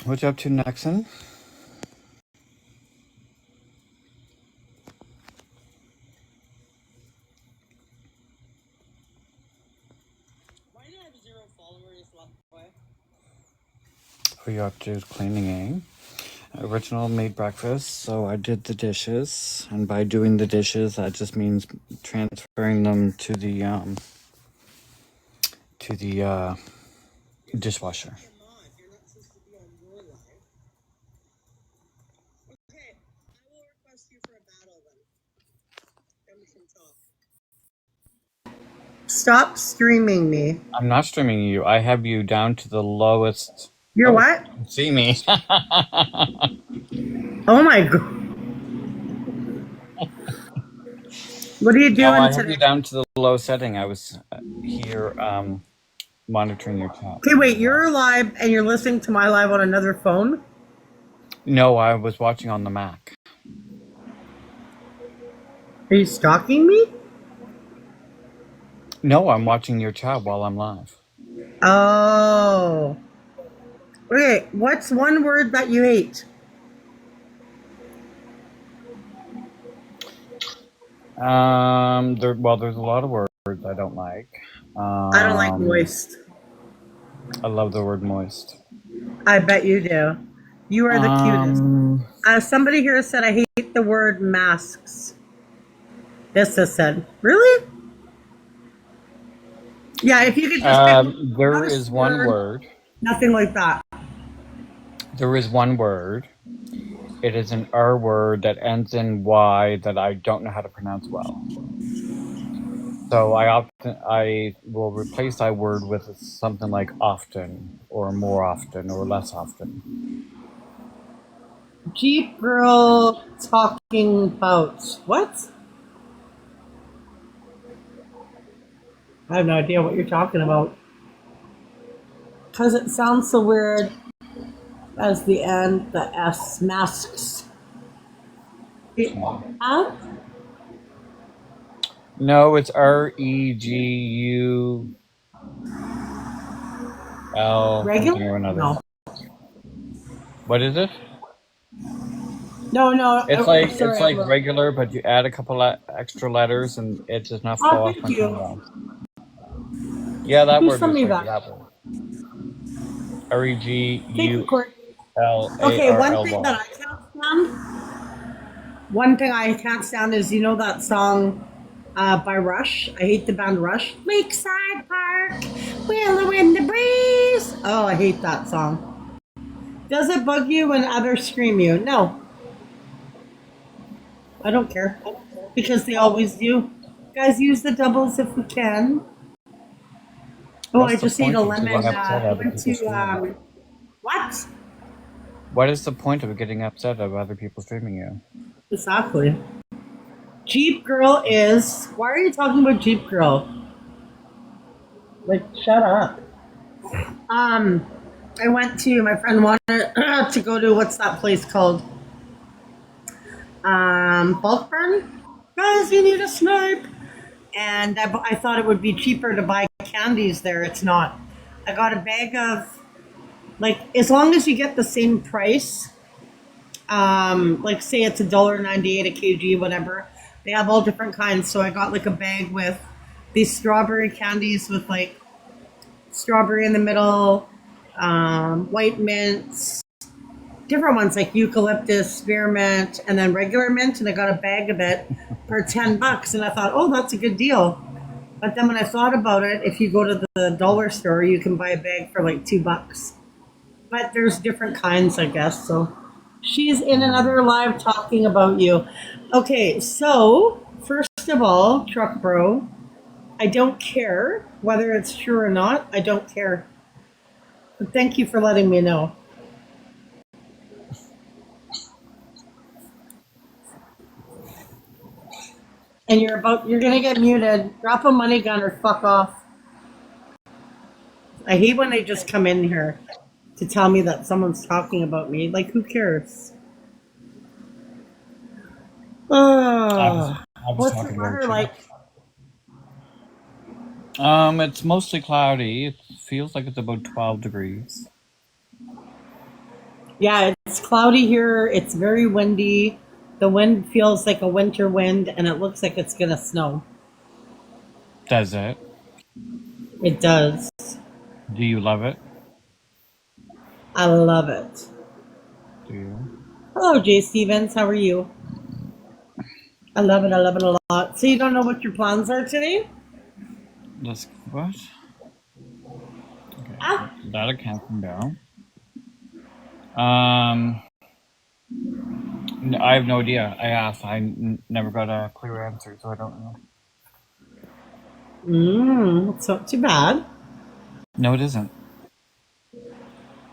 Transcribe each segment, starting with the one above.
What you up to, Nexon? Why do I have 0 followers left away? What you up to? Cleaning, eh? Original made breakfast, so I did the dishes, and by doing the dishes, that just means transferring them to the dishwasher. You're not. You're not supposed to be on your live. Okay, I will request you for a battle then. Then we can talk. Stop streaming me. I'm not streaming you. I have you down to the lowest. You're what? See me. Oh my god. What are you No, doing I have today? you down to the low setting. I was here monitoring your chat. Okay, wait, you're live and you're listening to my live on another phone? No, I was watching on the Mac. Are you stalking me? No, I'm watching your chat while I'm live. Oh. Okay, what's one word that you hate? There's a lot of words I don't like. I don't like moist. I love the word moist. I bet you do. You are the cutest. Somebody here said I hate the word masks. This has said. Really? Yeah, if you could just there is one word. Nothing like that. There is one word. It is an R word that ends in Y that I don't know how to pronounce well. So I will replace that word with something like often, or more often, or less often. Jeep girl talking about what? I have no idea what you're talking about. Because it sounds so weird as the end, the S, masks. Huh? No, it's REGUL. Regular? No. What is it? No. It's like regular, but you add a couple extra letters, and it does not fall off my tongue. Yeah, that word is regular. REGUL. Okay, one thing that I can't stand. One thing I can't stand is that song by Rush. I hate the band Rush. Lakeside Park, Willow in the breeze. Oh, I hate that song. Does it bug you when others scream you? No. I don't care. Because they always do. Guys, use the doubles if we can. Oh, I just ate a lemon. What? What is the point of getting upset of other people streaming you? Exactly. Jeep Girl is... Why are you talking about Jeep Girl? Like, shut up. I went to... My friend wanted to go to... What's that place called? Bulk Burn? Guys, you need a snipe. And I thought it would be cheaper to buy candies there. It's not. I got a bag of... Like, as long as you get the same price, like say it's $1.98 a kg, whatever. They have all different kinds. So I got like a bag with these strawberry candies with like strawberry in the middle, white mints, different ones like eucalyptus, spearmint, and then regular mint. And I got a bag of it for $10. And I thought, oh, that's a good deal. But then when I thought about it, if you go to the dollar store, you can buy a bag for like $2. But there's different kinds, I guess. So she's in another live talking about you. Okay, so first of all, Truck Bro, I don't care whether it's true or not. I don't care. But thank you for letting me know. And you're gonna get muted. Drop a money gun or fuck off. I hate when they just come in here to tell me that someone's talking about me. Like, who cares? What's the weather like? It's mostly cloudy. It feels like it's about 12 degrees. Yeah, it's cloudy here. It's very windy. The wind feels like a winter wind, and it looks like it's gonna snow. Does it? It does. Do you love it? I love it. Do you? Hello, Jay Stevens. How are you? I love it. I love it a lot. So you don't know what your plans are today? Let's what? Okay, Ah, that I can't from down. Um, I have no idea. I asked. Never got a clear answer, so I don't know. it's not too bad. No, it isn't.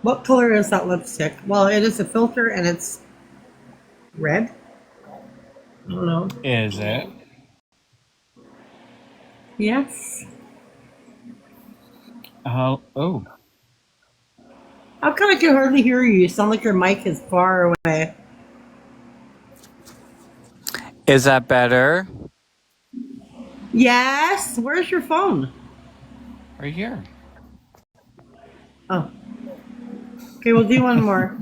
What color is that lipstick? Well, it is a filter and it's red. I don't know. Is it? Yes. Oh, How come I can hardly hear you? You sound like your mic is far away. is that better? Yes. Where's your phone? Right here. Oh. Okay, we'll do one more.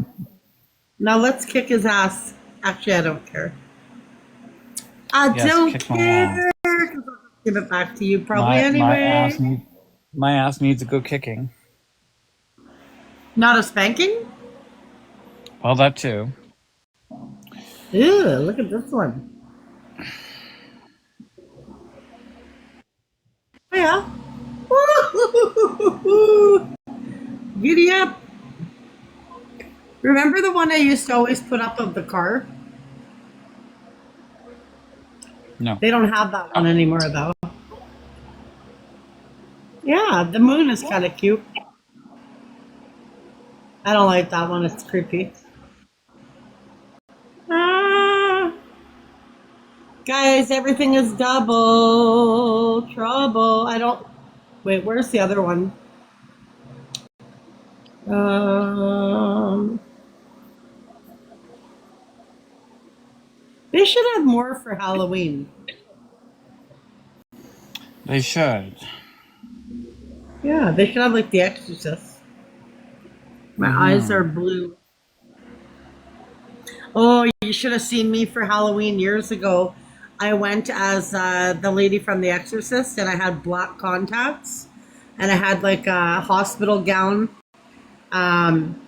Now let's kick his ass. Actually, I don't care. I Yes, don't kick my ass. care. 'Cause I'll just give it back to you probably My anyway. ass needs my ass needs a good kicking. Not a spanking? Well, that too. Ew, look at this one. Oh, yeah. Giddy up. Remember the one I used to always put up of the car? No. They don't have that one anymore, though. Yeah, the moon is kind of cute. I don't like that one. It's creepy. Ah, guys, everything is double trouble. I don't. Wait, where's the other one? Um, they should have more for Halloween. They should. Yeah, they should have like The Exorcist. My eyes are blue. Oh, you should have seen me for Halloween years ago. I went as the lady from The Exorcist, and I had black contacts, and I had like a hospital gown, um,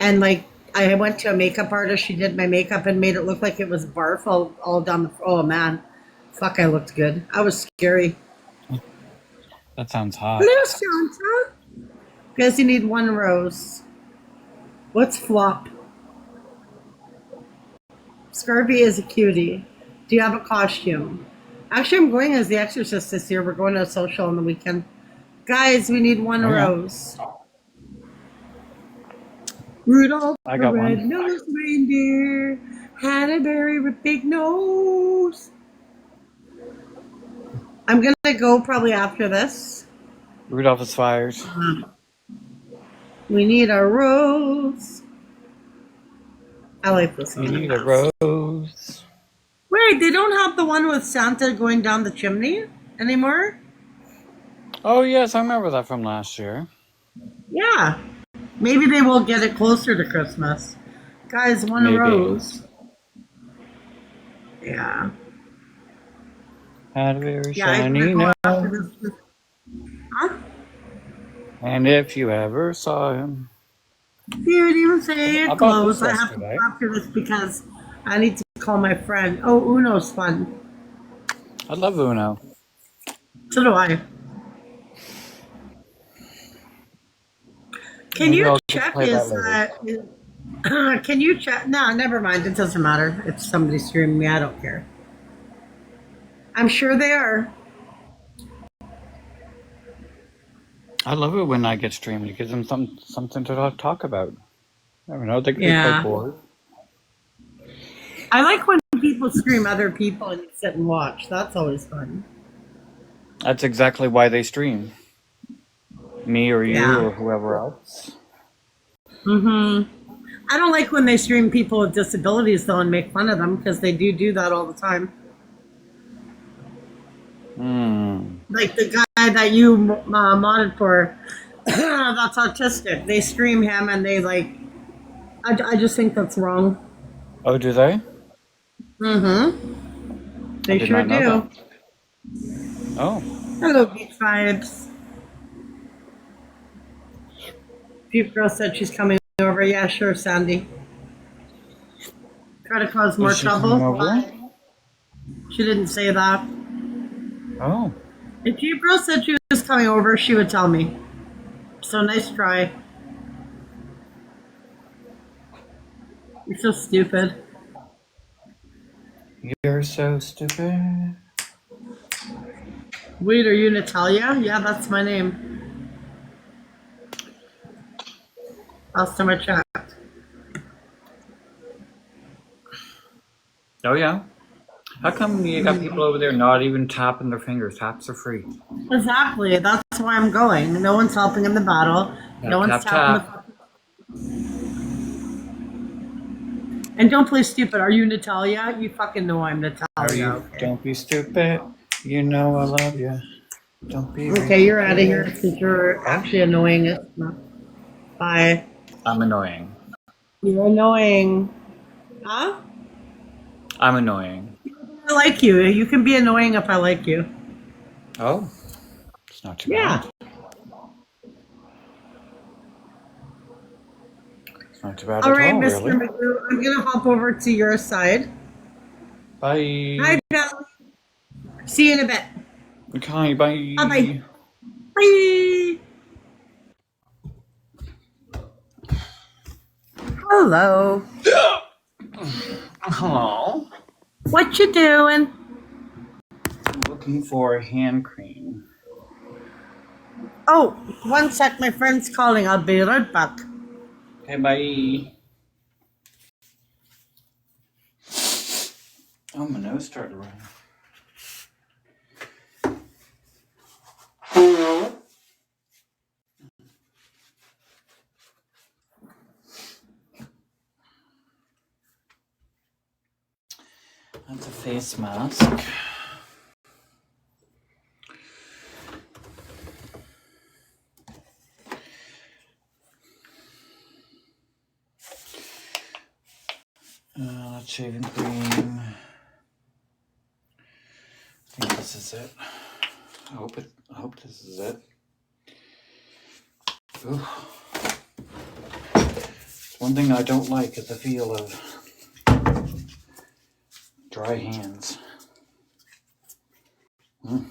and like I went to a makeup artist. She did my makeup and made it look like it was barf all down the. Oh man, fuck! I looked good. I was scary. That sounds hot. Hello, Santa. Guess you need one rose. What's flop? Scarfy is a cutie. Do you have a costume? Actually, I'm going as the Exorcist this year. We're going to a social on the weekend. Guys, we need one Oh, yeah. rose. Rudolph I the got one. red-nosed reindeer had a very big nose. I'm going to go probably after this. Rudolph is fired. We need a rose. I like this We one. need a rose. Wait, they don't have the one with Santa going down the chimney anymore? Oh yes, I remember that from last year. Yeah. Maybe they will get it closer to Christmas. Guys, one Maybe. rose. Yeah. Had a very Yeah, I'm shiny gonna go nose. after this. Huh? And if you ever saw him. You didn't even say I it bought this close. I have to yesterday. go after this because I need to call my friend. Oh, Uno's fun. I love Uno. So do I. Can Maybe you I'll just check play that later. can you check? No, never mind. It doesn't matter if somebody's streaming me. I don't care. I'm sure they are. I love it when I get streamed. It gives them something to talk about. I don't know. They could be Yeah. quite bored. I like when people stream other people and you sit and watch. That's always fun. That's exactly why they stream. Me or you Yeah. or whoever else. I don't like when they stream people with disabilities though and make fun of them because they do that all the time. Like the guy that you modded for, that's autistic. They stream him and they like I just think that's wrong. Oh, do they? Mm-hmm. I They did sure not know that. do. Oh, Hello, beach vibes. Peep Girl said she's coming over. Yeah, sure, Sandy. Try to cause is more she coming trouble? over? Why? She didn't say that. Oh, If Peep Girl said she was coming over, she would tell me. So nice try. You're so stupid. you're so stupid. Wait, are you Natalia? Yeah, that's my name. Last time I checked. Oh, yeah. How come you got people over there not even tapping their fingers? Taps are free. Exactly. That's why I'm going. No one's helping in the battle. No Tap, one's tap, tapping tap. the. And don't play stupid. Are you Natalia? You fucking know I'm Are Natalia. you? Okay. Don't be stupid. You know I love you. Don't be Okay, you're out of here ridiculous. since you're Oh, actually annoying. Bye. I'm annoying. You're annoying. Huh? I'm annoying. I like you. You can be annoying if I like you. Oh, it's not too Yeah. bad. It's not too bad All at right, all, Mr. really. Magoo. I'm gonna hop over to your side. Hi, Bye. Belle. See you in a bit. Okay, Bye bye. bye. Bye. Hello. Hello. What you doing? I'm looking for hand cream. Oh, one sec. My friend's calling. I'll be right back. Okay, bye. Oh, my nose started running. That's a face mask. That's shaving cream. I think this is it. I hope this is it. Ooh. One thing I don't like is the feel of dry hands. Mm.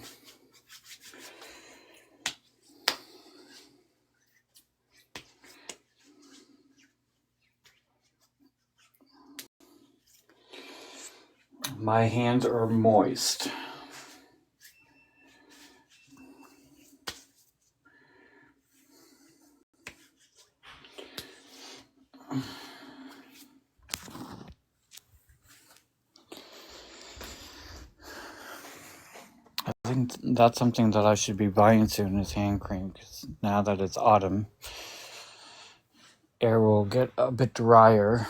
My hands are moist. I think that's something that I should be buying soon is hand cream, because now that it's autumn, air will get a bit drier.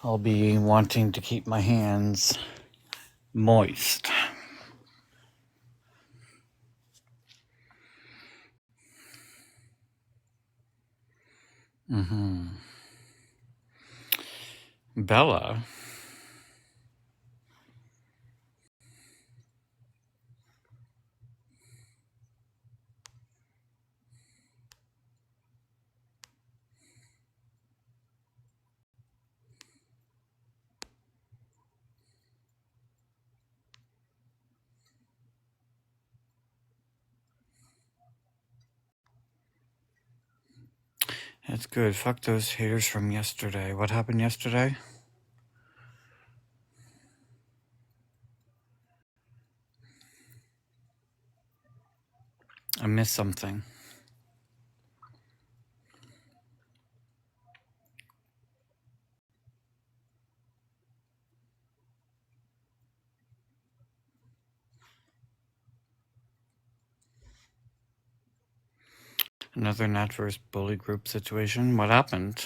I'll be wanting to keep my hands moist. Mm-hmm. Bella. That's good. Fuck those haters from yesterday. What happened yesterday? I missed something. Another Nat versus bully group situation. What happened?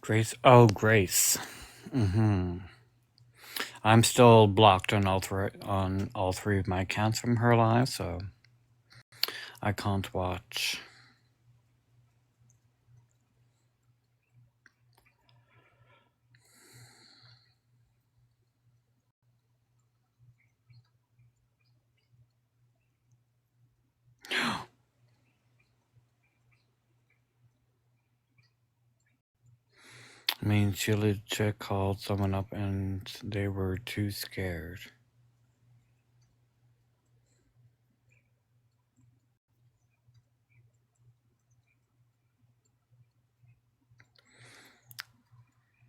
Grace. Oh, Grace. Mm-hmm. I'm still blocked on all three of my accounts from her live, so I can't watch. I mean, she legit called someone up and they were too scared.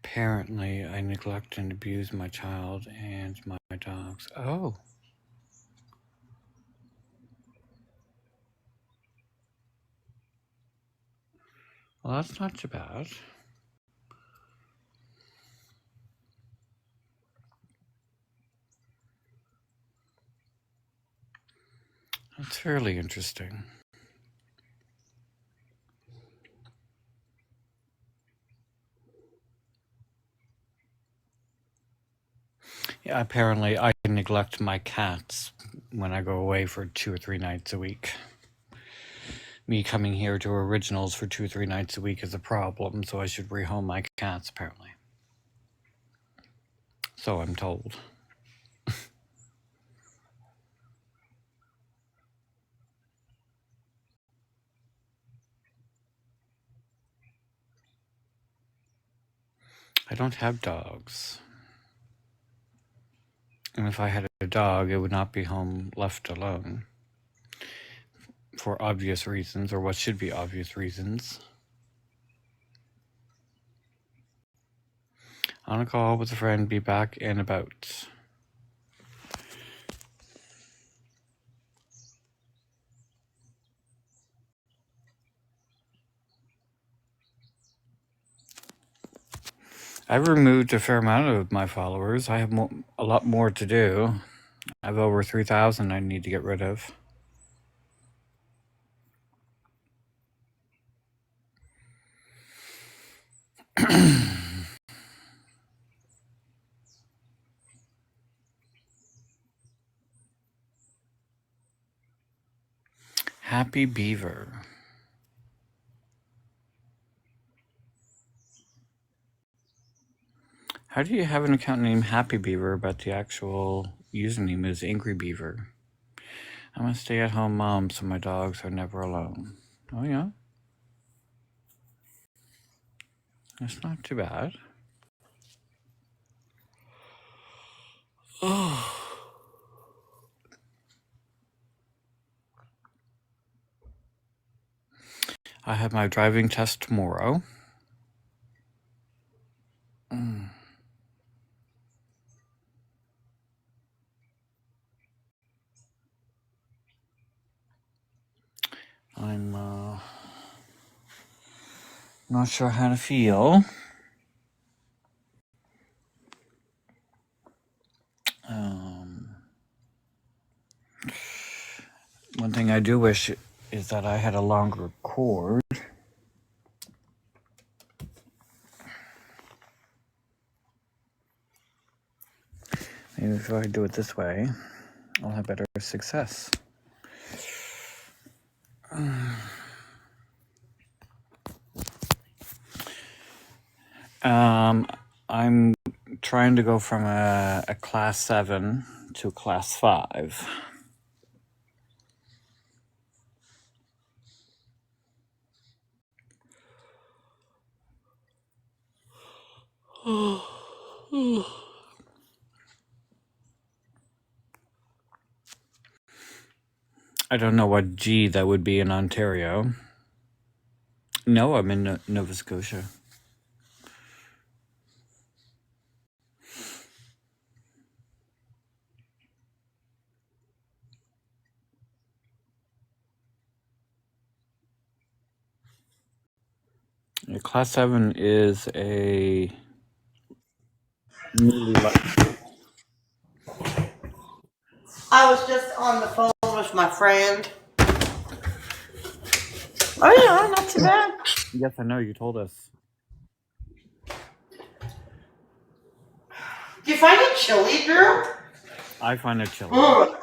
Apparently, I neglect and abuse my child and my dogs. Oh. Well, that's not too bad. That's fairly interesting. Yeah, apparently I neglect my cats when I go away for 2 or 3 nights a week. Me coming here to Originals for 2 or 3 nights a week is a problem, so I should rehome my cats, apparently. So I'm told. I don't have dogs. And if I had a dog, it would not be home left alone. For obvious reasons, or what should be obvious reasons. On a call with a friend, be back and about. I've removed a fair amount of my followers. I have a lot more to do. I have over 3,000 I need to get rid of. Happy Beaver. How do you have an account named Happy Beaver, but the actual username is Angry Beaver? I'm a stay-at-home mom, so my dogs are never alone. Oh, yeah? That's not too bad. Oh. I have my driving test tomorrow. I'm not sure how to feel. One thing I do wish is that I had a longer cord. Maybe if I do it this way, I'll have better success. I'm trying to go from a class 7 to class 5. I don't know what G that would be in Ontario. No, I'm in Nova Scotia. Yeah, class 7 is a newly I was just on the phone with my friend. Oh yeah, not too bad. Yes, I know, you told us. Do you find it chilly, Drew? I find it chilly. I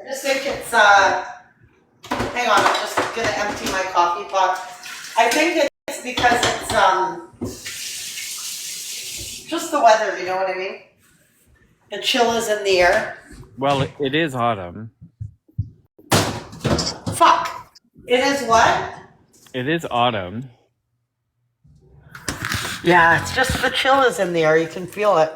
just think it's, hang on, I'm just gonna empty my coffee pot. I think it's because it's, just the weather, you know what I mean? The chill is in the air. Well, it is autumn. Fuck. It is what? It is autumn. Yeah, it's just the chill is in the air. You can feel it.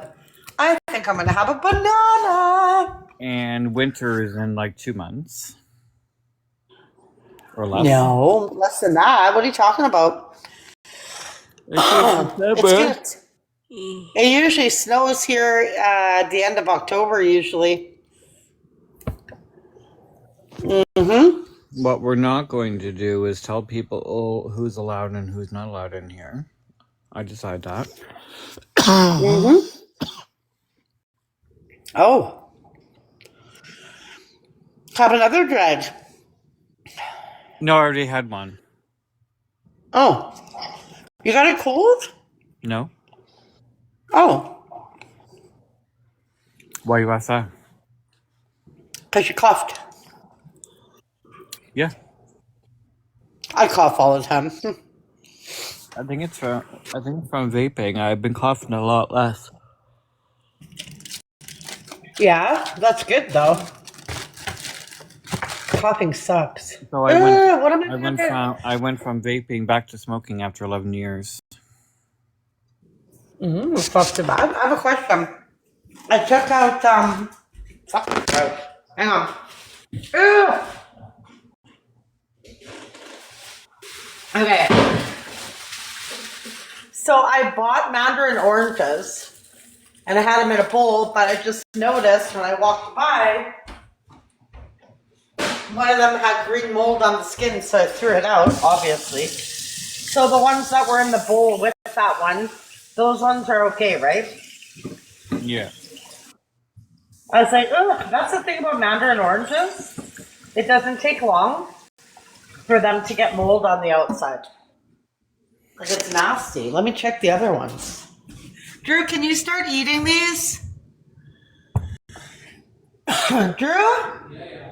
I think I'm gonna have a banana. And winter is in like 2 months. Or less. No, less than that. What are you talking about? It usually snows here at the end of October, usually. Mm-hmm. What we're not going to do is tell people who's allowed and who's not allowed in here. I decided that. Mm-hmm. Oh. Have another drag. No, I already had one. Oh. You got a cold? No? Oh. Why you ask that? Because you coughed. Yeah. I cough all the time. I think it's from vaping. I've been coughing a lot less. Yeah, that's good though. Coughing sucks. So I went from vaping back to smoking after 11 years. It's not too bad. I have a question. I took out hang on. Ew. Okay. So I bought mandarin oranges and I had them in a bowl, but I just noticed when I walked by, one of them had green mold on the skin, so I threw it out, obviously. So the ones that were in the bowl with that one, those ones are okay, right? Yeah. I was like, oh, that's the thing about mandarin oranges. It doesn't take long for them to get mold on the outside. Like, it's nasty. Let me check the other ones. Drew, can you start eating these? Drew?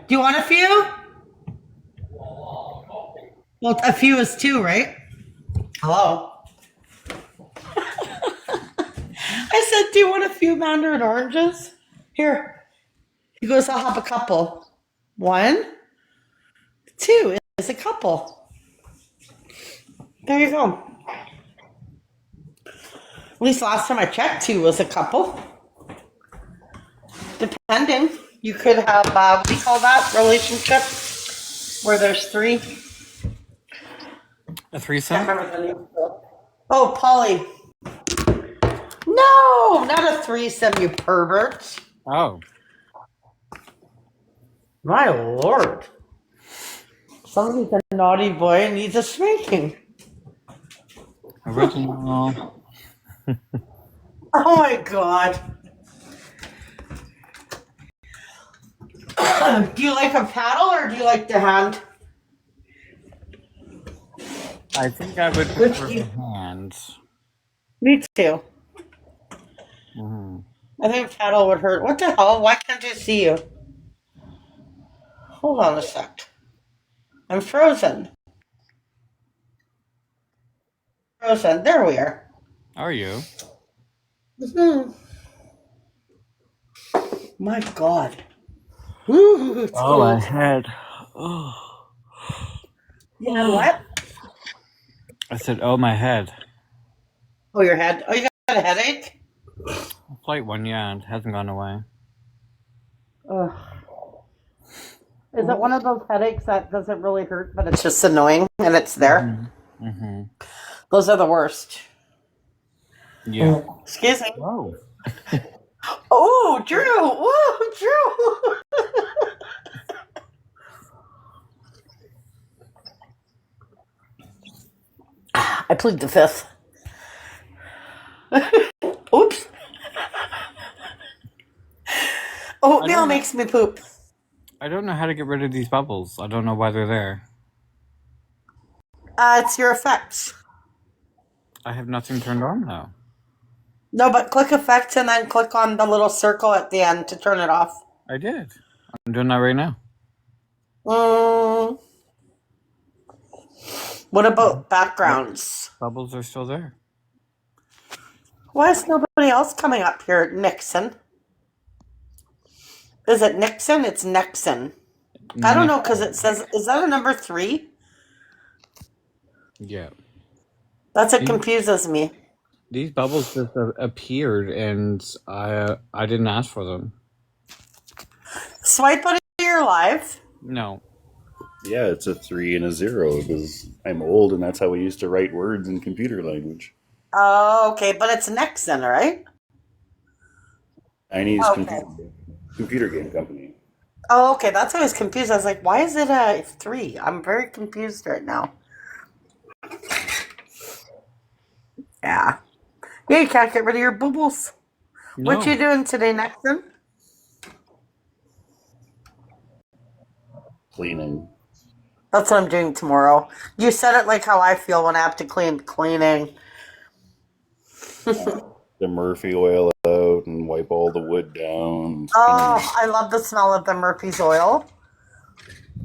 Do you want a few? Well, a few is two, right? Hello? I said, do you want a few mandarin oranges? Here. He goes, I'll have a couple. 1, 2 is a couple. There you go. At least last time I checked, 2 was a couple. Depending. You could have, what do you call that relationship? Where there's 3. A threesome? Oh, Polly. No, not a threesome, you pervert. Oh. My lord. Somebody's a naughty boy and needs a spanking. Original. Oh my god. Do you like a paddle or do you like the hand? I think I would prefer the hands. Me too. Mm-hmm. I think paddle would hurt. What the hell? Why can't I see you? Hold on a sec. I'm frozen. Frozen. There we are. Are you? Mm-hmm. My god. Ooh, it's Oh, my cold. head. Oh. You know what? I said, oh, my head. Oh, your head. Oh, you got a headache? A slight one, yeah. It hasn't gone away. Ugh. Is it one of those headaches that doesn't really hurt, but it's just annoying and it's there? Mm-hmm. Those are the worst. Yeah. Excuse me. Oh. Oh, Drew! Whoa, Drew! I plead the fifth. Oops. Oatmeal makes me poop. I don't know how to get rid of these bubbles. I don't know why they're there. It's your effects. I have nothing turned on, though. No, but click effects and then click on the little circle at the end to turn it off. I did. I'm doing that right now. Mm, what about backgrounds? Bubbles are still there. Why is nobody else coming up here? Nixon. Is it Nixon? It's Nixon. I don't know because it says, is that a number 3? Yeah. That's what confuses me. These bubbles just appeared, and I didn't ask for them. Swipe out of your live. No. Yeah, it's a 3 and a 0 because I'm old and that's how we used to write words in computer language. Oh, okay, but it's Nixon, right? Chinese Okay. computer game company. Oh, okay. That's why I was confused. I was like, why is it a 3? I'm very confused right now. Yeah. Yeah, you can't get rid of your bubbles. No. What you doing today, Nixon? Cleaning. That's what I'm doing tomorrow. You said it like how I feel when I have to cleaning. The Murphy oil out and wipe all the wood down. Oh, I love the smell of the Murphy's oil.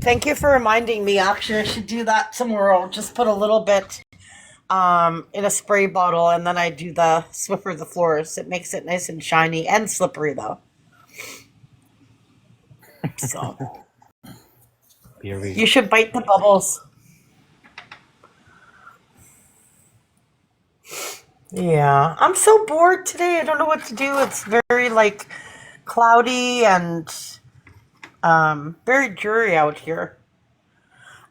Thank you for reminding me. Actually, I should do that tomorrow. Just put a little bit in a spray bottle, and then I do the Swiffer the floors. It makes it nice and shiny and slippery, though. So you should bite the bubbles. Yeah, I'm so bored today. I don't know what to do. It's very like cloudy and very dreary out here.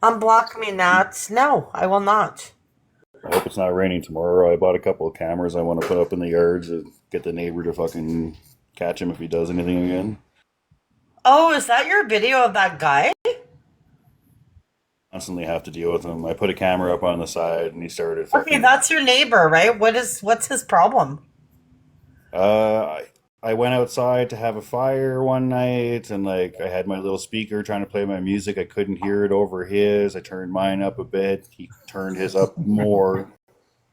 Unblock me, Nats. No, I will not. I hope it's not raining tomorrow. I bought a couple of cameras I want to put up in the yards to get the neighbor to fucking catch him if he does anything again. Oh, is that your video of that guy? Constantly have to deal with him. I put a camera up on the side and he started fucking. Okay, that's your neighbor, right? What's his problem? I went outside to have a fire one night and like I had my little speaker trying to play my music. I couldn't hear it over his. I turned mine up a bit. He turned his up more.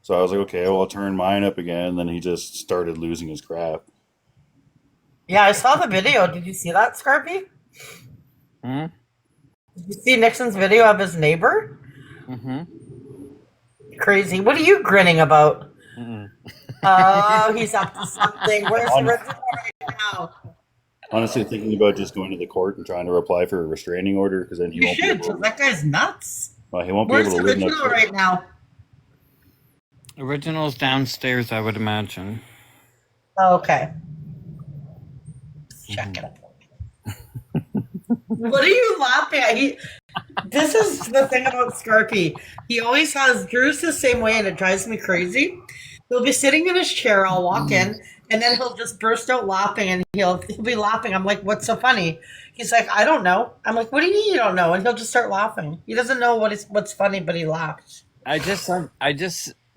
So I was like, okay, well, I'll turn mine up again. Then he just started losing his crap. Yeah, I saw the video. Did you see that, Scarfy? Hmm? Did you see Nixon's video of his neighbor? Mm-hmm. Crazy. What are you grinning about? Mm-mm. Oh, he's up to something. Where's the original right now? Honestly, thinking about just going to the court and trying to apply for a restraining order because then he You won't should. be able. That guy's nuts. Well, he won't Where's be able the to live next original door. right now? Original's downstairs, I would imagine. Oh, okay. Check it out. What are you laughing at? This is the thing about Scarpy. He always has Drew's the same way, and it drives me crazy. He'll be sitting in his chair. I'll walk in, and then he'll just burst out laughing, and he'll be laughing. I'm like, "What's so funny?" He's like, "I don't know." I'm like, "What do you mean you don't know?" And he'll just start laughing. He doesn't know what's funny, but he laughs. I just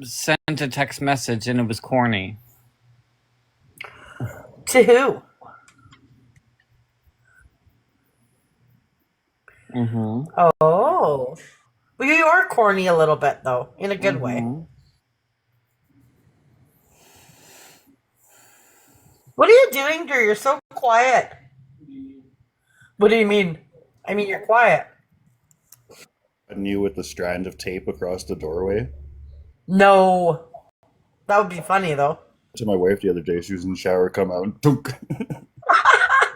sent a text message, and it was corny. To who? Mm-hmm. Oh, well, you are corny a little bit, though, in a good way. What are you doing, Drew? You're so quiet. What do you mean? I mean, you're quiet. And you with the strand of tape across the doorway. No. That would be funny, though. To my wife the other day, she was in the shower, come out, and dunk.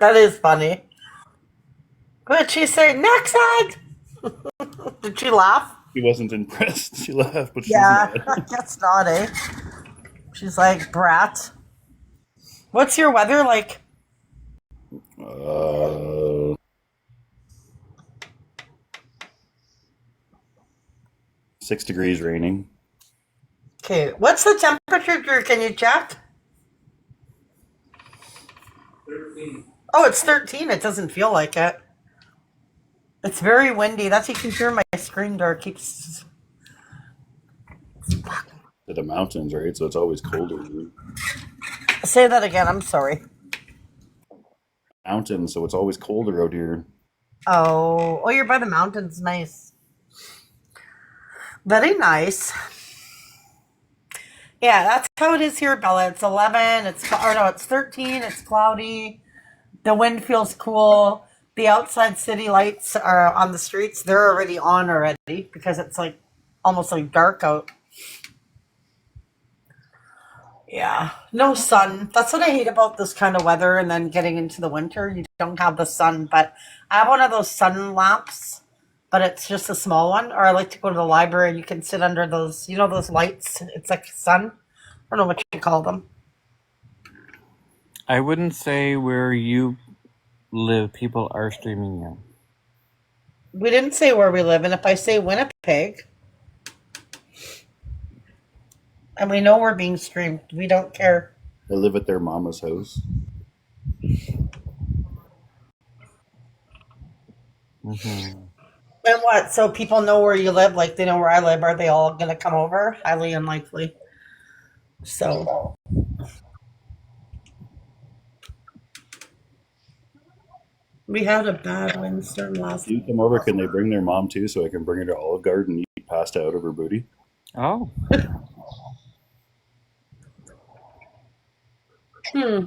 That is funny. What'd she say? Next side! Did she laugh? She wasn't impressed. She laughed, but she's Yeah, mad. I guess not, eh? She's like, brat. What's your weather like? 6 degrees raining. Okay, what's the temperature, Drew? Can you check? 13. Oh, it's 13. It doesn't feel like it. It's very windy. That's you can hear my screen door keeps. To the mountains, right? So it's always colder. Say that again. I'm sorry. Mountains, so it's always colder out here. Oh, you're by the mountains. Nice. Very nice. Yeah, that's how it is here, Bella. It's 11. It's 13. It's cloudy. The wind feels cool. The outside city lights are on the streets. They're already on already because it's like almost like dark out. Yeah, no sun. That's what I hate about this kind of weather. And then getting into the winter, you don't have the sun. But I have one of those sun lamps, but it's just a small one. Or I like to go to the library and you can sit under those, those lights. It's like sun. I don't know what you call them. I wouldn't say where you live, people are streaming you. We didn't say where we live. And if I say Winnipeg, and we know we're being streamed, we don't care. I live at their mama's house. Mm-hmm. And what? So people know where you live, like they know where I live. Are they all going to come over? Highly unlikely. So we had a bad windstorm last If you come over, can they bring their mom too, so I can bring her to Olive Garden and eat pasta out of her booty? Oh. Hmm.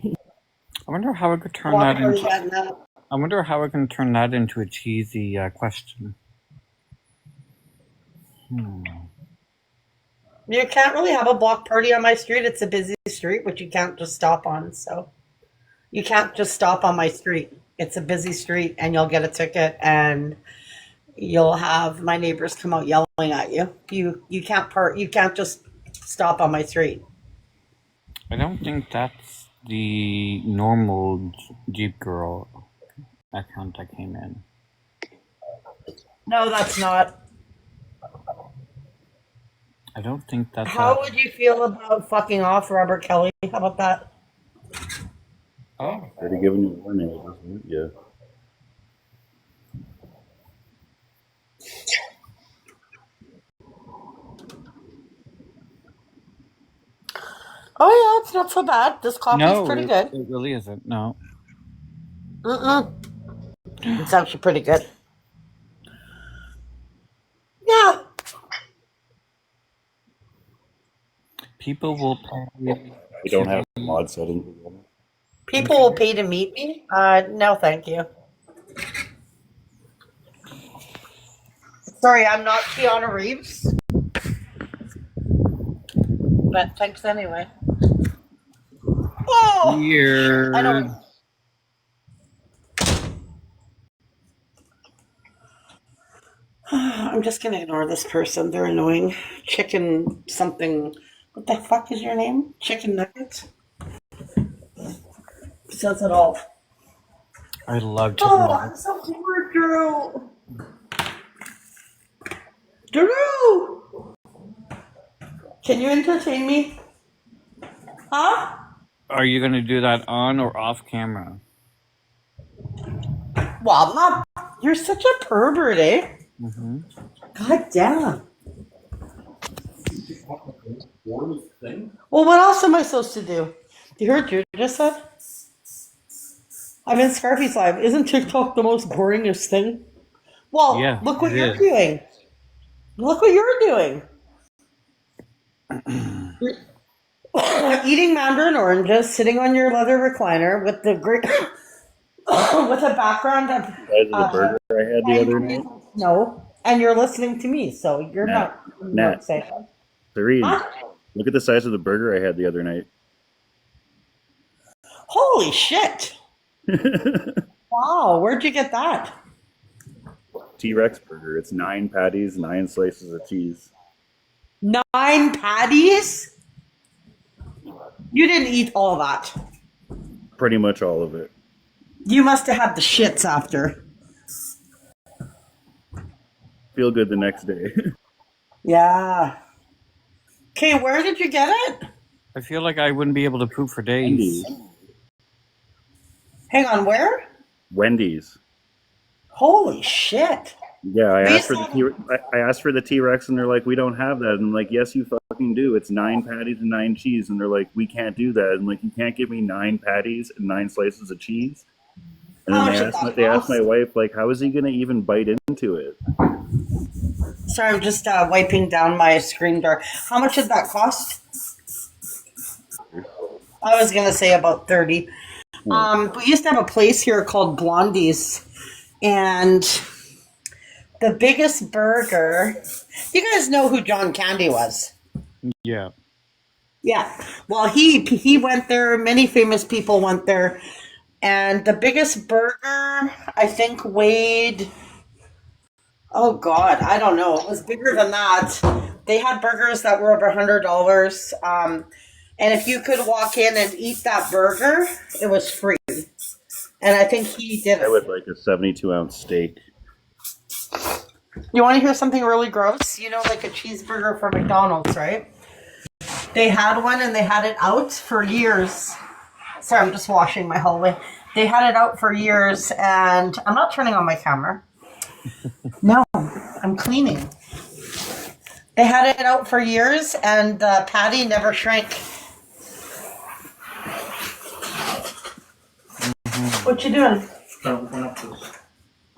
I wonder how I could turn Well, that I'm already into. getting that. I wonder how I can turn that into a cheesy question. You can't really have a block party on my street. It's a busy street, which you can't just stop on. So you can't just stop on my street. It's a busy street, and you'll get a ticket, and you'll have my neighbors come out yelling at you. You can't You can't just stop on my street. I don't think that's the normal Jeep Girl account that came in. No, that's not. I don't think that's. How would you feel about fucking off Robert Kelly? How about that? Oh. Already given you a warning, isn't it? Yeah. Oh yeah, it's not so bad. This coffee's pretty good. It really isn't. No. It's actually pretty good. Yeah. People will pay. We don't have mod settings. People will pay to meet me? No, thank you. Sorry, I'm not Keanu Reeves. But thanks anyway. Oh! Weird. I don't. I'm just gonna ignore this person. They're annoying. Chicken something. What the fuck is your name? Chicken Nuggets? Says it all. I love chicken Oh, nuggets. I'm so bored, Drew. Drew! Can you entertain me? Huh? Are you going to do that on or off camera? Well, I'm not. You're such a pervert, eh? Mm-hmm. God damn. Well, what else am I supposed to do? You heard what you just said? I'm in Scarfy's live. Isn't TikTok the most boringest thing? Well, Yeah, look what it you're is. doing. Look what you're doing. Eating mandarin oranges, sitting on your leather recliner with the great, with a background of Size of the burger I had the other night. no, and you're listening to me, so you're Nat. not saying. Three. Huh? Look at the size of the burger I had the other night. Holy shit! Wow, where'd you get that? T-Rex burger. It's 9 patties, 9 slices of cheese. 9 patties? You didn't eat all that. Pretty much all of it. You must have had the shits after. Feel good the next day. Yeah. Okay, where did you get it? I feel like I wouldn't be able to poop for days. Wendy's. Hang on, where? Wendy's. Holy shit. Yeah, I asked for the T-Rex, and they're like, we don't have that. And I'm like, yes, you fucking do. It's 9 patties and 9 cheese. And they're like, we can't do that. And like, you can't give me 9 patties and 9 slices of cheese. And then they asked my wife, like, how is he going to even bite into it? Sorry, I'm just wiping down my screen door. How much did that cost? I was gonna say about 30. We used to have a place here called Blondie's, and the biggest burger. You guys know who John Candy was? Yeah. Yeah. Well, he went there. Many famous people went there, and the biggest burger I think weighed. Oh God, I don't know. It was bigger than that. They had burgers that were over $100. And if you could walk in and eat that burger, it was free. And I think he did I would it. like a 72-ounce steak. You want to hear something really gross? You know, like a cheeseburger from McDonald's, right? They had one and they had it out for years. Sorry, I'm just washing my hallway. They had it out for years, and I'm not turning on my camera. No, I'm cleaning. They had it out for years, and the patty never shrank. What you doing?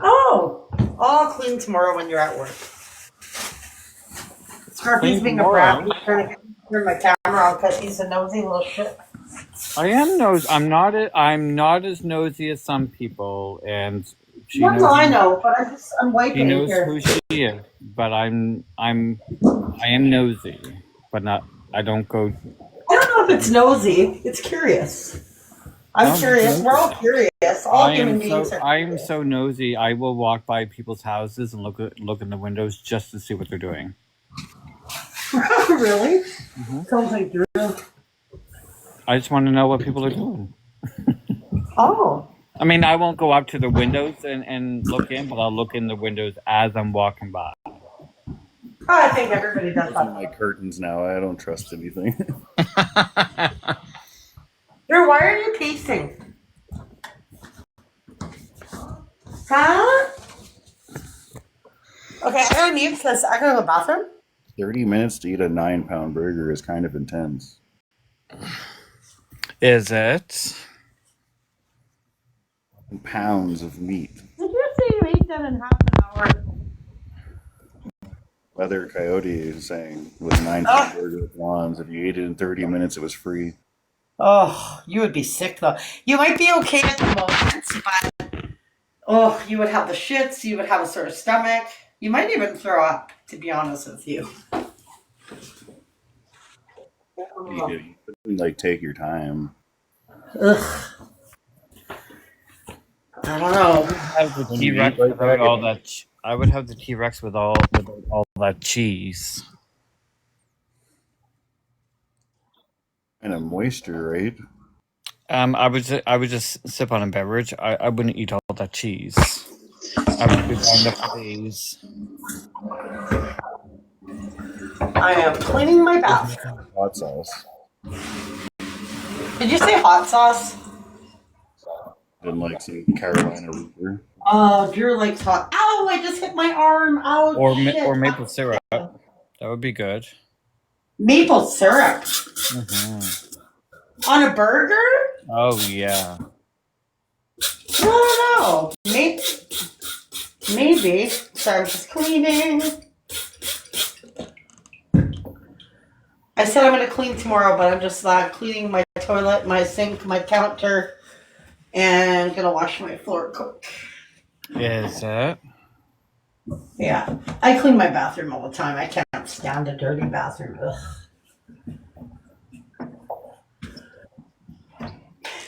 Oh, I'll clean tomorrow when you're at work. Scarfy's Clean being a brat. tomorrow? I'm trying to turn my camera on because he's a nosy little shit. I am nosy. I'm not as nosy as some people, and she What do knows. I know? But I'm She wiping knows here. who she is. But I am nosy, but not. I don't go. I don't know if it's nosy. It's curious. I'm No, curious. it's We're all nosy. curious. All human beings are I am curious. so nosy. I will walk by people's houses and look in the windows just to see what they're doing. Really? Hmm. Sounds like you're. I just want to know what people are doing. Oh. I mean, I won't go up to the windows and look in, but I'll look in the windows as I'm walking by. I think everybody does Closing my that. curtains now. I don't trust anything. Drew, why are you pacing? Huh? Okay, I gotta mute because I gotta go to the bathroom. 30 minutes to eat a 9-pound burger is kind of intense. Is it? Pounds of meat. Did you say you ate that in half an hour? Weather Coyote is saying with a 9-pound Oh, burger at Juan's, if you ate it in 30 minutes, it was free. oh, you would be sick though. You might be okay at the moment, but oh, you would have the shits. You would have a sore stomach. You might even throw up. To be honest with you. You couldn't, like, take your time. Ugh, I don't know. Have the When you T-Rex eat like without that, all that. I would have the T-Rex without all that cheese. kind of moisture, right? I would just sip on a beverage. I wouldn't eat all that cheese. I would be buying the please. I am cleaning my bathroom. Hot sauce. Did you say hot sauce? And like some Carolina Reaper. Oh, Drew likes hot. Ow! I just hit my arm. Ouch! Or Shit. maple syrup. That would be good. Maple syrup Hmm. on a burger? Oh yeah. I don't know. Maybe. Sorry, I'm just cleaning. I said I'm going to clean tomorrow, but I'm just cleaning my toilet, my sink, my counter, and going to wash my floor coat. Is it? Yeah. I clean my bathroom all the time. I can't stand a dirty bathroom. Ugh.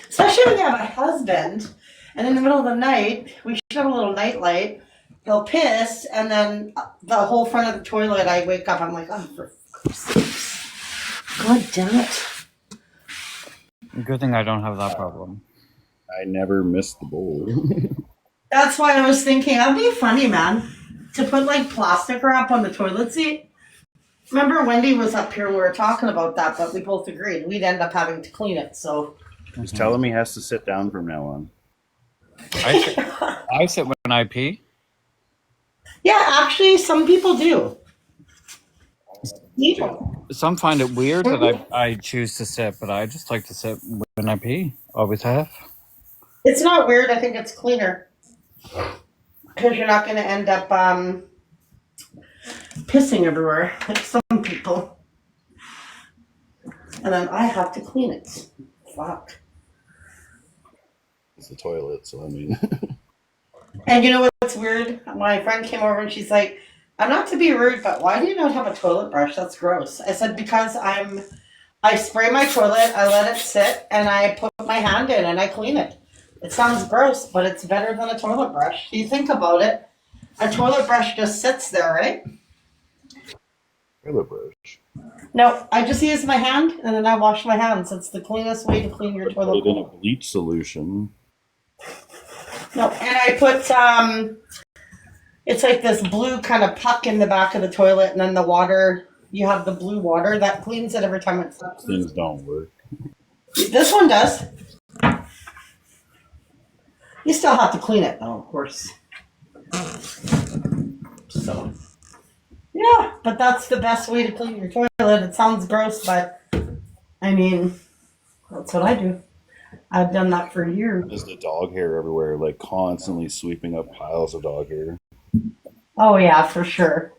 Especially when you have a husband, and in the middle of the night, we should have a little night light. He'll piss, and then the whole front of the toilet, I wake up, I'm like, oh, for fuck's sake. God damn it. Good thing I don't have that problem. I never missed the bowl. That's why I was thinking, that'd be funny, man, to put like plastic wrap on the toilet seat. Remember, Wendy was up here and we were talking about that, but we both agreed we'd end up having to clean it, so. Just tell him he has to sit down from now on. I sit when I pee. Yeah, actually, some people do. People. Some find it weird that I choose to sit, but I just like to sit when I pee. Always have. It's not weird. I think it's cleaner. Because you're not going to end up pissing everywhere like some people. And then I have to clean it. Fuck. It's the toilet, so I mean. And you know what's weird? My friend came over and she's like, I'm not to be rude, but why do you not have a toilet brush? That's gross. I said, because I spray my toilet, I let it sit, and I put my hand in and I clean it. It sounds gross, but it's better than a toilet brush. You think about it, a toilet brush just sits there, right? Toilet brush. No, I just use my hand and then I wash my hands. It's the cleanest way to clean your Put toilet it in a bowl. bleach solution. No, and I put it's like this blue kind of puck in the back of the toilet, and then the water. You have the blue water that cleans it every time it flushes. Things don't work. This one does. You still have to clean it, though, of course. So, yeah, but that's the best way to clean your toilet. It sounds gross, but I mean, that's what I do. I've done that for years. There's the dog hair everywhere, like constantly sweeping up piles of dog hair. Oh, yeah, for sure.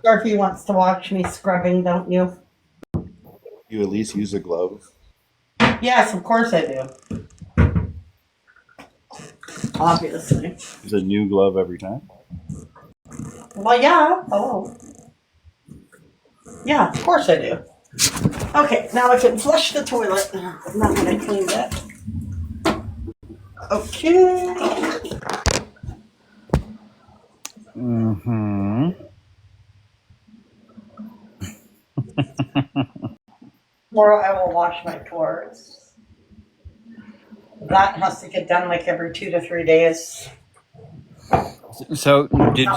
Scarfy wants to watch me scrubbing, don't you? You at least use a glove. Yes, of course I do. Obviously. Use a new glove every time. Well, yeah. Oh. Yeah, of course I do. Okay, now I can flush the toilet. I'm not going to clean that. Okay. Mm-hmm. Tomorrow I will wash my floors. That has to get done like every 2 to 3 days. So did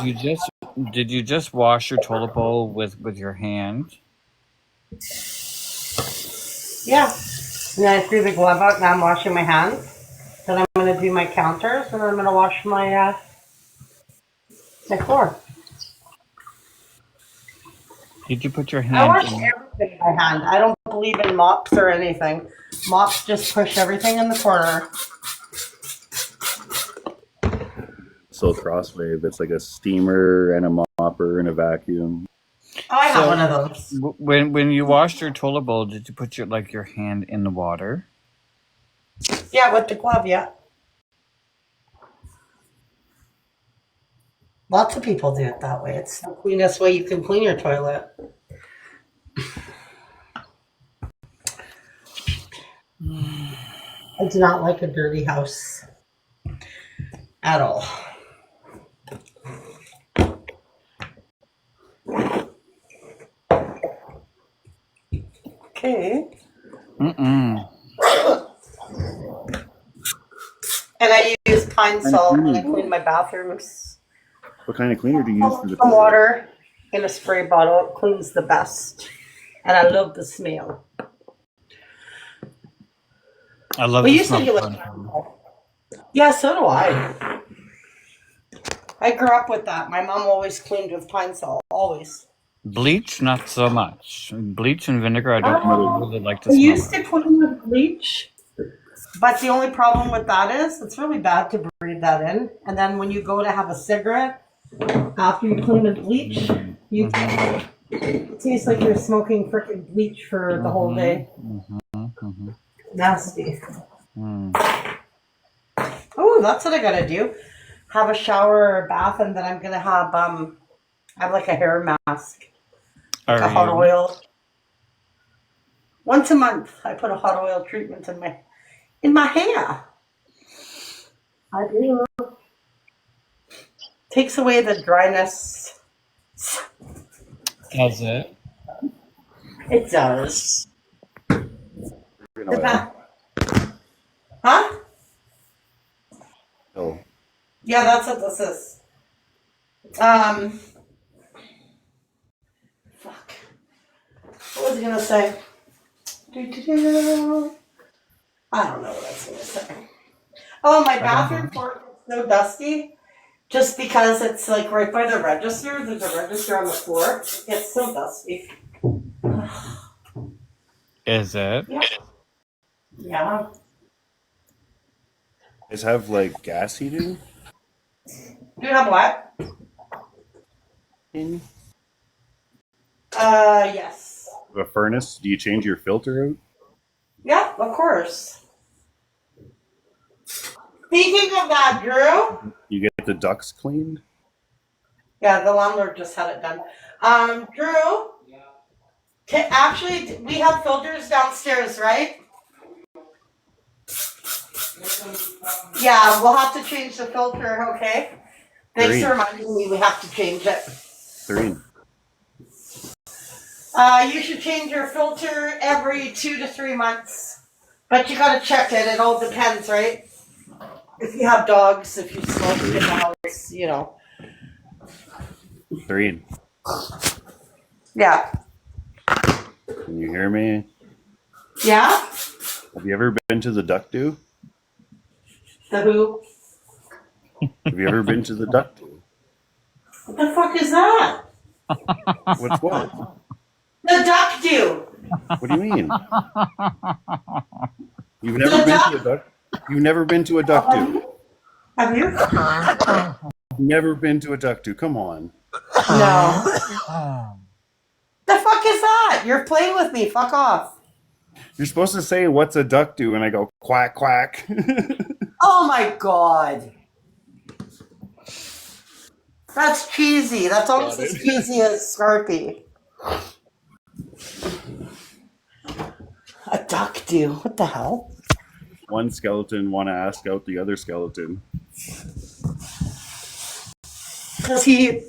you just wash your toilet bowl with your hand? Yeah. And then I threw the glove out and I'm washing my hands. Then I'm going to do my counters and then I'm going to wash my floor. Did you put your I hand wash in? everything by hand. I don't believe in mops or anything. Mops just push everything in the corner. So crosswave, it's like a steamer and a mopper and a vacuum. Oh, I have one of those. When you washed your toilet bowl, did you put your hand in the water? Yeah, with the glove, yeah. Lots of people do it that way. It's the cleanest way you can clean your toilet. I do not like a dirty house at all. Okay. Mm-mm. And I use pine salt when I clean my bathrooms. What kind of cleaner do you use for the Some toilet? water in a spray bottle. It cleans the best. And I love the smell. I love Well, the you smell said you of like pine. Yeah, so do I. I grew up with that. My mom always cleaned with pine salt. Always. Bleach, not so much. Bleach and vinegar, I don't really like the I smell used of. to clean with bleach. But the only problem with that is it's really bad to breathe that in. And then when you go to have a cigarette, after you clean with bleach, you it tastes like you're smoking freaking bleach for the whole day. Nasty. Oh, that's what I gotta do. Have a shower or a bath, and then I'm gonna have like a hair mask, like a hot oil. Once a month, I put a hot oil treatment in my hair. I do. Takes away the dryness. Does it? It does. Freaking oil. Huh? Oh, Yeah, that's what this is. Fuck. What was I gonna say? Do-do-do. I don't know what I was gonna say. Oh, my bathroom floor is so dusty. Just because it's like right by the register. There's a register on the floor. It's so dusty. Is it? Yeah. Yeah. guys have like gas heating? Do you have what? In? Yes. The furnace. Do you change your filter out? Yeah, of course. Speaking of that, Drew. You get the ducts cleaned? Yeah, the landlord just had it done. Drew. Actually, we have filters downstairs, right? Yeah, we'll have to change the filter, okay? Thanks for reminding me we have to change it. 3. You should change your filter every 2 to 3 months. But you gotta check it. It all depends, right? If you have dogs, if you smoke in the house, you know. 3. Yeah. Can you hear me? Yeah? Have you ever been to the duck do? The who? Have you ever been to the duck do? What the fuck is that? What's what? The duck do. What do you mean? You've never been to a duck? You've never been to a duck do? Have you? Never been to a duck do. Come on. No. The fuck is that? You're playing with me. Fuck off. You're supposed to say, "What's a duck do?" And I go, "Quack, quack." Oh my god. That's cheesy. That's almost as cheesy as Scarfy. A duck do. What the hell? One skeleton want to ask out the other skeleton. Because he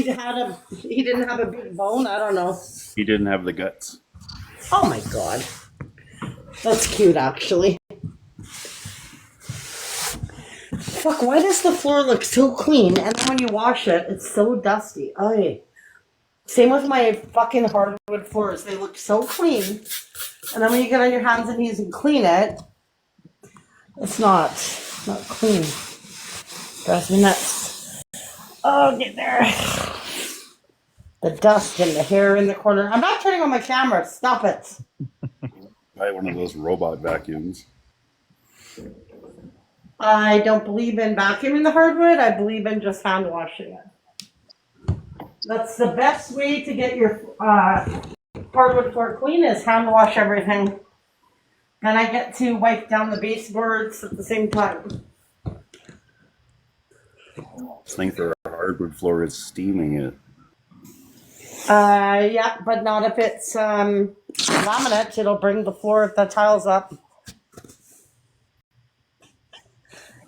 didn't have a big bone. I don't know. He didn't have the guts. Oh my god. That's cute, actually. Fuck, why does the floor look so clean? And then when you wash it, it's so dusty. Oy. Same with my fucking hardwood floors. They look so clean. And then when you get on your hands and knees and clean it, it's not clean. Drives me nuts. Oh, get there. The dust and the hair in the corner. I'm not turning on my camera. Stop it. Buy one of those robot vacuums. I don't believe in vacuuming the hardwood. I believe in just hand washing it. That's the best way to get your hardwood floor clean is hand wash everything. Then I get to wipe down the baseboards at the same time. This thing for a hardwood floor is steaming it. Yeah, but not if it's laminate. It'll bring the floor of the tiles up.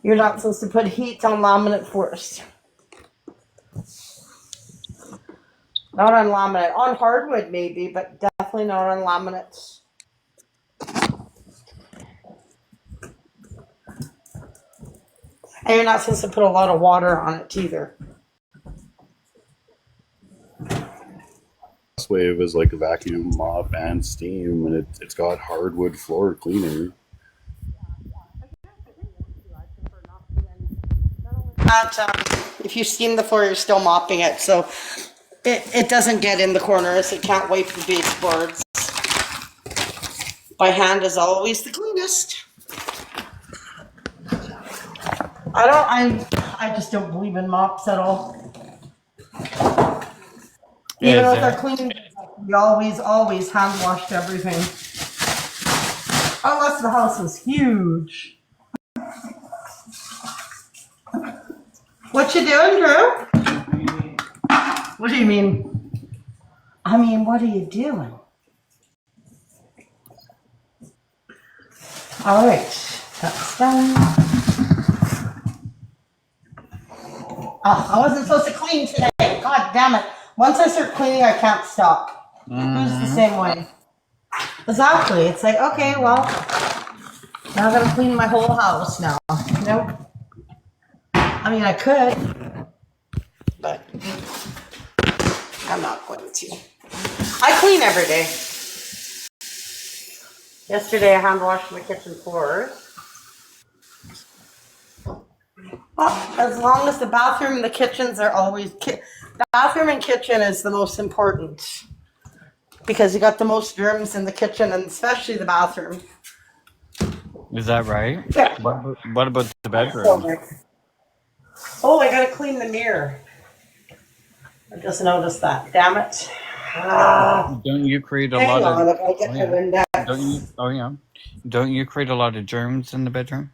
You're not supposed to put heat on laminate floors. Not on laminate. On hardwood maybe, but definitely not on laminate. And you're not supposed to put a lot of water on it either. This wave is like a vacuum, mop, and steam, and it's got hardwood floor cleaner. If you steam the floor, you're still mopping it, so it doesn't get in the corners. It can't wipe the baseboards. By hand is always the cleanest. I just don't believe in mops at all. Even with our cleaning, we always hand washed everything. Unless the house was huge. What you doing, Drew? What do you mean? I mean, what are you doing? All right, that's done. Oh, I wasn't supposed to clean today. God damn it. Once I start cleaning, I can't stop. Who's the same way? Exactly. It's like, okay, well, now I gotta clean my whole house now. Nope. I mean, I could, but I'm not going to. I clean every day. Yesterday, I hand washed my kitchen floors. Well, as long as the bathroom and the kitchens are always... bathroom and kitchen is the most important. Because you got the most germs in the kitchen, and especially the bathroom. Is that right? Yeah. What about the bedroom? Oh, I gotta clean the mirror. I just noticed that. Damn it. Don't you create a Hang lot on, of? if I get Oh my yeah. Windex. Don't you? Oh yeah. Don't you create a lot of germs in the bedroom?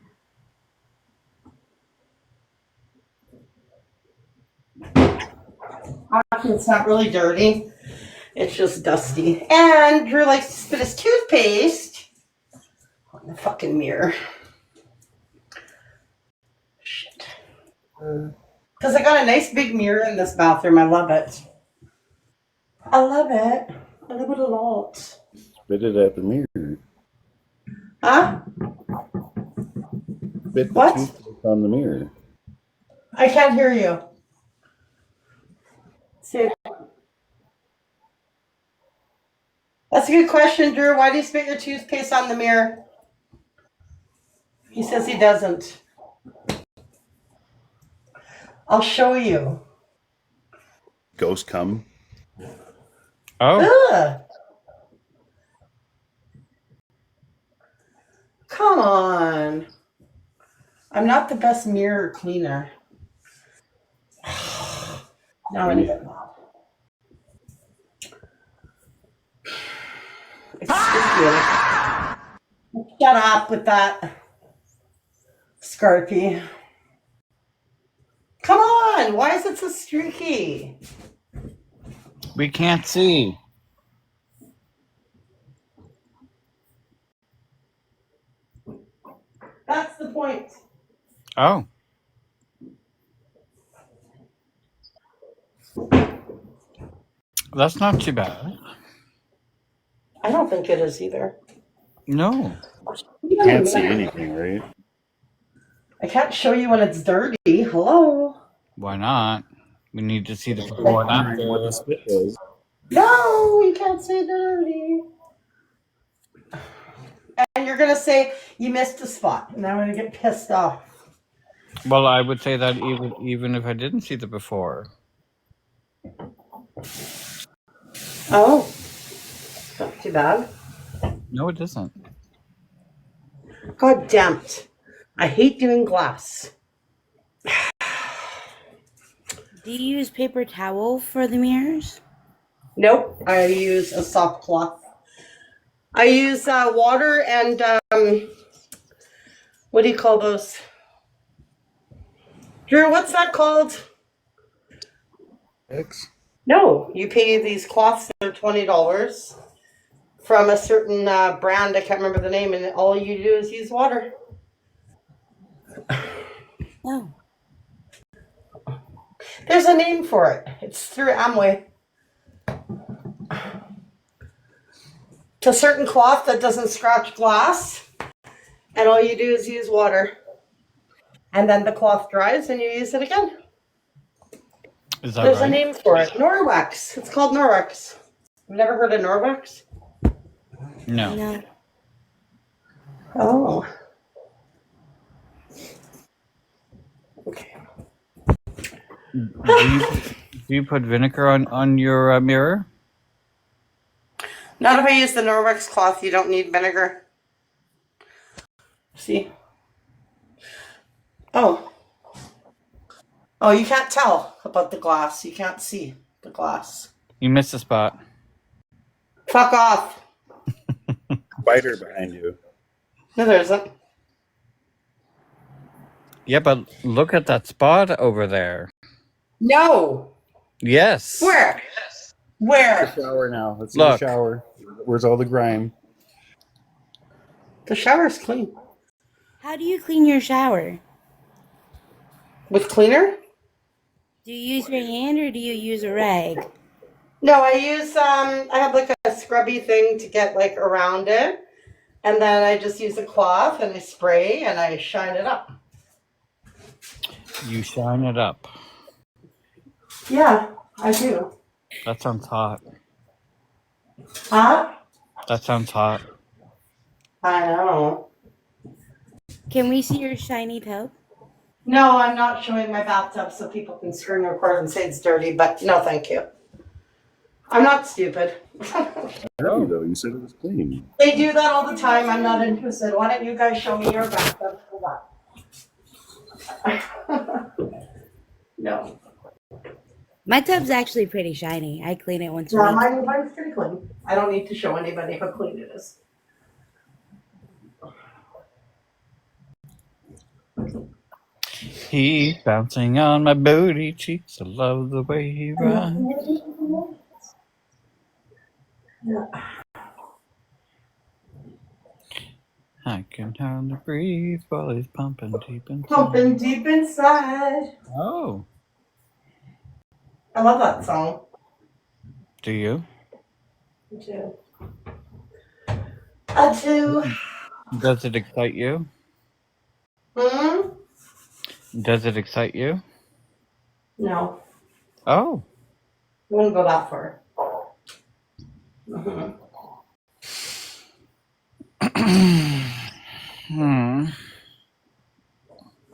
Actually, it's not really dirty. It's just dusty. And Drew likes to spit his toothpaste on the fucking mirror. Shit. Because I got a nice big mirror in this bathroom. I love it. I love it. I love it a lot. Spit it at the mirror. Huh? Spit the What? toothpaste on the mirror. I can't hear you. See, that's a good question, Drew. Why do you spit your toothpaste on the mirror? He says he doesn't. I'll show you. Ghost come. Oh. Ugh. Come on. I'm not the best mirror cleaner. Now I need it. It's sticky. Shut up with that, Scarfy. Come on. Why is it so streaky? We can't see. That's the point. Oh. That's not too bad. I don't think it is either. No. You can't see anything, right? I can't show you when it's dirty. Hello? Why not? We need to see the I before was and wondering what the after. spit was. No, you can't say dirty. And you're going to say you missed a spot. And I'm going to get pissed off. Well, I would say that even if I didn't see the before. Oh, not too bad. No, it isn't. God damn it. I hate doing glass. Do you use paper towel for the mirrors? Nope, I use a soft cloth. I use water and, what do you call those? Drew, what's that called? X? No, you pay these cloths, they're $20 from a certain brand. I can't remember the name, and all you do is use water. Oh. There's a name for it. It's through Amway. It's a certain cloth that doesn't scratch glass, and all you do is use water. And then the cloth dries and you use it again. Is that There's right? a name for it. Norwex. It's called Norwex. You've never heard of Norwex? No. No. Oh. Okay. Do you put vinegar on your mirror? Not if I use the Norwex cloth. You don't need vinegar. See? Oh. Oh, you can't tell about the glass. You can't see the glass. You missed a spot. Fuck off. Spider behind you. No, there isn't. Yeah, but look at that spot over there. No. Yes. Where? The Where? shower now. Let's see Look. the shower. Where's all the grime? The shower's clean. How do you clean your shower? With cleaner? Do you use your hand or do you use a rag? No, I use I have like a scrubby thing to get like around it. And then I just use a cloth and I spray and I shine it up. You shine it up. Yeah, I do. That sounds hot. Huh? That sounds hot. I know. Can we see your shiny tub? No, I'm not showing my bathtub so people can screen record and say it's dirty, but no, thank you. I'm not stupid. No, though. You said it was clean. They do that all the time. I'm not interested. Why don't you guys show me your bathtub? Hold on. No. My tub's actually pretty shiny. I clean it once a Yeah, week. mine's pretty clean. I don't need to show anybody how clean it is. He's bouncing on my booty cheeks. I love the way he runs. Yeah. I can hardly breathe while he's pumping deep inside. Pumping deep inside. Oh, I love that song. do you? Me too. I do. Does it excite you? Hmm? Does it excite you? No. Oh. I wouldn't go that far. Mm-hmm.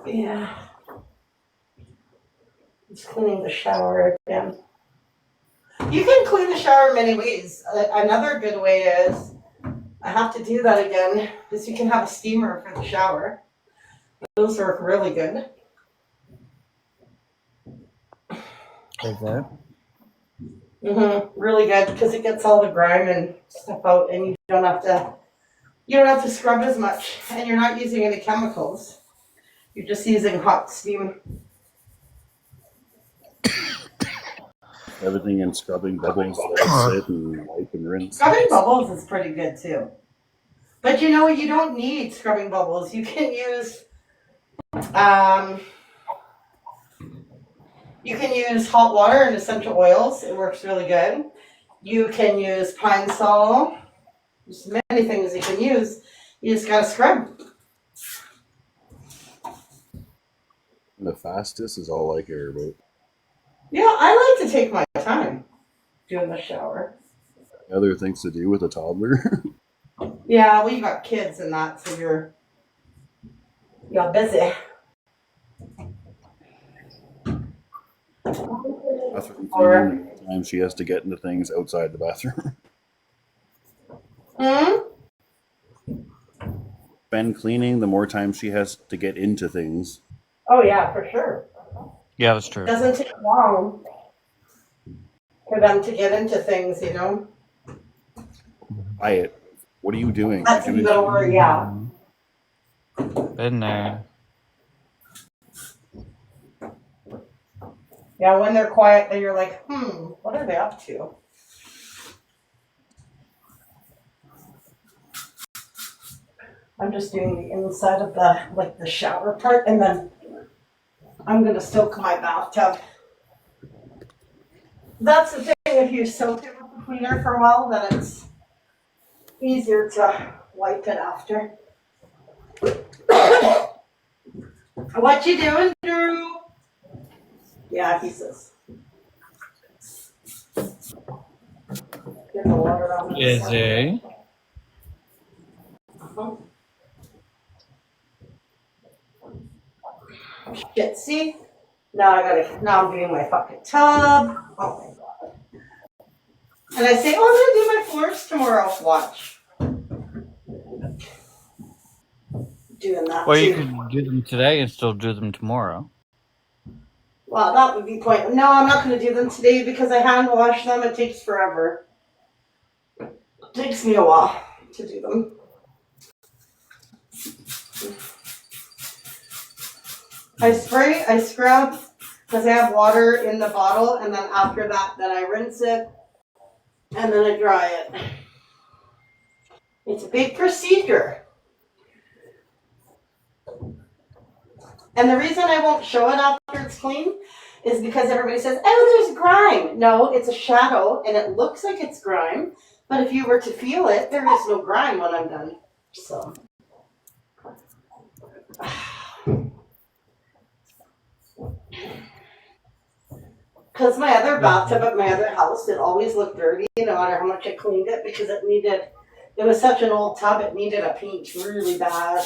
Yeah. Just cleaning the shower again. You can clean the shower many ways. Another good way is, I have to do that again, is you can have a steamer for the shower. Those work really good. Is it? Mm-hmm. Really good because it gets all the grime and stuff out, and you don't have to scrub as much, and you're not using any chemicals. You're just using hot steam. Everything in scrubbing bubbles, let it sit and wipe and rinse. Scrubbing bubbles is pretty good too. But you know, you don't need scrubbing bubbles. You can use hot water and essential oils. It works really good. You can use pine sol. There's many things you can use. You just gotta scrub. The fastest is all I care about. Yeah, I like to take my time doing the shower. Other things to do with a toddler. Yeah, well, you got kids and that, so you're busy. Bathroom cleaning, the time she has to get into things outside the bathroom. Ben cleaning, the more time she has to get into things. Oh yeah, for sure. Yeah, that's true. It doesn't take long for them to get into things, you know. Quiet. What are you doing? That's a little worry, yeah. Been there. Yeah, when they're quiet, then you're like, what are they up to? I'm just doing the inside of the shower part, and then I'm gonna soak my bathtub. That's the thing, if you soak it with the cleaner for a while, then it's easier to wipe it after. What you doing, Drew? Yeah, he says. Get the water on the Is side. it? Uh-huh. Shit, see? Now I'm doing my fucking tub. Oh my god. And I say, I'm gonna do my floors tomorrow. Watch. Doing that Well, too. you could do them today and still do them tomorrow. Well, that would be pointless. No, I'm not gonna do them today because I hand wash them. It takes forever. It takes me a while to do them. I spray, I scrub, because I have water in the bottle, and then after that, then I rinse it, and then I dry it. It's a big procedure. And the reason I won't show it after it's clean is because everybody says, oh, there's grime. No, it's a shadow, and it looks like it's grime, but if you were to feel it, there is no grime when I'm done. So. Because my other bathtub at my other house, it always looked dirty, no matter how much I cleaned it, because it was such an old tub, it needed a paint really bad.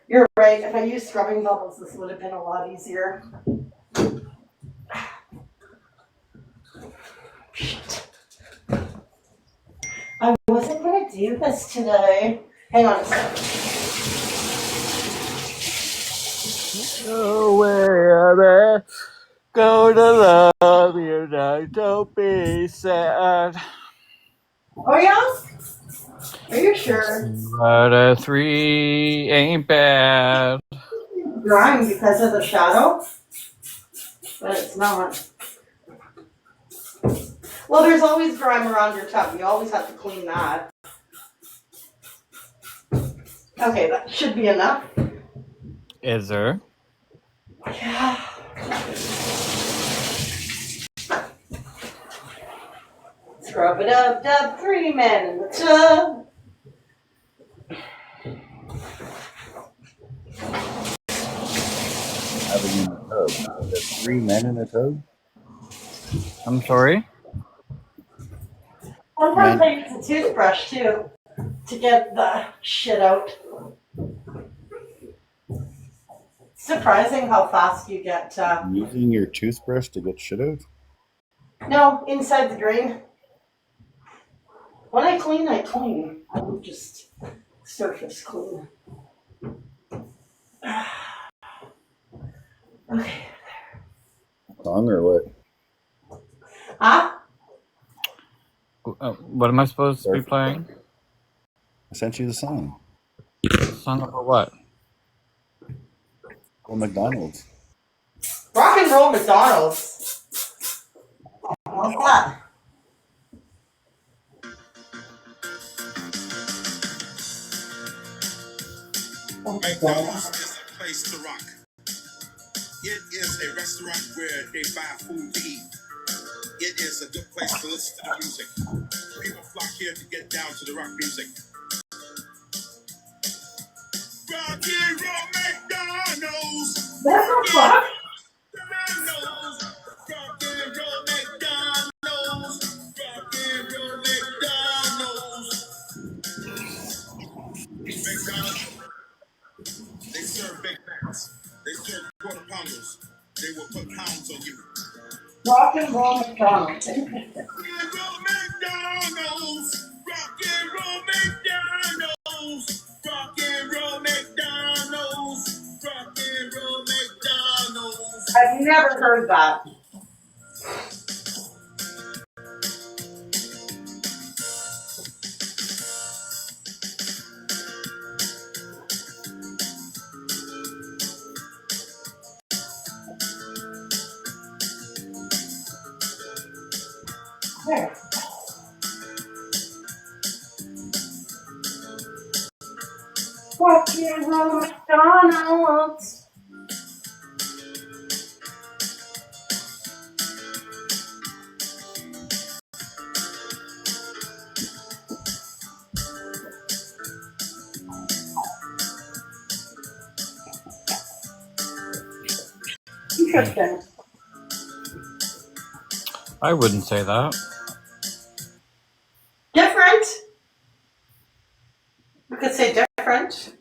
You're right, if I used scrubbing bubbles, this would have been a lot easier. I wasn't going to do this today. Hang on a second. Oh, wherever go to love you, now don't be sad. Oh yeah? Are you sure? But a 3 ain't bad. Drying because of the shadow, but it's not. Well, there's always grime around your tub. You always have to clean that. Okay, that should be enough. Is there? Yeah. Scrub it up, dub, 3 men in the tub. Having in the tub. There's 3 men in a tub? I'm sorry? Sometimes Men. I use a toothbrush too to get the shit out. Surprising how fast you get. Using your toothbrush to get shit out? No, inside the drain. When I clean, I clean. I don't just surface clean. Okay. Song or what? Huh? What am I supposed to be playing? I sent you the song. Song about what? Well, McDonald's. Rock and roll McDonald's. What's that? McDonald's is a place to rock. It is a restaurant where they buy food to eat. It is a good place to listen to the music. People flock here to get down to the rock music. Rock and roll McDonald's. That's not fun. McDonald's. Rock and roll McDonald's. Rock and roll McDonald's. McDonald's. They serve Big Macs. They serve quarter pounders. They will put pounds on you. Rock and roll McDonald's. Rock and roll McDonald's. Rock and roll McDonald's. Rock and roll McDonald's. Rock and roll McDonald's. I've never heard that. There. Rock and roll McDonald's. Interesting. I wouldn't say that. Different. You could say different.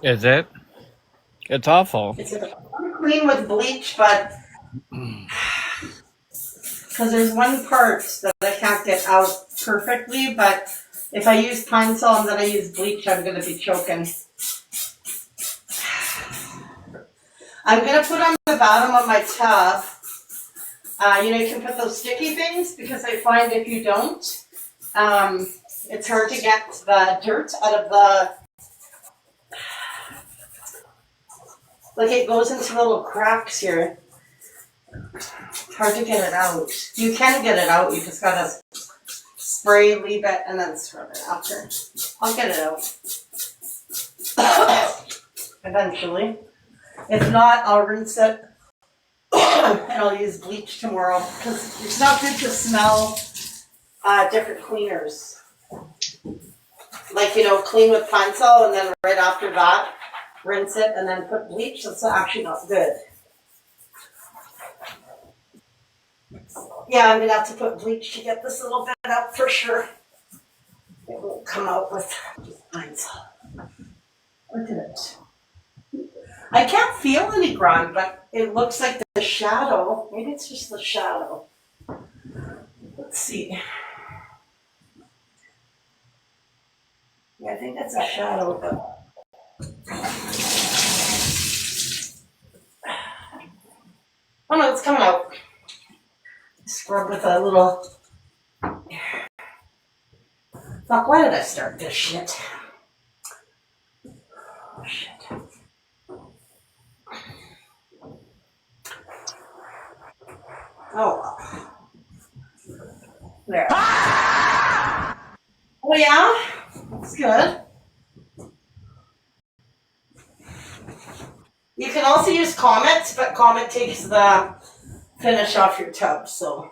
Is it? It's awful. It's clean with bleach, but because there's one part that I can't get out perfectly, but if I use Pine Sol and then I use bleach, I'm going to be choking. I'm going to put on the bottom of my tub, you can put those sticky things, because I find if you don't, it's hard to get the dirt out of the, like it goes into little cracks here. It's hard to get it out. You can get it out, you just gotta spray, leave it, and then scrub it after. I'll get it out. Eventually. If not, I'll rinse it and I'll use bleach tomorrow, because it's not good to smell different cleaners. Like, clean with Pine Sol and then right after that, rinse it and then put bleach. That's actually not good. Yeah, I'm going to have to put bleach to get this little bit out for sure. It won't come out with just Pine Sol. Look at it. I can't feel any grime, but it looks like the shadow. Maybe it's just the shadow. Let's see. Yeah, I think that's a shadow, but Oh no, it's coming out. Scrub with a little. Fuck, why did I start this shit? Oh, shit. Oh, well. There. Oh, yeah? That's good. You can also use Comet, but Comet takes the finish off your tub, so.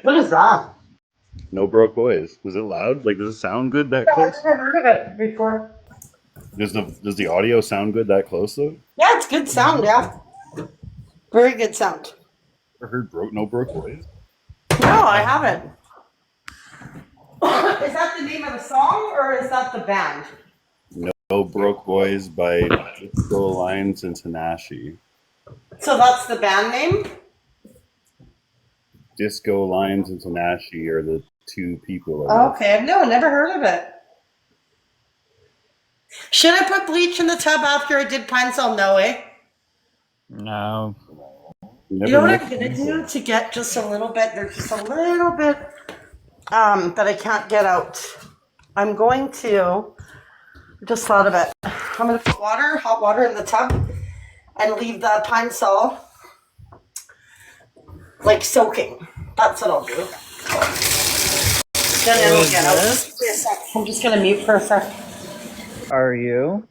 What is that? No Broke Boys. Was it loud? Like, does it sound good that Yeah, I've close? never heard of it before. Does the audio sound good that close though? Yeah, it's good sound, yeah. Very good sound. Ever heard No Broke Boys? No, I haven't. Is that the name of the song or is that the band? No Broke Boys by Disco Alliance and Tanashi. So that's the band name? Disco Alliance and Tanashi are the two people. Okay, I've never heard of it. Should I put bleach in the tub after I did Pine Sol? No, eh? No. You know what I'm gonna do to get just a little bit? There's just a little bit that I can't get out. I'm going to. Just thought of it. I'm gonna put hot water in the tub, and leave the Pine Sol like soaking. That's what I'll do. Then it'll get out. Just wait a sec. I'm just gonna mute for a sec. Are you?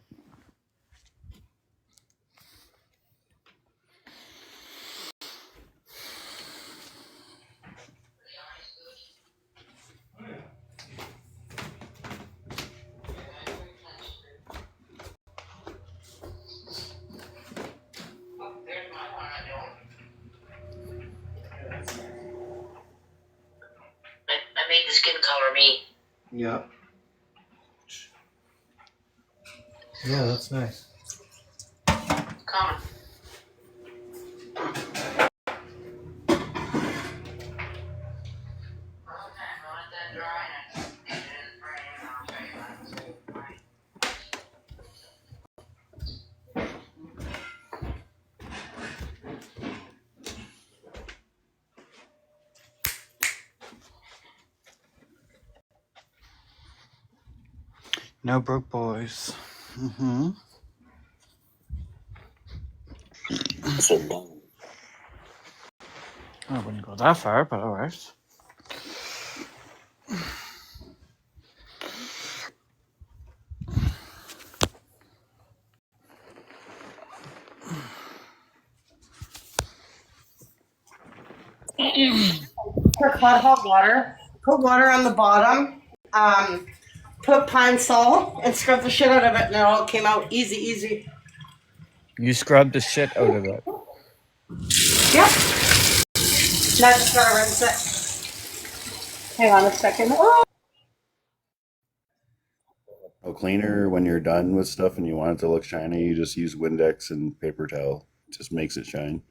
I made the skin color me. Yeah. Yeah, that's nice. Come. No Broke Boys. Mm-hmm. I wouldn't go that far, but alright. Pour hot water. Put water on the bottom. Put Pine Sol and scrub the shit out of it, and it all came out easy. You scrubbed the shit out of it. Yep. Now just gotta rinse it. Hang on a second. Oh. A cleaner, when you're done with stuff and you want it to look shiny, you just use Windex and paper towel. It just makes it shine.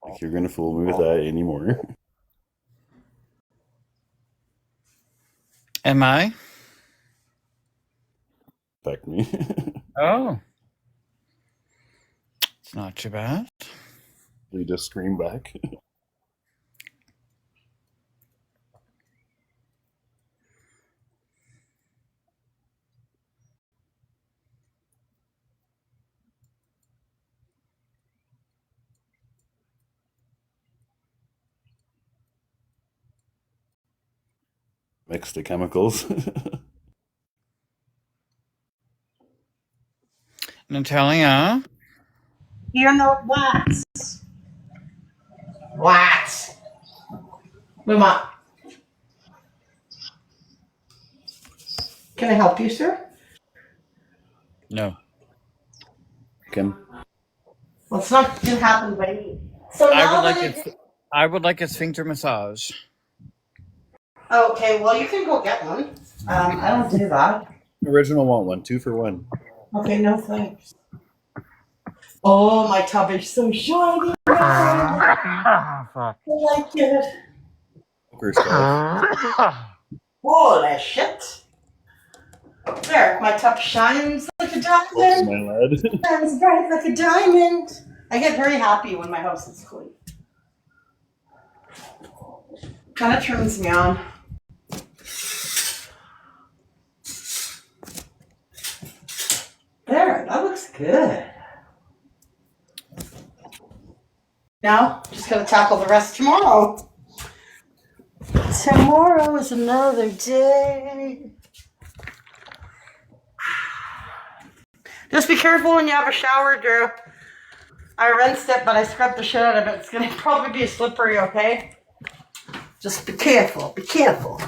Like, you're gonna fool me with that anymore. Am I? Affect me. Oh. It's not too bad. You just scream back. Mix the chemicals. Natalia? You're not what? What? Move up. Can I help you, sir? No. Kim? Well, it's not going to happen by me. So I now would like that a, I would like a sphincter massage. okay, well, you can go get one. I don't do that. Original want one, 2 for 1. Okay, no thanks. Oh, my tub is so shiny. I Fuck. like it. Poker scarf. Holy shit. There, my tub shines like a diamond. My lad. Shines bright like a diamond. I get very happy when my house is clean. Kind of turns me on. There, that looks good. Now, just gonna tackle the rest tomorrow. Tomorrow is another day. Just be careful when you have a shower, Drew. I rinsed it, but I scrubbed the shit out of it. It's gonna probably be slippery, okay? Just be careful, be careful.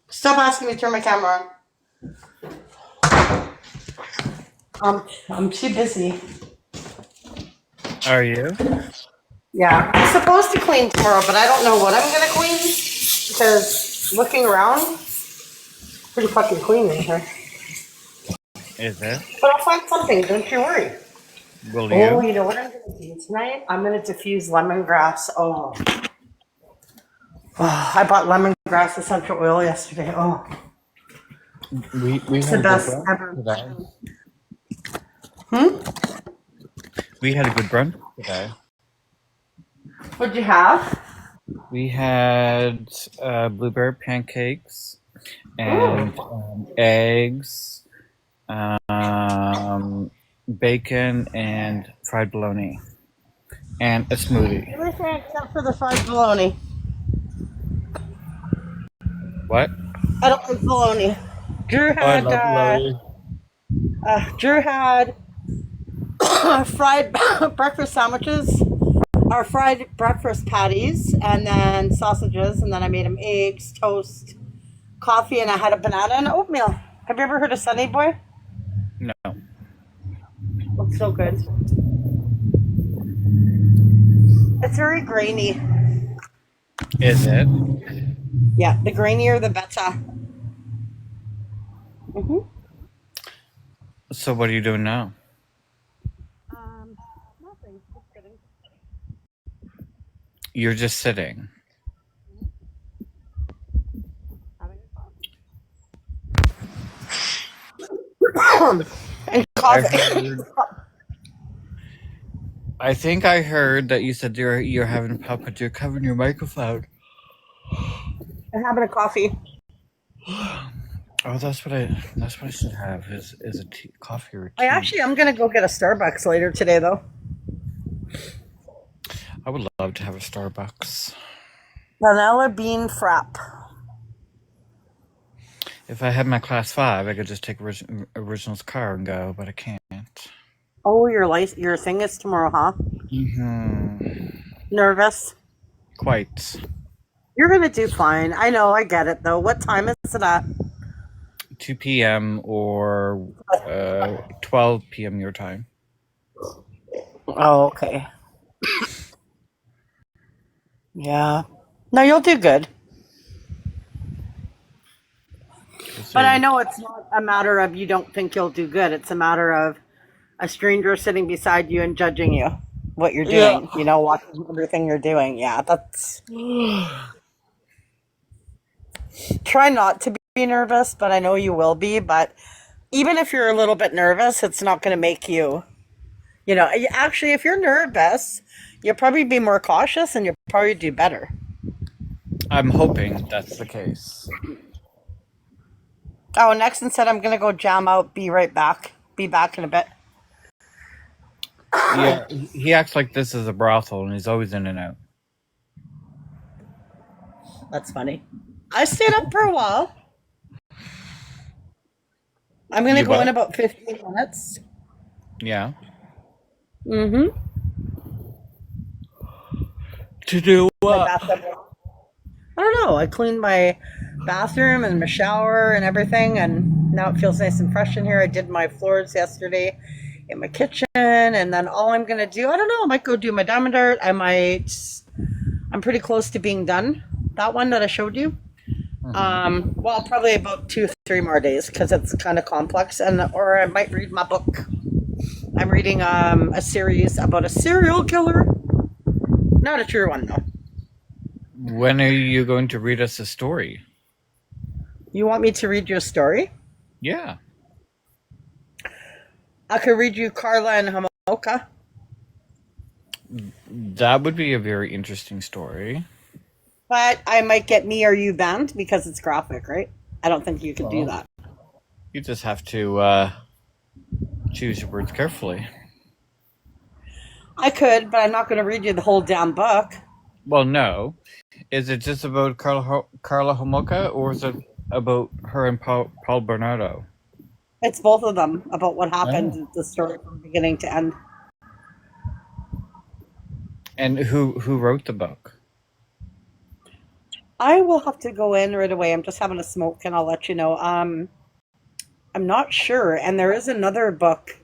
Stop asking me to turn my camera on. I'm too busy. Are you? Yeah, I'm supposed to clean tomorrow, but I don't know what I'm gonna clean because looking around, it's pretty fucking clean in here. Is it? But I'll find something, don't you worry. Will Oh, you? you know what I'm gonna do tonight? I'm gonna diffuse lemongrass. Oh, I bought lemongrass essential oil yesterday. Oh, We it's had the a good best brunch ever. today. We had a good brunch today. What'd you have? We had blueberry pancakes and eggs, bacon, and fried bologna, and a smoothie. Everything except for the fried bologna. What? I don't like bologna. Drew Oh, I had love bologna. fried breakfast sandwiches, or fried breakfast patties, and then sausages, and then I made him eggs, toast, coffee, and I had a banana and oatmeal. Have you ever heard of Sunny Boy? No. Looks so good. It's very grainy. Is it? Yeah, the grainier the better. So what are you doing now? Nothing. Just kidding. You're just sitting. And I coffee. heard. I think I heard that you said you're having a pop, but you're covering your microphone. I'm having a coffee. Oh, that's what I should have is a tea, coffee or tea. I'm gonna go get a Starbucks later today, though. I would love to have a Starbucks. Vanilla bean frap. If I had my class 5, I could just take Original's car and go, but I can't. Oh, your thing is tomorrow, huh? Mm-hmm. Nervous? Quite. You're gonna do fine. I know, I get it though. What time is it at? 2 p.m. or 12 p.m. your time. Oh, okay. Yeah. No, you'll do good. But I know it's not a matter of you don't think you'll do good. It's a matter of a stranger sitting beside you and judging you, what you're doing. Yeah. You know, watching everything you're doing. Yeah, that's. Try not to be nervous, but I know you will be. But even if you're a little bit nervous, it's not going to make you, You know, actually, if you're nervous, you'll probably be more cautious and you'll probably do better. I'm hoping that's the case. Oh, Nexon said I'm going to go jam out. Be right back. Be back in a bit. Yeah, he acts like this is a brothel and he's always in and out. That's funny. I stayed up for a while. I'm going to You go in what? about 15 minutes. Yeah. Mm-hmm. To do My what? bathroom. I don't know. I cleaned my bathroom and my shower and everything, and now it feels nice and fresh in here. I did my floors yesterday in my kitchen, and then all I'm going to do, I don't know, I might go do my diamond art. I'm pretty close to being done. That one that I showed you. Well, probably about 2-3 more days because it's kind of complex, or I might read my book. I'm reading a series about a serial killer. Not a true one though. When are you going to read us a story? You want me to read you a story? Yeah. I could read you Carla and Homolka. That would be a very interesting story. But I might get me or you banned because it's graphic, right? I don't think you could do that. You just have to choose your words carefully. I could, but I'm not going to read you the whole damn book. Well, no. Is it just about Carla Homolka, or is it about her and Paul Bernardo? It's both of them about what happened, the story from beginning to end. And who wrote the book? I will have to go in right away. I'm just having a smoke and I'll let you know. I'm not sure. And there is another book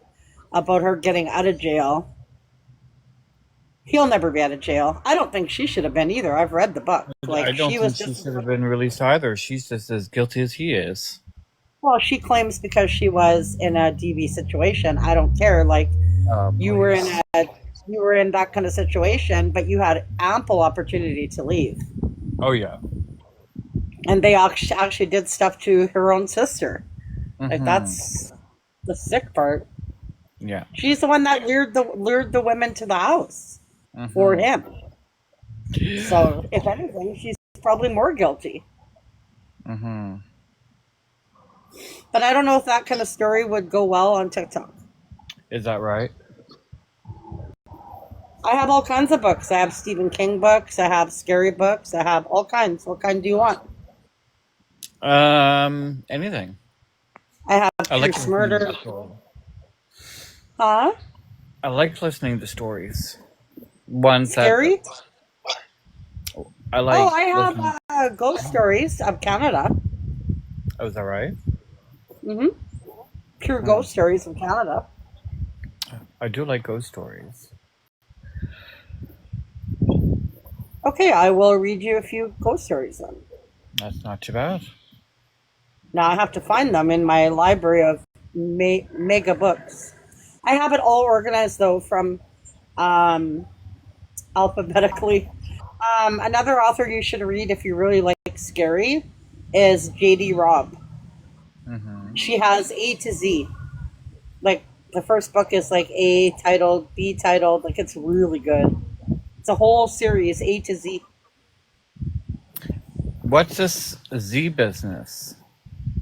about her getting out of jail. He'll never be out of jail. I don't think she should have been either. I've read the book. I don't think she should have been released either. She's just as guilty as he is. Well, she claims because she was in a DV situation. I don't care. Like you were in that kind of situation, but you had ample opportunity to leave. Oh yeah. And they actually did stuff to her own sister. Like that's the sick part. Yeah. She's the one that lured the women to the house for him. So if anything, she's probably more guilty. But I don't know if that kind of story would go well on TikTok. Is that right? I have all kinds of books. I have Stephen King books. I have scary books. I have all kinds. What kind do you want? Anything. I have Truth Murder. Huh? I like listening to stories. Ones Scary? I like. Oh, I have ghost stories of Canada. Oh, is that right? True ghost stories of Canada. I do like ghost stories. Okay, I will read you a few ghost stories then. That's not too bad. Now I have to find them in my library of mega books. I have it all organized though from alphabetically. Another author you should read if you really like scary is J.D. Robb. She has A to Z. Like the first book is like A titled, B titled. Like it's really good. It's a whole series, A to Z. What's this Z business?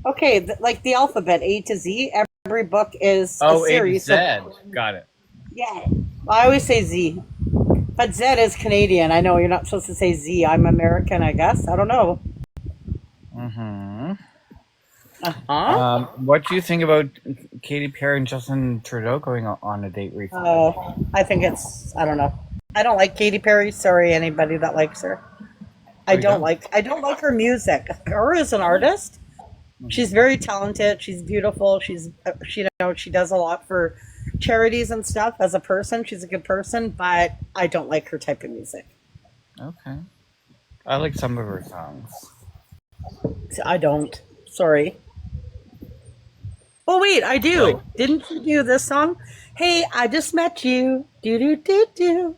Okay, like the alphabet, A to Z. Every book is a series. A to Z. Got it. Yeah, I always say Z, but Z is Canadian. I know you're not supposed to say Z. I'm American, I guess. I don't know. What do you think about Katy Perry and Justin Trudeau going on a date recently? I think I don't know. I don't like Katy Perry. Sorry, anybody that likes her. I don't like her music. Her as an artist, she's very talented. She's beautiful. She does a lot for charities and stuff. As a person, she's a good person, but I don't like her type of music. Okay. I like some of her songs. I don't. Sorry. Oh wait, I do. Like, didn't you do this song? Hey, I just met you. Do do do do.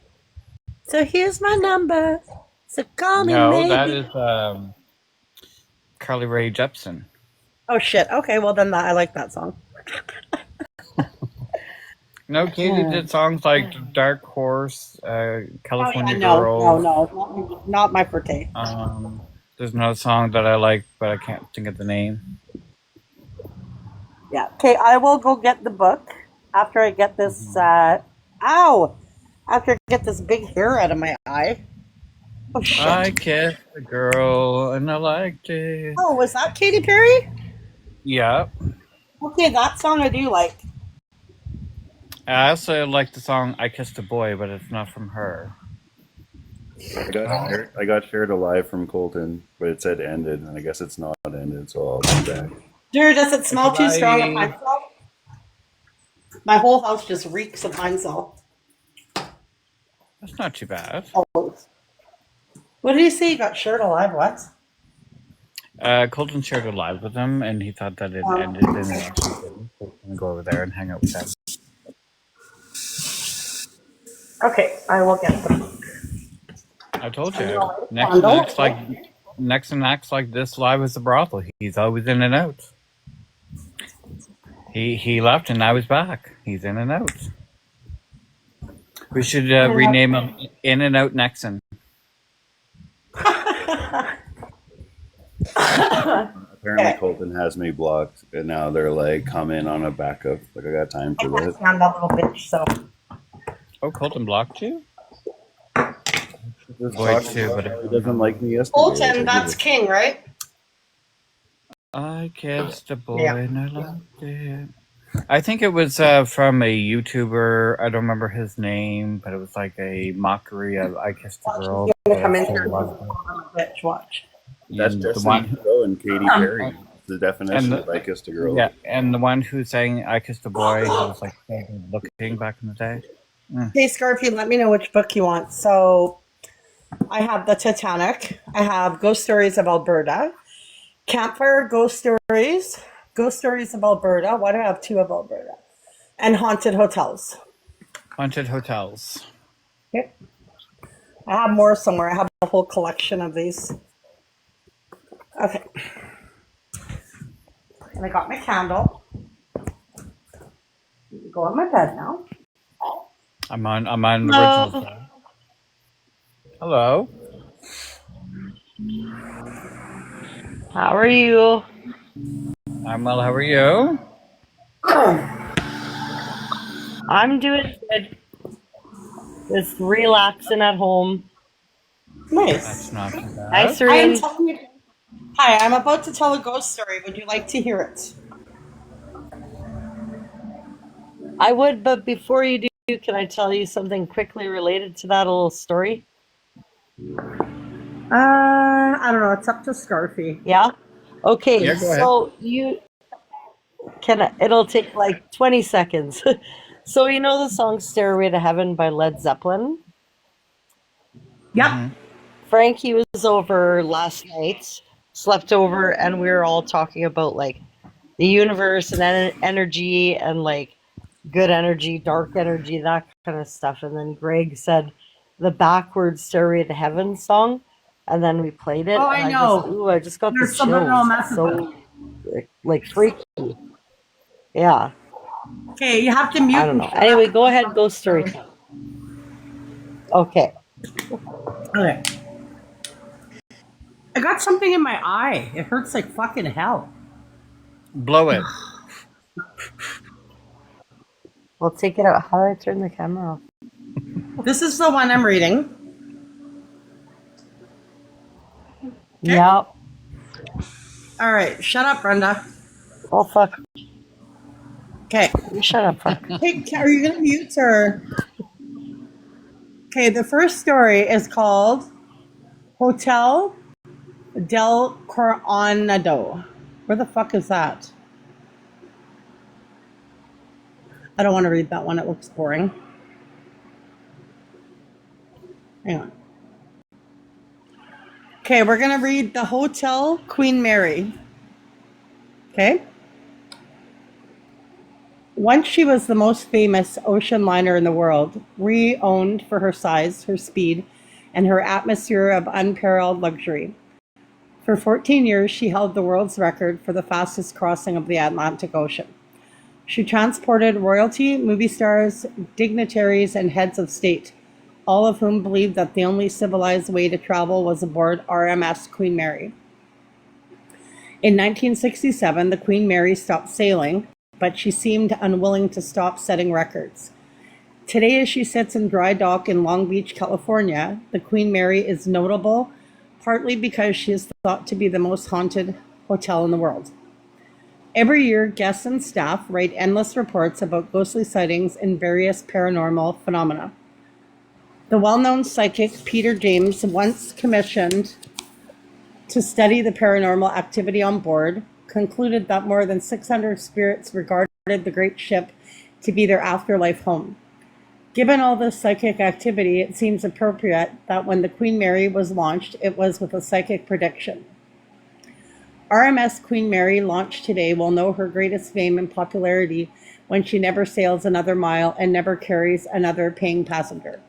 So here's my number. So call me. No, that is Carly Rae Jepsen. Oh shit. Okay, well then I like that song. No, Katie did songs like Dark Horse, Oh yeah, California no, no, Girl. no, not my forte. There's another song that I like, but I can't think of the name. Yeah. Okay, I will go get the book after I get this. Ow! After I get this big hair out of my eye. Oh I shit! kissed a girl and I liked it. Oh, was that Katy Perry? Yeah. Okay, that song I do like. I also like the song I Kissed a Boy, but it's not from her. I got shared a live from Colton, but it said ended, and I guess it's not ended, so I'll be back. Dude, does it smell too strong of Bye. pine salt? My whole house just reeks of pine salt. That's not too bad. Oh. What did he say? He got shared alive? What? Colton shared a live with him, and he thought that it ended, and it actually didn't. So we're gonna go over there and hang out with them. Okay, I will get them. I told you. Next and acts like this live is a brothel. He's always in and out. He left and now he's back. He's in and out. We should rename him In and Out Nexon. Apparently Colton has me blocked, and now they're like, come in on a backup. Like, I got time for this. I'm that little bitch, so. Oh, Colton blocked you? Just Boy, talking too, about but how he doesn't like me yesterday. Colton, that's King, right? I kissed a boy Yeah. and I liked it. I think it was from a YouTuber. I don't remember his name, but it was like a mockery of I Kissed a Girl. He's gonna come in here and bitch, watch. That's the Destiny one, Pro and Katy Perry. The definition and of I kissed a girl. yeah, and the one who sang I Kissed a Boy, he was like looking back in the day. Hey, Scarfy, let me know which book you want. So I have The Titanic. I have Ghost Stories of Alberta. Campfire Ghost Stories. Ghost Stories of Alberta. Why do I have two of Alberta? And Haunted Hotels. Haunted Hotels. Okay. I have more somewhere. I have a whole collection of these. Okay. And I got my candle. Go on my bed now. I'm on original side. Hello. How are you? I'm well. How are you? I'm doing good. Just relaxing at home. Nice. That's not too Hi, bad. I am Serene. telling you. Hi, I'm about to tell a ghost story. Would you like to hear it? I would, but before you do, can I tell you something quickly related to that little story? I don't know. It's up to Scarfy. Yeah? Okay, Yeah, go ahead. so it'll take like 20 seconds. So you know the song Stairway to Heaven by Led Zeppelin? Yep. Frankie was over last night, slept over, and we were all talking about like the universe and energy and like good energy, dark energy, that kind of stuff. And then Greg said the backwards Stairway to Heaven song, and then we played it. Oh, and I know. I just got the There's subliminal chills. messages. So like freaky. Yeah, Okay, you have to mute. I don't know. Anyway, go ahead, ghost story. Okay. Okay. I got something in my eye. It hurts like fucking hell. Blow it. We'll take it out. How do I turn the camera off? This is the one I'm reading. Yep. All right, shut up, Brenda. Oh, fuck. Okay. You shut up, fuck. Hey, are you gonna mute or? Okay, the first story is called Hotel del Coronado. Where the fuck is that? I don't want to read that one. It looks boring. Hang on. Okay, we're going to read the Hotel Queen Mary. Okay? Once she was the most famous ocean liner in the world, renowned for her size, her speed, and her atmosphere of unparalleled luxury. For 14 years, she held the world's record for the fastest crossing of the Atlantic Ocean. She transported royalty, movie stars, dignitaries, and heads of state, all of whom believed that the only civilized way to travel was aboard RMS Queen Mary. In 1967, the Queen Mary stopped sailing, but she seemed unwilling to stop setting records. Today, as she sits in dry dock in Long Beach, California, the Queen Mary is notable partly because she is thought to be the most haunted hotel in the world. Every year, guests and staff write endless reports about ghostly sightings and various paranormal phenomena. The well-known psychic Peter James, once commissioned to study the paranormal activity on board, concluded that more than 600 spirits regarded the great ship to be their afterlife home. Given all this psychic activity, it seems appropriate that when the Queen Mary was launched, it was with a psychic prediction. RMS Queen Mary, launched today, will know her greatest fame and popularity when she never sails another mile and never carries another paying passenger.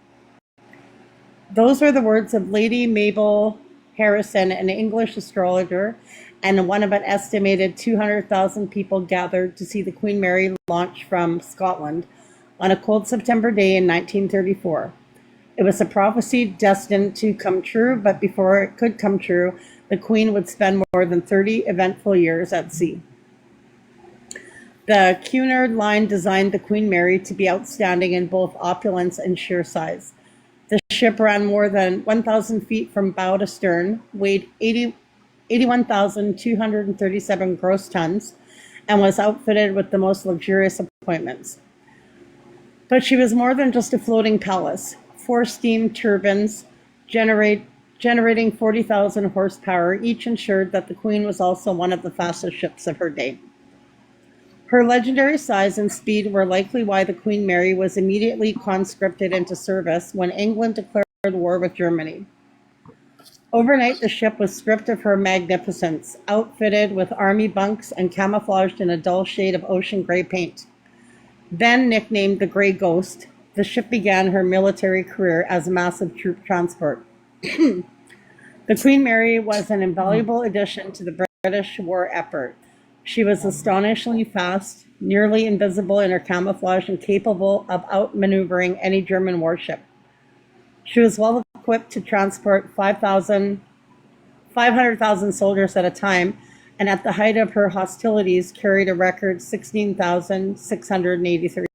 Those are the words of Lady Mabel Harrison, an English astrologer, and one of an estimated 200,000 people gathered to see the Queen Mary launch from Scotland on a cold September day in 1934. It was a prophecy destined to come true, but before it could come true, the Queen would spend more than 30 eventful years at sea. The Cunard Line designed the Queen Mary to be outstanding in both opulence and sheer size. The ship ran more than 1,000 feet from bow to stern, weighed 81,237 gross tons, and was outfitted with the most luxurious appointments. But she was more than just a floating palace. 4 steam turbines generating 40,000 horsepower each ensured that the Queen was also one of the fastest ships of her day. Her legendary size and speed were likely why the Queen Mary was immediately conscripted into service when England declared war with Germany. Overnight, the ship was stripped of her magnificence, outfitted with army bunks and camouflaged in a dull shade of ocean gray paint. Then nicknamed the Grey Ghost, the ship began her military career as a massive troop transport. The Queen Mary was an invaluable addition to the British war effort. She was astonishingly fast, nearly invisible in her camouflage, and capable of outmaneuvering any German warship. She was well equipped to transport 500,000 soldiers at a time, and at the height of her hostilities carried a record 16,683.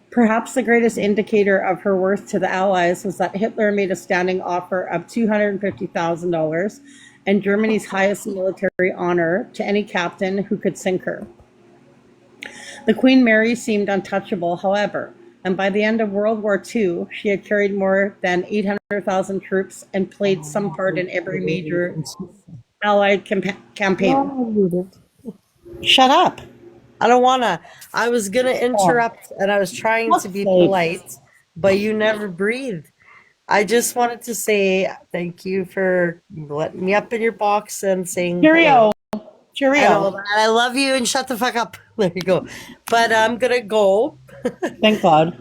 Perhaps the greatest indicator of her worth to the Allies was that Hitler made a standing offer of $250,000 and Germany's highest military honor to any captain who could sink her. The Queen Mary seemed untouchable, however, and by the end of World War II, she had carried more than 800,000 troops and played some part in every major Allied campaign. Shut up. I don't want to. I was going to interrupt and I was trying to be polite, but you never breathed. I just wanted to say thank you for letting me up in your box and saying Cheerio. hello. Cheerio. I love you and shut the fuck up. There you go. But I'm going to go. Thank God.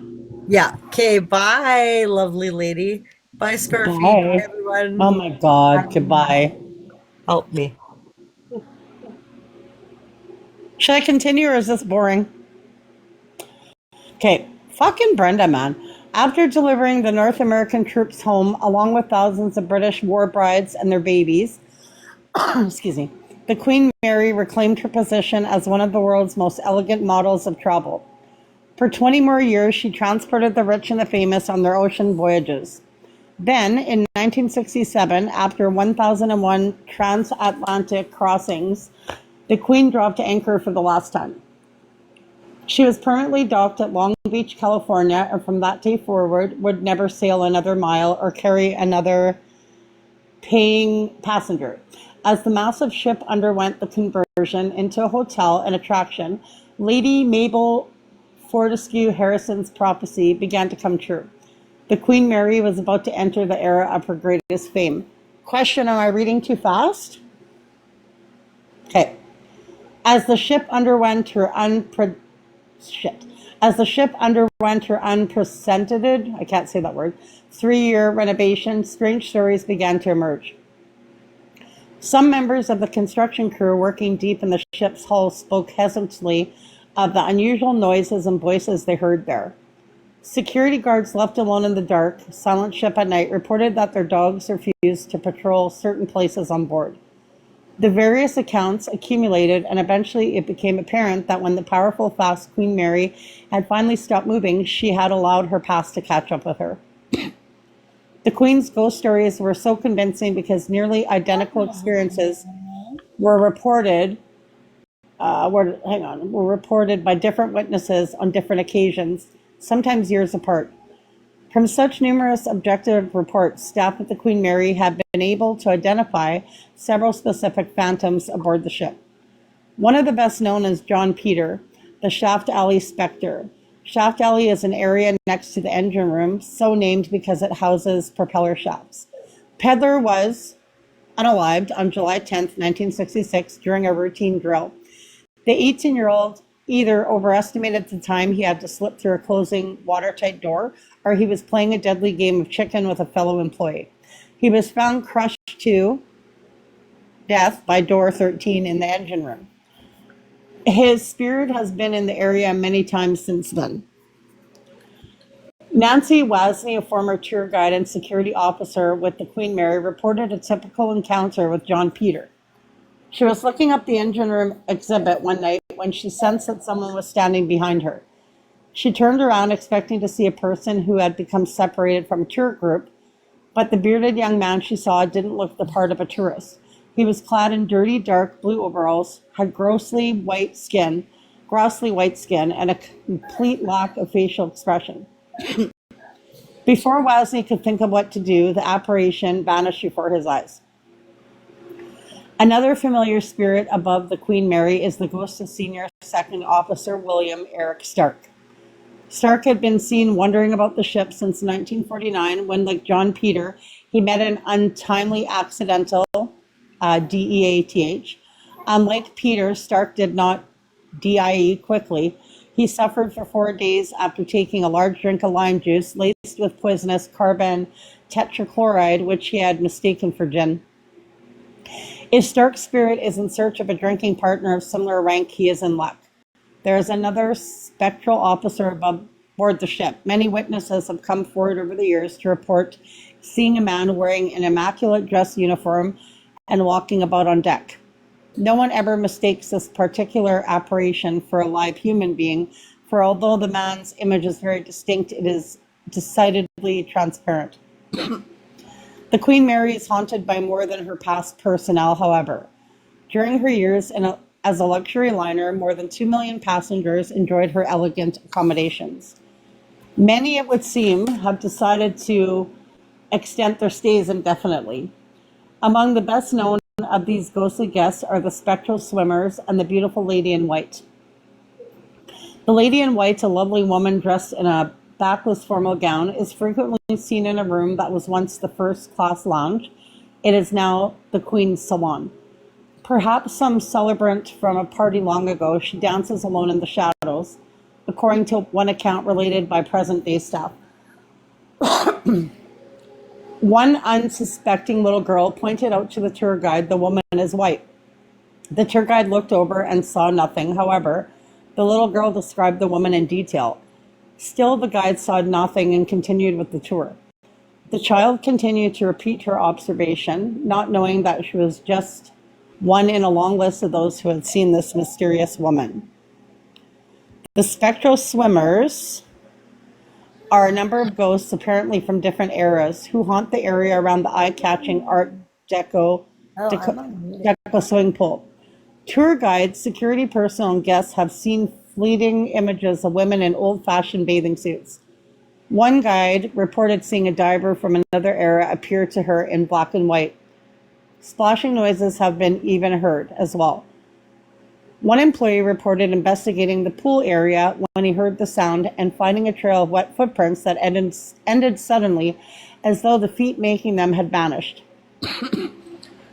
Yeah. Okay. Bye, lovely lady. Bye, Scarfy. Bye. Bye, everyone. Oh my God. Goodbye. Help me. Should I continue or is this boring? Okay. Fucking Brenda, man. After delivering the North American troops home, along with thousands of British war brides and their babies, excuse me, the Queen Mary reclaimed her position as one of the world's most elegant models of travel. For 20 more years, she transported the rich and the famous on their ocean voyages. Then, in 1967, after 1,001 transatlantic crossings, the Queen dropped anchor for the last time. She was permanently docked at Long Beach, California, and from that day forward would never sail another mile or carry another paying passenger. As the massive ship underwent the conversion into a hotel and attraction, Lady Mabel Fortescue Harrison's prophecy began to come true. The Queen Mary was about to enter the era of her greatest fame. Question, am I reading too fast? Okay. As the ship underwent her unprecedented, I can't say that word, 3-year renovation, strange stories began to emerge. Some members of the construction crew working deep in the ship's hull spoke hesitantly of the unusual noises and voices they heard there. Security guards left alone in the dark, silent ship at night reported that their dogs refused to patrol certain places on board. The various accounts accumulated, and eventually it became apparent that when the powerful, fast Queen Mary had finally stopped moving, she had allowed her past to catch up with her. The Queen's ghost stories were so convincing because nearly identical experiences were reported. Were reported by different witnesses on different occasions, sometimes years apart. From such numerous objective reports, staff at the Queen Mary have been able to identify several specific phantoms aboard the ship. One of the best known is John Peter, the Shaft Alley Spectre. Shaft Alley is an area next to the engine room, so named because it houses propeller shafts. Pedler was unalived on July 10th, 1966, during a routine drill. The 18-year-old either overestimated the time he had to slip through a closing watertight door, or he was playing a deadly game of chicken with a fellow employee. He was found crushed to death by door 13 in the engine room. His spirit has been in the area many times since then. Nancy Wasney, a former tour guide and security officer with the Queen Mary, reported a typical encounter with John Peter. She was looking up the engine room exhibit one night when she sensed that someone was standing behind her. She turned around expecting to see a person who had become separated from a tour group, but the bearded young man she saw didn't look the part of a tourist. He was clad in dirty, dark blue overalls, had grossly white skin, and a complete lack of facial expression. Before Wasney could think of what to do, the apparition vanished before his eyes. Another familiar spirit above the Queen Mary is the ghost of Senior Second Officer William Eric Stark. Stark had been seen wandering about the ship since 1949 when, like John Peter, he met an untimely accidental DEATH. Unlike Peter, Stark did not DIE quickly. He suffered for 4 days after taking a large drink of lime juice laced with poisonous carbon tetrachloride, which he had mistaken for gin. If Stark's spirit is in search of a drinking partner of similar rank, he is in luck. There is another spectral officer aboard the ship. Many witnesses have come forward over the years to report seeing a man wearing an immaculate dress uniform and walking about on deck. No one ever mistakes this particular apparition for a live human being, for although the man's image is very distinct, it is decidedly transparent. The Queen Mary is haunted by more than her past personnel, however. During her years as a luxury liner, more than 2 million passengers enjoyed her elegant accommodations. Many, it would seem, have decided to extend their stays indefinitely. Among the best known of these ghostly guests are the spectral swimmers and the beautiful lady in white. The lady in white, a lovely woman dressed in a backless formal gown, is frequently seen in a room that was once the first-class lounge. It is now the Queen's salon. Perhaps some celebrant from a party long ago, she dances alone in the shadows, according to one account related by present-day staff. One unsuspecting little girl pointed out to the tour guide the woman is white. The tour guide looked over and saw nothing. However, the little girl described the woman in detail. Still, the guide saw nothing and continued with the tour. The child continued to repeat her observation, not knowing that she was just one in a long list of those who had seen this mysterious woman. The spectral swimmers are a number of ghosts, apparently from different eras, who haunt the area around the eye-catching Art Deco swimming pool. Tour guides, security personnel, and guests have seen fleeting images of women in old-fashioned bathing suits. One guide reported seeing a diver from another era appear to her in black and white. Splashing noises have been even heard as well. One employee reported investigating the pool area when he heard the sound and finding a trail of wet footprints that ended suddenly, as though the feet making them had vanished.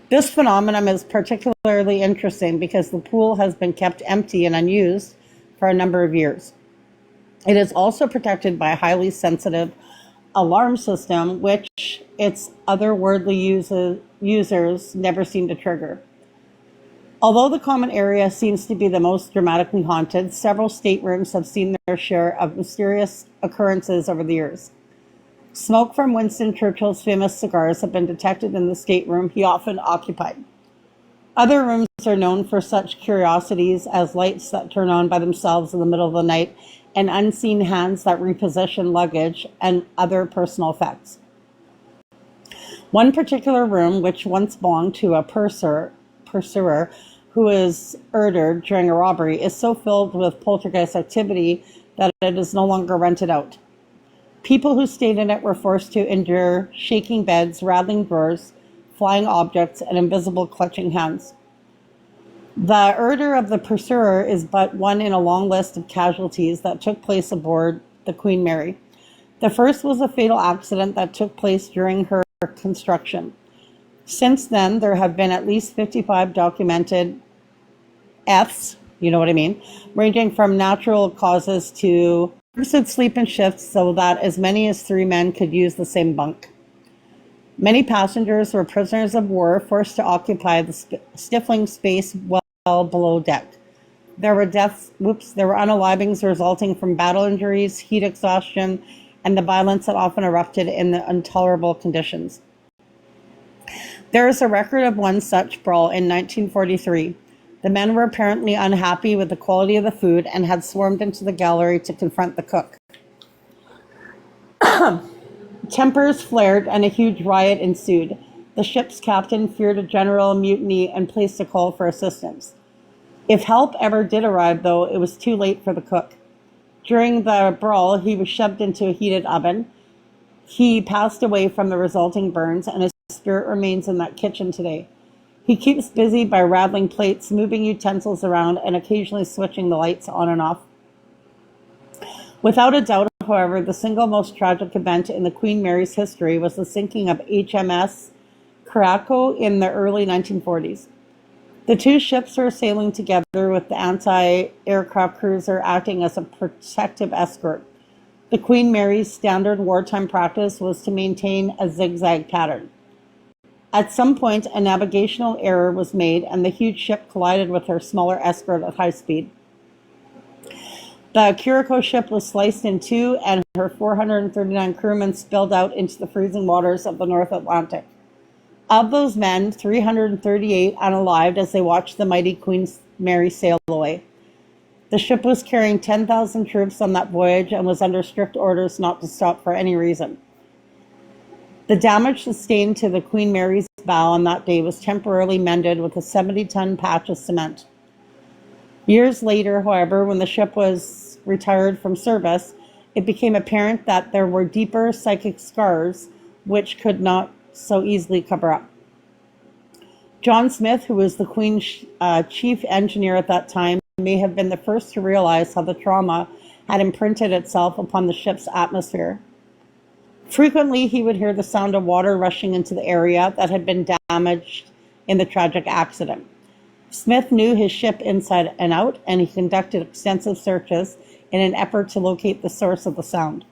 This phenomenon is particularly interesting because the pool has been kept empty and unused for a number of years. It is also protected by a highly sensitive alarm system, which its otherworldly users never seem to trigger. Although the common area seems to be the most dramatically haunted, several staterooms have seen their share of mysterious occurrences over the years. Smoke from Winston Churchill's famous cigars have been detected in the stateroom he often occupied. Other rooms are known for such curiosities as lights that turn on by themselves in the middle of the night and unseen hands that reposition luggage and other personal effects. One particular room, which once belonged to a pursuer who was murdered during a robbery, is so filled with poltergeist activity that it is no longer rented out. People who stayed in it were forced to endure shaking beds, rattling drawers, flying objects, and invisible clutching hands. The murder of the pursuer is but one in a long list of casualties that took place aboard the Queen Mary. The first was a fatal accident that took place during her construction. Since then, there have been at least 55 documented Fs, you know what I mean, ranging from natural causes to would sleep in shifts so that as many as 3 men could use the same bunk. Many passengers were prisoners of war forced to occupy the stifling space well below deck. There were unalivings resulting from battle injuries, heat exhaustion, and the violence that often erupted in the intolerable conditions. There is a record of one such brawl in 1943. The men were apparently unhappy with the quality of the food and had swarmed into the gallery to confront the cook. Tempers flared and a huge riot ensued. The ship's captain feared a general mutiny and placed a call for assistance. If help ever did arrive, though, it was too late for the cook. During the brawl, he was shoved into a heated oven. He passed away from the resulting burns, and his spirit remains in that kitchen today. He keeps busy by rattling plates, moving utensils around, and occasionally switching the lights on and off. Without a doubt, however, the single most tragic event in the Queen Mary's history was the sinking of HMS Curaçao in the early 1940s. The two ships were sailing together with the anti-aircraft cruiser acting as a protective escort. The Queen Mary's standard wartime practice was to maintain a zigzag pattern. At some point, a navigational error was made and the huge ship collided with her smaller escort at high speed. The Curaçao ship was sliced in two and her 439 crewmen spilled out into the freezing waters of the North Atlantic. Of those men, 338 unalived as they watched the mighty Queen Mary sail away. The ship was carrying 10,000 troops on that voyage and was under strict orders not to stop for any reason. The damage sustained to the Queen Mary's bow on that day was temporarily mended with a 70-ton patch of cement. Years later, however, when the ship was retired from service, it became apparent that there were deeper psychic scars which could not so easily cover up. John Smith, who was the Queen's chief engineer at that time, may have been the first to realize how the trauma had imprinted itself upon the ship's atmosphere. Frequently, he would hear the sound of water rushing into the area that had been damaged in the tragic accident. Smith knew his ship inside and out, and he conducted extensive searches in an effort to locate the source of the sound.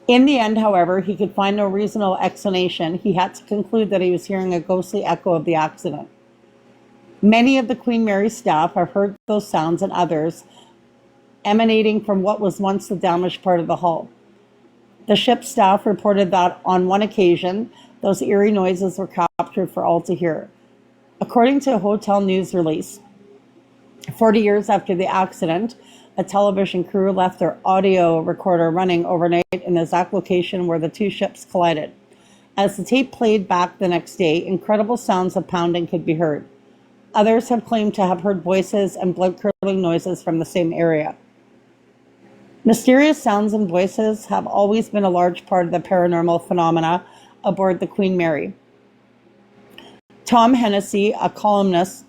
In the end, however, he could find no reasonable explanation. He had to conclude that he was hearing a ghostly echo of the accident. Many of the Queen Mary's staff have heard those sounds and others emanating from what was once the damaged part of the hull. The ship's staff reported that on one occasion, those eerie noises were captured for all to hear. According to a hotel news release, 40 years after the accident, a television crew left their audio recorder running overnight in the exact location where the two ships collided. As the tape played back the next day, incredible sounds of pounding could be heard. Others have claimed to have heard voices and blood-curdling noises from the same area. Mysterious sounds and voices have always been a large part of the paranormal phenomena aboard the Queen Mary. Tom Hennessy, a columnist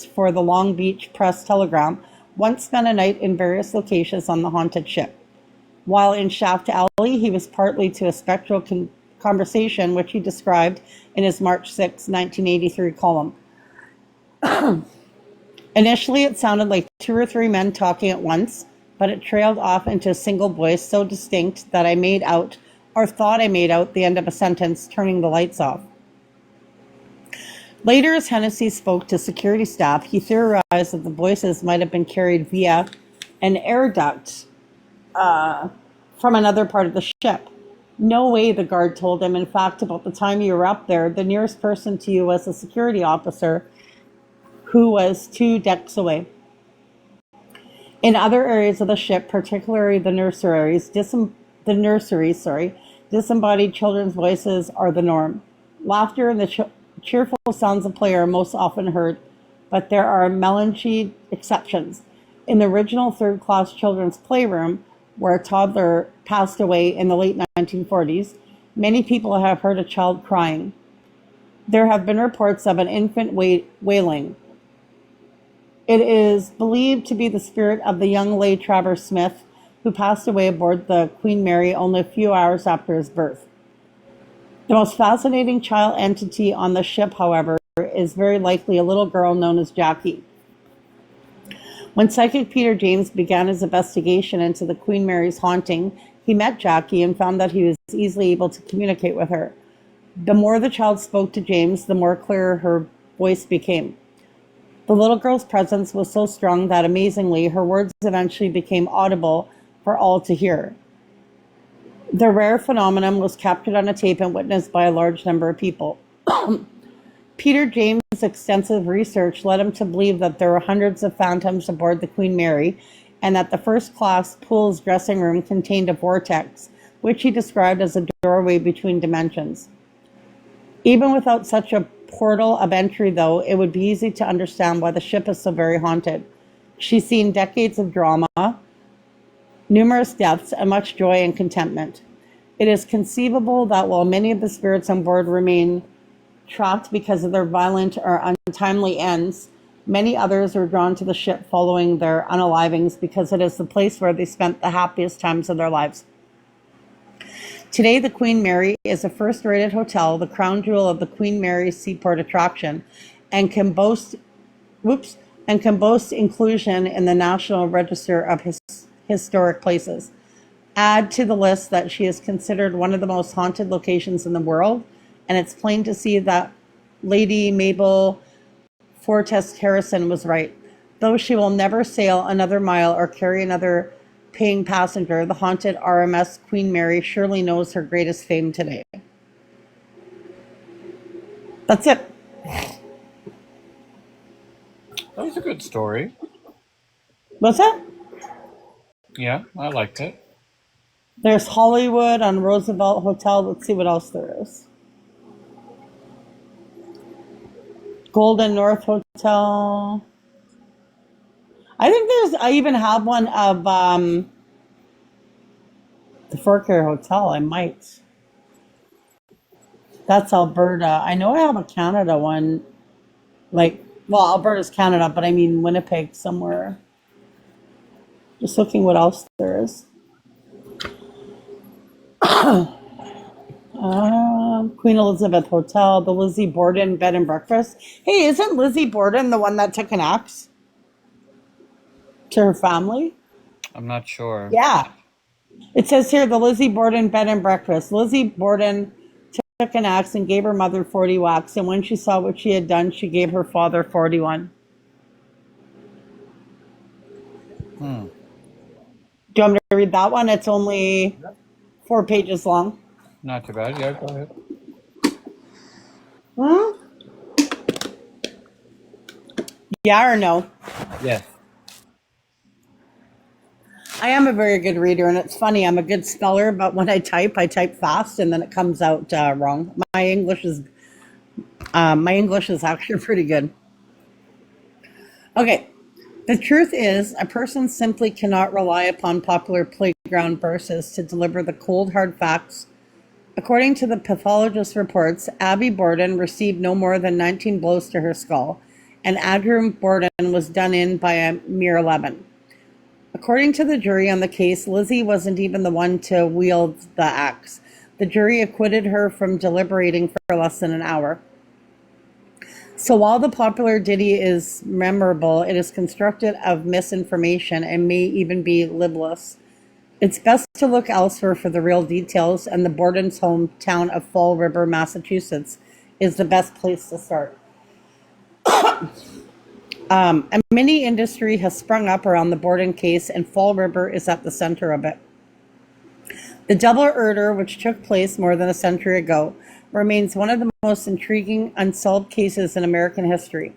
for the Long Beach Press-Telegram, once spent a night in various locations on the haunted ship. While in Shaft Alley, he was partly to a spectral conversation, which he described in his March 6, 1983 column. Initially, it sounded like 2 or 3 men talking at once, but it trailed off into a single voice so distinct that I made out, or thought I made out, the end of a sentence, turning the lights off. Later, as Hennessy spoke to security staff, he theorized that the voices might have been carried via an air duct from another part of the ship. No way, the guard told him. In fact, about the time you were up there, the nearest person to you was a security officer who was 2 decks away. In other areas of the ship, particularly the nurseries, disembodied children's voices are the norm. Laughter and the cheerful sounds of play are most often heard, but there are melancholy exceptions. In the original third-class children's playroom, where a toddler passed away in the late 1940s, many people have heard a child crying. There have been reports of an infant wailing. It is believed to be the spirit of the young Leigh Travers Smith, who passed away aboard the Queen Mary only a few hours after his birth. The most fascinating child entity on the ship, however, is very likely a little girl known as Jackie. When psychic Peter James began his investigation into the Queen Mary's haunting, he met Jackie and found that he was easily able to communicate with her. The more the child spoke to James, the more clear her voice became. The little girl's presence was so strong that, amazingly, her words eventually became audible for all to hear. The rare phenomenon was captured on a tape and witnessed by a large number of people. Peter James' extensive research led him to believe that there were hundreds of phantoms aboard the Queen Mary, and that the first-class pool's dressing room contained a vortex, which he described as a doorway between dimensions. Even without such a portal of entry, though, it would be easy to understand why the ship is so very haunted. She's seen decades of drama, numerous deaths, and much joy and contentment. It is conceivable that while many of the spirits on board remain trapped because of their violent or untimely ends, many others are drawn to the ship following their unalivings because it is the place where they spent the happiest times of their lives. Today, the Queen Mary is a first-rated hotel, the crown jewel of the Queen Mary Seaport attraction, and can boast inclusion in the National Register of Historic Places. Add to the list that she is considered one of the most haunted locations in the world, and it's plain to see that Lady Mabel Fortest Harrison was right. Though she will never sail another mile or carry another paying passenger, the haunted RMS Queen Mary surely knows her greatest fame today. That's it. That was a good story. What's that? Yeah, I liked it. There's Hollywood on Roosevelt Hotel. Let's see what else there is. Golden North Hotel. I even have one of the Fort Care Hotel. I might. That's Alberta. I know I have a Canada one. Alberta's Canada, but I mean Winnipeg somewhere. Just looking what else there is. Queen Elizabeth Hotel, the Lizzie Borden Bed and Breakfast. Hey, isn't Lizzie Borden the one that took an axe to her family? I'm not sure. Yeah. It says here, the Lizzie Borden Bed and Breakfast. Lizzie Borden took an axe and gave her mother 40 whacks, and when she saw what she had done, she gave her father 41. Do you want me to read that one? It's only 4 pages long. Not too bad. Yeah, go ahead. Yeah or no? Yes. I am a very good reader, and it's funny. I'm a good speller, but when I type fast, and then it comes out wrong. My English is actually pretty good. Okay. The truth is, a person simply cannot rely upon popular playground verses to deliver the cold, hard facts. According to the pathologist's reports, Abby Borden received no more than 19 blows to her skull, and Andrew Borden was done in by a mere 11. According to the jury on the case, Lizzie wasn't even the one to wield the axe. The jury acquitted her from deliberating for less than an hour. So while the popular ditty is memorable, it is constructed of misinformation and may even be libelous. It's best to look elsewhere for the real details, and the Borden's hometown of Fall River, Massachusetts, is the best place to start. A mini industry has sprung up around the Borden case, and Fall River is at the center of it. The double murder, which took place more than a century ago, remains one of the most intriguing unsolved cases in American history.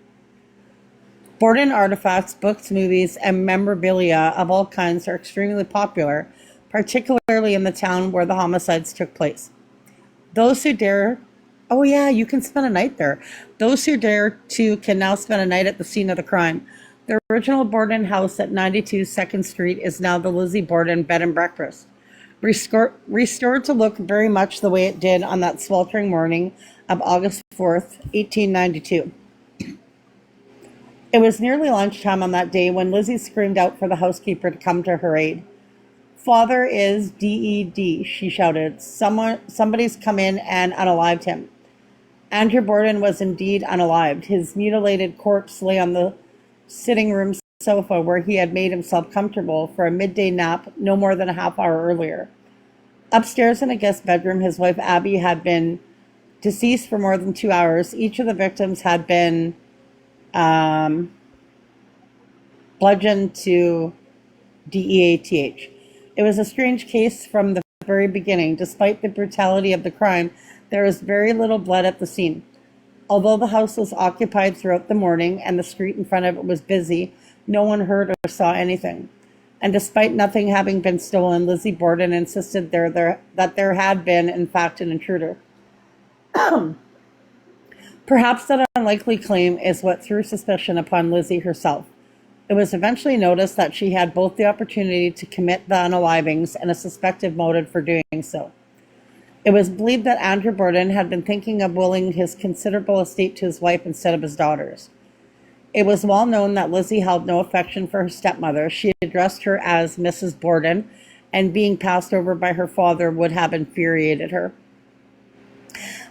Borden artifacts, books, movies, and memorabilia of all kinds are extremely popular, particularly in the town where the homicides took place. Those who dare, oh yeah, you can spend a night there. Those who dare to can now spend a night at the scene of the crime. The original Borden house at 92 2nd Street is now the Lizzie Borden Bed and Breakfast. Restored to look very much the way it did on that sweltering morning of August 4th, 1892. It was nearly lunchtime on that day when Lizzie screamed out for the housekeeper to come to her aid. "Father is dead," she shouted. Somebody's come in and unalived him. Andrew Borden was indeed unalived. His mutilated corpse lay on the sitting room sofa where he had made himself comfortable for a midday nap no more than a half hour earlier. Upstairs in a guest bedroom, his wife Abby had been deceased for more than 2 hours. Each of the victims had been bludgeoned to death. It was a strange case from the very beginning. Despite the brutality of the crime, there was very little blood at the scene. Although the house was occupied throughout the morning and the street in front of it was busy, no one heard or saw anything. And despite nothing having been stolen, Lizzie Borden insisted that there had been, in fact, an intruder. Perhaps that unlikely claim is what threw suspicion upon Lizzie herself. It was eventually noticed that she had both the opportunity to commit the unalivings and a suspected motive for doing so. It was believed that Andrew Borden had been thinking of willing his considerable estate to his wife instead of his daughters. It was well known that Lizzie held no affection for her stepmother. She addressed her as Mrs. Borden, and being passed over by her father would have infuriated her.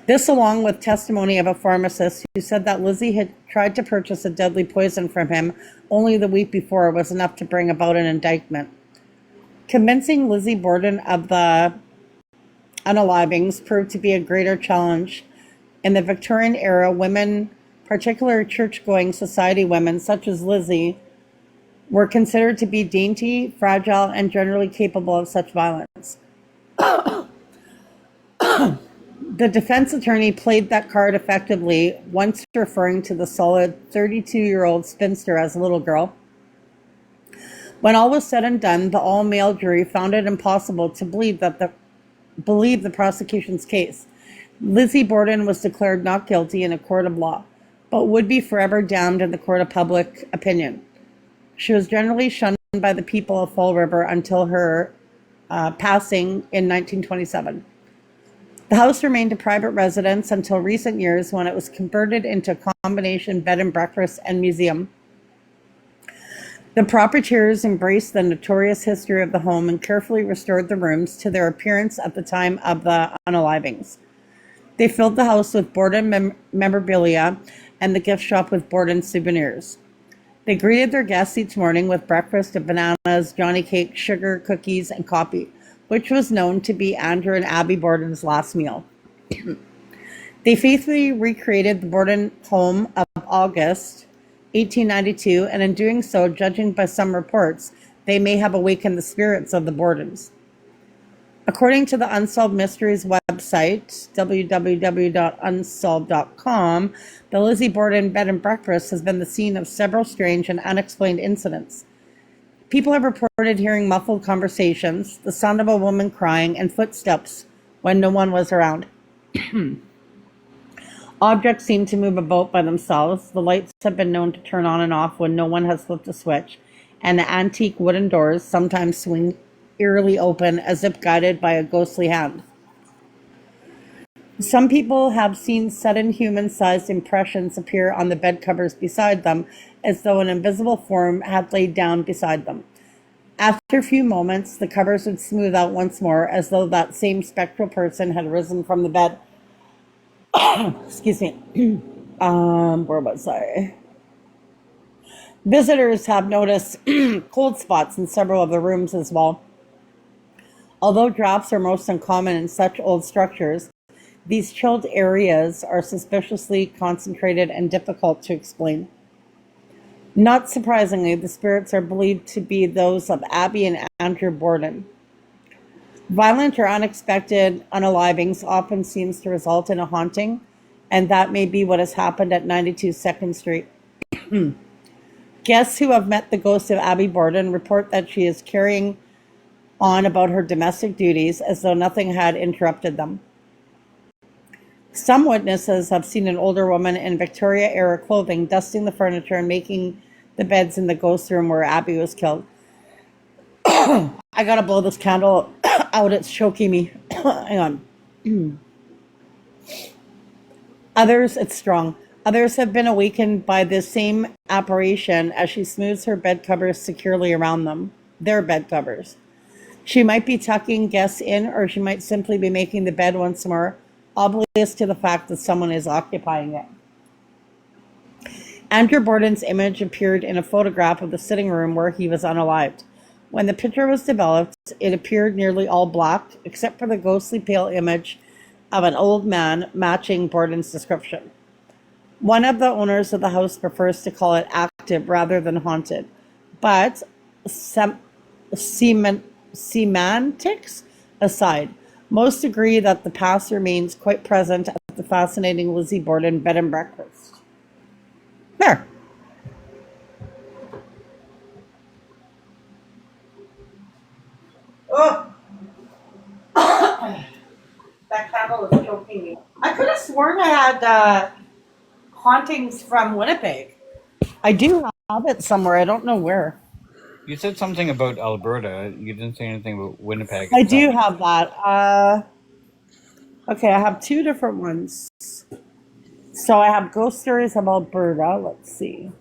This, along with testimony of a pharmacist who said that Lizzie had tried to purchase a deadly poison from him only the week before, was enough to bring about an indictment. Convincing Lizzie Borden of the unalivings proved to be a greater challenge. In the Victorian era, women, particularly church-going society women such as Lizzie, were considered to be dainty, fragile, and generally capable of such violence. The defense attorney played that card effectively, once referring to the solid 32-year-old spinster as a little girl. When all was said and done, the all-male jury found it impossible to believe the prosecution's case. Lizzie Borden was declared not guilty in a court of law, but would be forever damned in the court of public opinion. She was generally shunned by the people of Fall River until her passing in 1927. The house remained a private residence until recent years, when it was converted into a combination bed and breakfast and museum. The proprietors embraced the notorious history of the home and carefully restored the rooms to their appearance at the time of the unalivings. They filled the house with Borden memorabilia and the gift shop with Borden souvenirs. They greeted their guests each morning with breakfast of bananas, Johnny cake, sugar, cookies, and coffee, which was known to be Andrew and Abby Borden's last meal. They faithfully recreated the Borden home of August 1892, and in doing so, judging by some reports, they may have awakened the spirits of the Bordens. According to the Unsolved Mysteries website, www.unsolved.com, the Lizzie Borden Bed and Breakfast has been the scene of several strange and unexplained incidents. People have reported hearing muffled conversations, the sound of a woman crying, and footsteps when no one was around. Objects seem to move about by themselves. The lights have been known to turn on and off when no one has flipped a switch, and the antique wooden doors sometimes swing eerily open as if guided by a ghostly hand. Some people have seen sudden human-sized impressions appear on the bed covers beside them, as though an invisible form had laid down beside them. After a few moments, the covers would smooth out once more, as though that same spectral person had risen from the bed. Excuse me. Where was I? Visitors have noticed cold spots in several of the rooms as well. Although drafts are most uncommon in such old structures, These chilled areas are suspiciously concentrated and difficult to explain. Not surprisingly, the spirits are believed to be those of Abby and Andrew Borden. Violent or unexpected unalivings often seems to result in a haunting, and that may be what has happened at 92 2nd Street. Guests who have met the ghost of Abby Borden report that she is carrying on about her domestic duties as though nothing had interrupted them. Some witnesses have seen an older woman in Victoria-era clothing dusting the furniture and making the beds in the ghost room where Abby was killed. I gotta blow this candle out, it's choking me. Hang on. It's strong. Others have been awakened by this same apparition as she smooths her bed covers securely around them, their bed covers. She might be tucking guests in, or she might simply be making the bed once more, oblivious to the fact that someone is occupying it. Andrew Borden's image appeared in a photograph of the sitting room where he was unalived. When the picture was developed, it appeared nearly all black, except for the ghostly pale image of an old man matching Borden's description. One of the owners of the house prefers to call it active rather than haunted, but semantics aside, most agree that the past remains quite present at the fascinating Lizzie Borden bed and breakfast. There. Oh. That candle is choking me. I could have sworn I had hauntings from Winnipeg. I do have it somewhere. I don't know where. You said something about Alberta. You didn't say anything about Winnipeg. I do have that. Okay, I have two different ones. So I have ghost stories of Alberta. Let's see.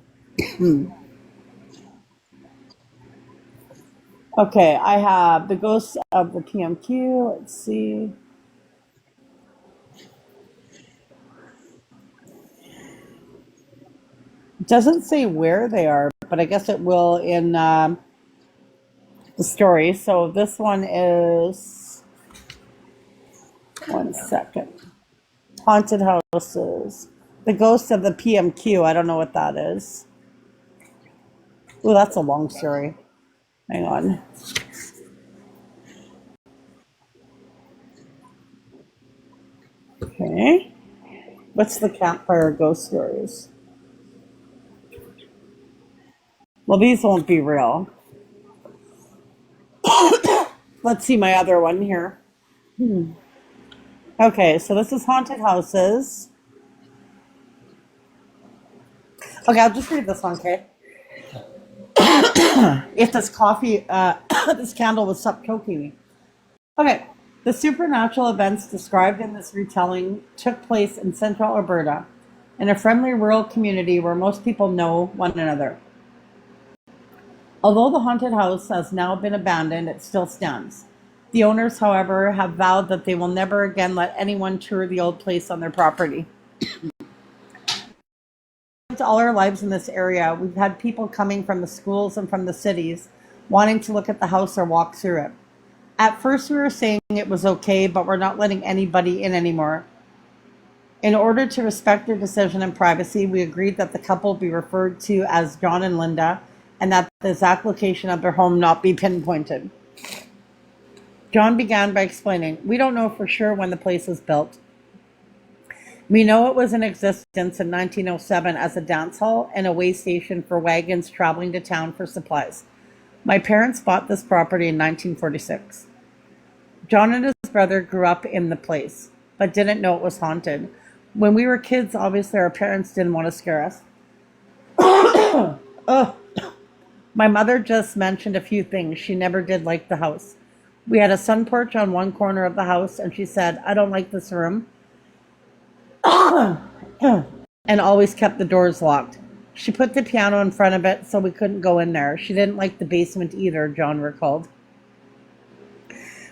Okay, I have the ghosts of the PMQ. Let's see. It doesn't say where they are, but I guess it will in the story. So this one is, one second, haunted houses. The ghost of the PMQ. I don't know what that is. Oh, that's a long story. Hang on. Okay. What's the campfire ghost stories? Well, these won't be real. Let's see my other one here. Okay, so this is haunted houses. Okay, I'll just read this one, okay? If this coffee, this candle would stop choking me. Okay, the supernatural events described in this retelling took place in central Alberta, in a friendly rural community where most people know one another. Although the haunted house has now been abandoned, it still stands. The owners, however, have vowed that they will never again let anyone tour the old place on their property. All our lives in this area, we've had people coming from the schools and from the cities wanting to look at the house or walk through it. At first we were saying it was okay, but we're not letting anybody in anymore. In order to respect their decision and privacy, we agreed that the couple be referred to as John and Linda, and that the exact location of their home not be pinpointed. John began by explaining, "We don't know for sure when the place was built. We know it was in existence in 1907 as a dance hall and a way station for wagons traveling to town for supplies. My parents bought this property in 1946. John and his brother grew up in the place, but didn't know it was haunted. When we were kids, obviously our parents didn't want to scare us. Ugh. My mother just mentioned a few things. She never did like the house. We had a sun porch on one corner of the house, and she said, 'I don't like this room,' and always kept the doors locked. She put the piano in front of it so we couldn't go in there. She didn't like the basement either," John recalled.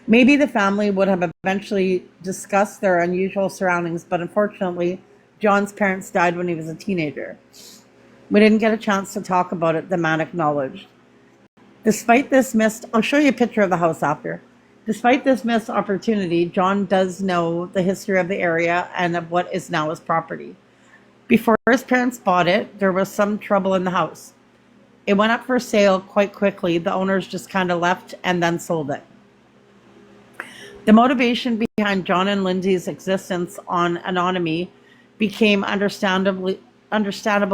Maybe the family would have eventually discussed their unusual surroundings, but unfortunately, John's parents died when he was a teenager. We didn't get a chance to talk about it, the man acknowledged. Despite this mist, I'll show you a picture of the house after. Despite this missed opportunity, John does know the history of the area and of what is now his property. Before his parents bought it, there was some trouble in the house. It went up for sale quite quickly. The owners just kind of left and then sold it. The motivation behind John and Lindsay's existence on Anonymy became understandable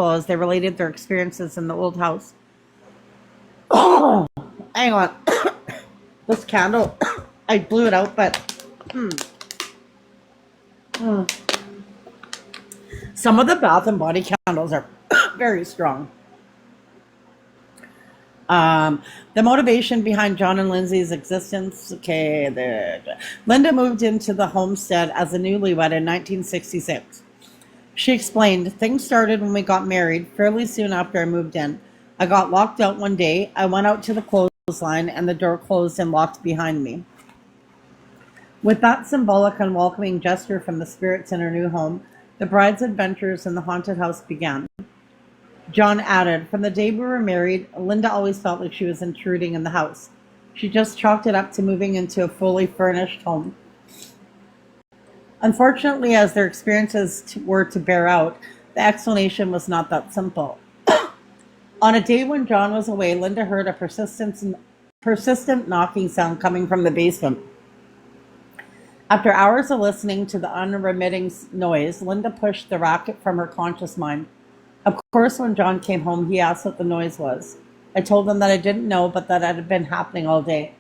as they related their experiences in the old house. Hang on. This candle, I blew it out, but some of the Bath and Body candles are very strong. The motivation behind John and Lindsay's existence. Okay, Linda moved into the homestead as a newlywed in 1966. She explained, things started when we got married, fairly soon after I moved in. I got locked out one day. I went out to the clothesline and the door closed and locked behind me. With that symbolic and welcoming gesture from the spirits in her new home, the bride's adventures in the haunted house began. John added, from the day we were married, Linda always felt like she was intruding in the house. She just chalked it up to moving into a fully furnished home. Unfortunately, as their experiences were to bear out, the explanation was not that simple. On a day when John was away, Linda heard a persistent knocking sound coming from the basement. After hours of listening to the unremitting noise, Linda pushed the racket from her conscious mind. Of course, when John came home, he asked what the noise was. I told him that I didn't know, but that it had been happening all day.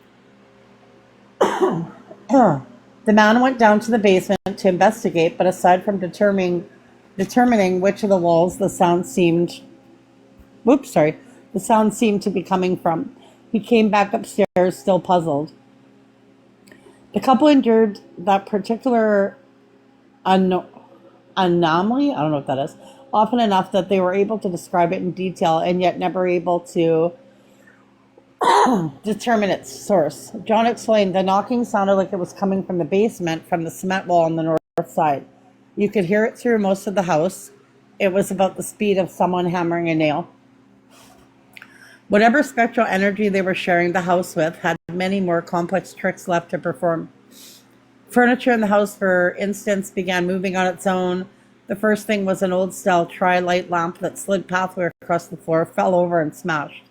The man went down to the basement to investigate, but aside from determining which of the walls the sound seemed to be coming from, he came back upstairs still puzzled. The couple endured that particular anomaly, I don't know what that is, often enough that they were able to describe it in detail and yet never able to determine its source. John explained the knocking sounded like it was coming from the basement, from the cement wall on the north side. You could hear it through most of the house. It was about the speed of someone hammering a nail. Whatever spectral energy they were sharing the house with had many more complex tricks left to perform. Furniture in the house, for instance, began moving on its own. The first thing was an old-style tri-light lamp that slid pathway across the floor, fell over, and smashed.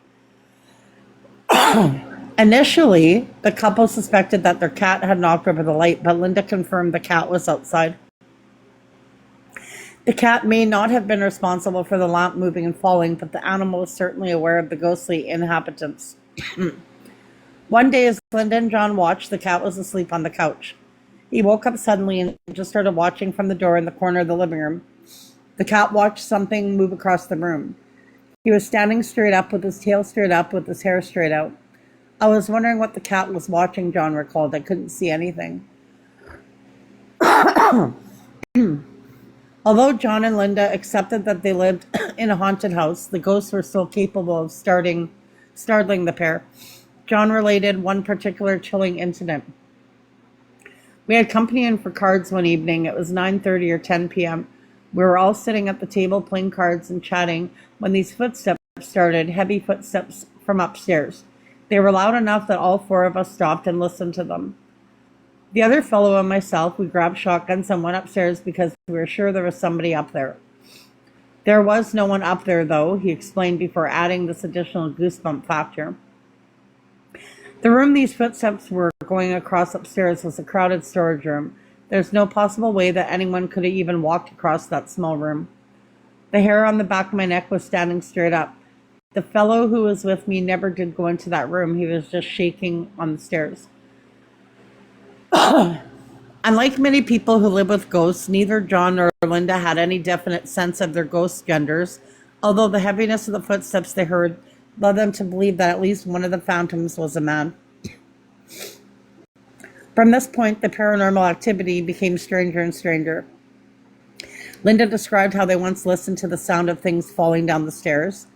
Initially, the couple suspected that their cat had knocked over the light, but Linda confirmed the cat was outside. The cat may not have been responsible for the lamp moving and falling, but the animal was certainly aware of the ghostly inhabitants. One day, as Linda and John watched, the cat was asleep on the couch. He woke up suddenly and just started watching from the door in the corner of the living room. The cat watched something move across the room. He was standing straight up with his tail straight up with his hair straight out. I was wondering what the cat was watching, John recalled. I couldn't see anything. Although John and Linda accepted that they lived in a haunted house, the ghosts were still capable of startling the pair. John related one particular chilling incident. We had company in for cards one evening. It was 9:30 or 10 p.m. We were all sitting at the table playing cards and chatting when these footsteps started, heavy footsteps from upstairs. They were loud enough that all four of us stopped and listened to them. The other fellow and myself, we grabbed shotguns and went upstairs because we were sure there was somebody up there. There was no one up there, though, he explained before adding this additional goosebump factor. The room these footsteps were going across upstairs was a crowded storage room. There's no possible way that anyone could have even walked across that small room. The hair on the back of my neck was standing straight up. The fellow who was with me never did go into that room. He was just shaking on the stairs. Unlike many people who live with ghosts, neither John nor Linda had any definite sense of their ghost genders, although the heaviness of the footsteps they heard led them to believe that at least one of the phantoms was a man. From this point, the paranormal activity became stranger and stranger. Linda described how they once listened to the sound of things falling down the stairs,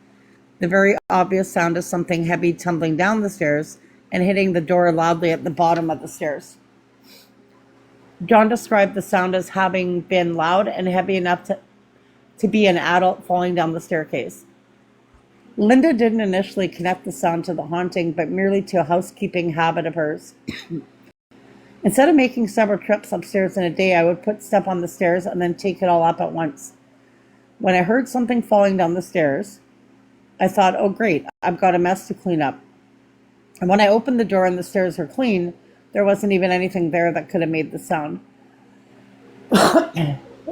the very obvious sound of something heavy tumbling down the stairs and hitting the door loudly at the bottom of the stairs. John described the sound as having been loud and heavy enough to be an adult falling down the staircase. Linda didn't initially connect the sound to the haunting, but merely to a housekeeping habit of hers. Instead of making several trips upstairs in a day, I would put stuff on the stairs and then take it all up at once. When I heard something falling down the stairs, I thought, oh great, I've got a mess to clean up. And when I opened the door and the stairs were clean, there wasn't even anything there that could have made the sound.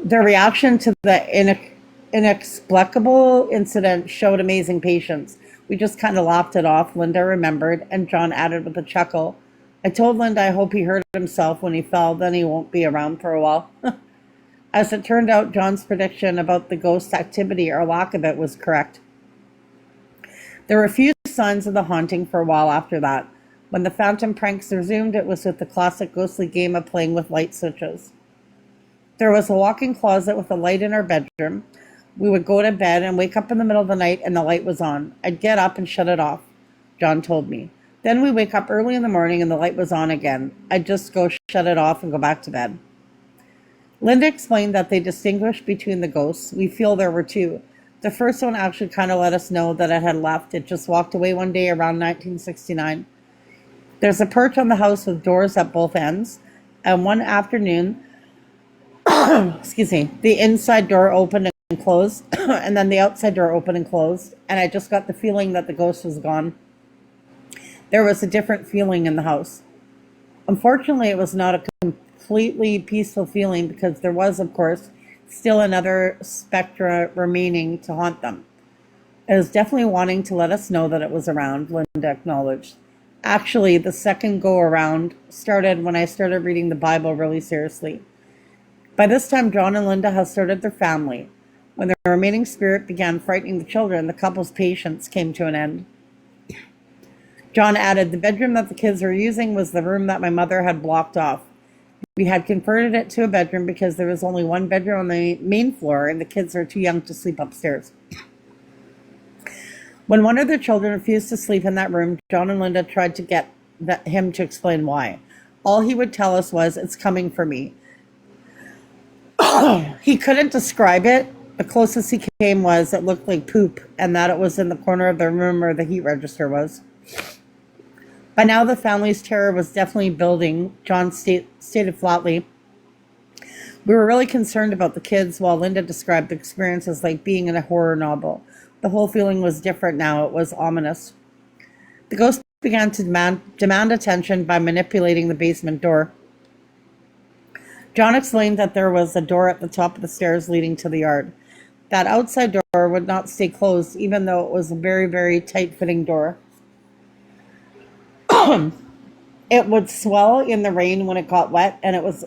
Their reaction to the inexplicable incident showed amazing patience. We just kind of laughed it off, Linda remembered, and John added with a chuckle, I told Linda I hope he hurt himself when he fell, then he won't be around for a while. As it turned out, John's prediction about the ghost activity or lack of it was correct. There were few signs of the haunting for a while after that. When the phantom pranks resumed, it was with the classic ghostly game of playing with light switches. There was a walk-in closet with a light in our bedroom. We would go to bed and wake up in the middle of the night and the light was on. I'd get up and shut it off, John told me. Then we'd wake up early in the morning and the light was on again. I'd just go shut it off and go back to bed. Linda explained that they distinguished between the ghosts. We feel there were two. The first one actually kind of let us know that it had left. It just walked away one day around 1969. There's a perch on the house with doors at both ends. And one afternoon, the inside door opened and closed, and then the outside door opened and closed. And I just got the feeling that the ghost was gone. There was a different feeling in the house. Unfortunately, it was not a completely peaceful feeling because there was, of course, still another spectra remaining to haunt them. It was definitely wanting to let us know that it was around, Linda acknowledged. Actually, the second go-around started when I started reading the Bible really seriously. By this time, John and Linda had started their family. When the remaining spirit began frightening the children, the couple's patience came to an end. John added, the bedroom that the kids were using was the room that my mother had blocked off. We had converted it to a bedroom because there was only one bedroom on the main floor and the kids were too young to sleep upstairs. When one of their children refused to sleep in that room, John and Linda tried to get him to explain why. All he would tell us was, it's coming for me. He couldn't describe it. The closest he came was it looked like poop and that it was in the corner of the room where the heat register was. By now, the family's terror was definitely building, John stated flatly. We were really concerned about the kids, while Linda described the experience as like being in a horror novel. The whole feeling was different now. It was ominous. The ghost began to demand attention by manipulating the basement door. John explained that there was a door at the top of the stairs leading to the yard. That outside door would not stay closed, even though it was a very, very tight-fitting door. It would swell in the rain when it got wet, and it was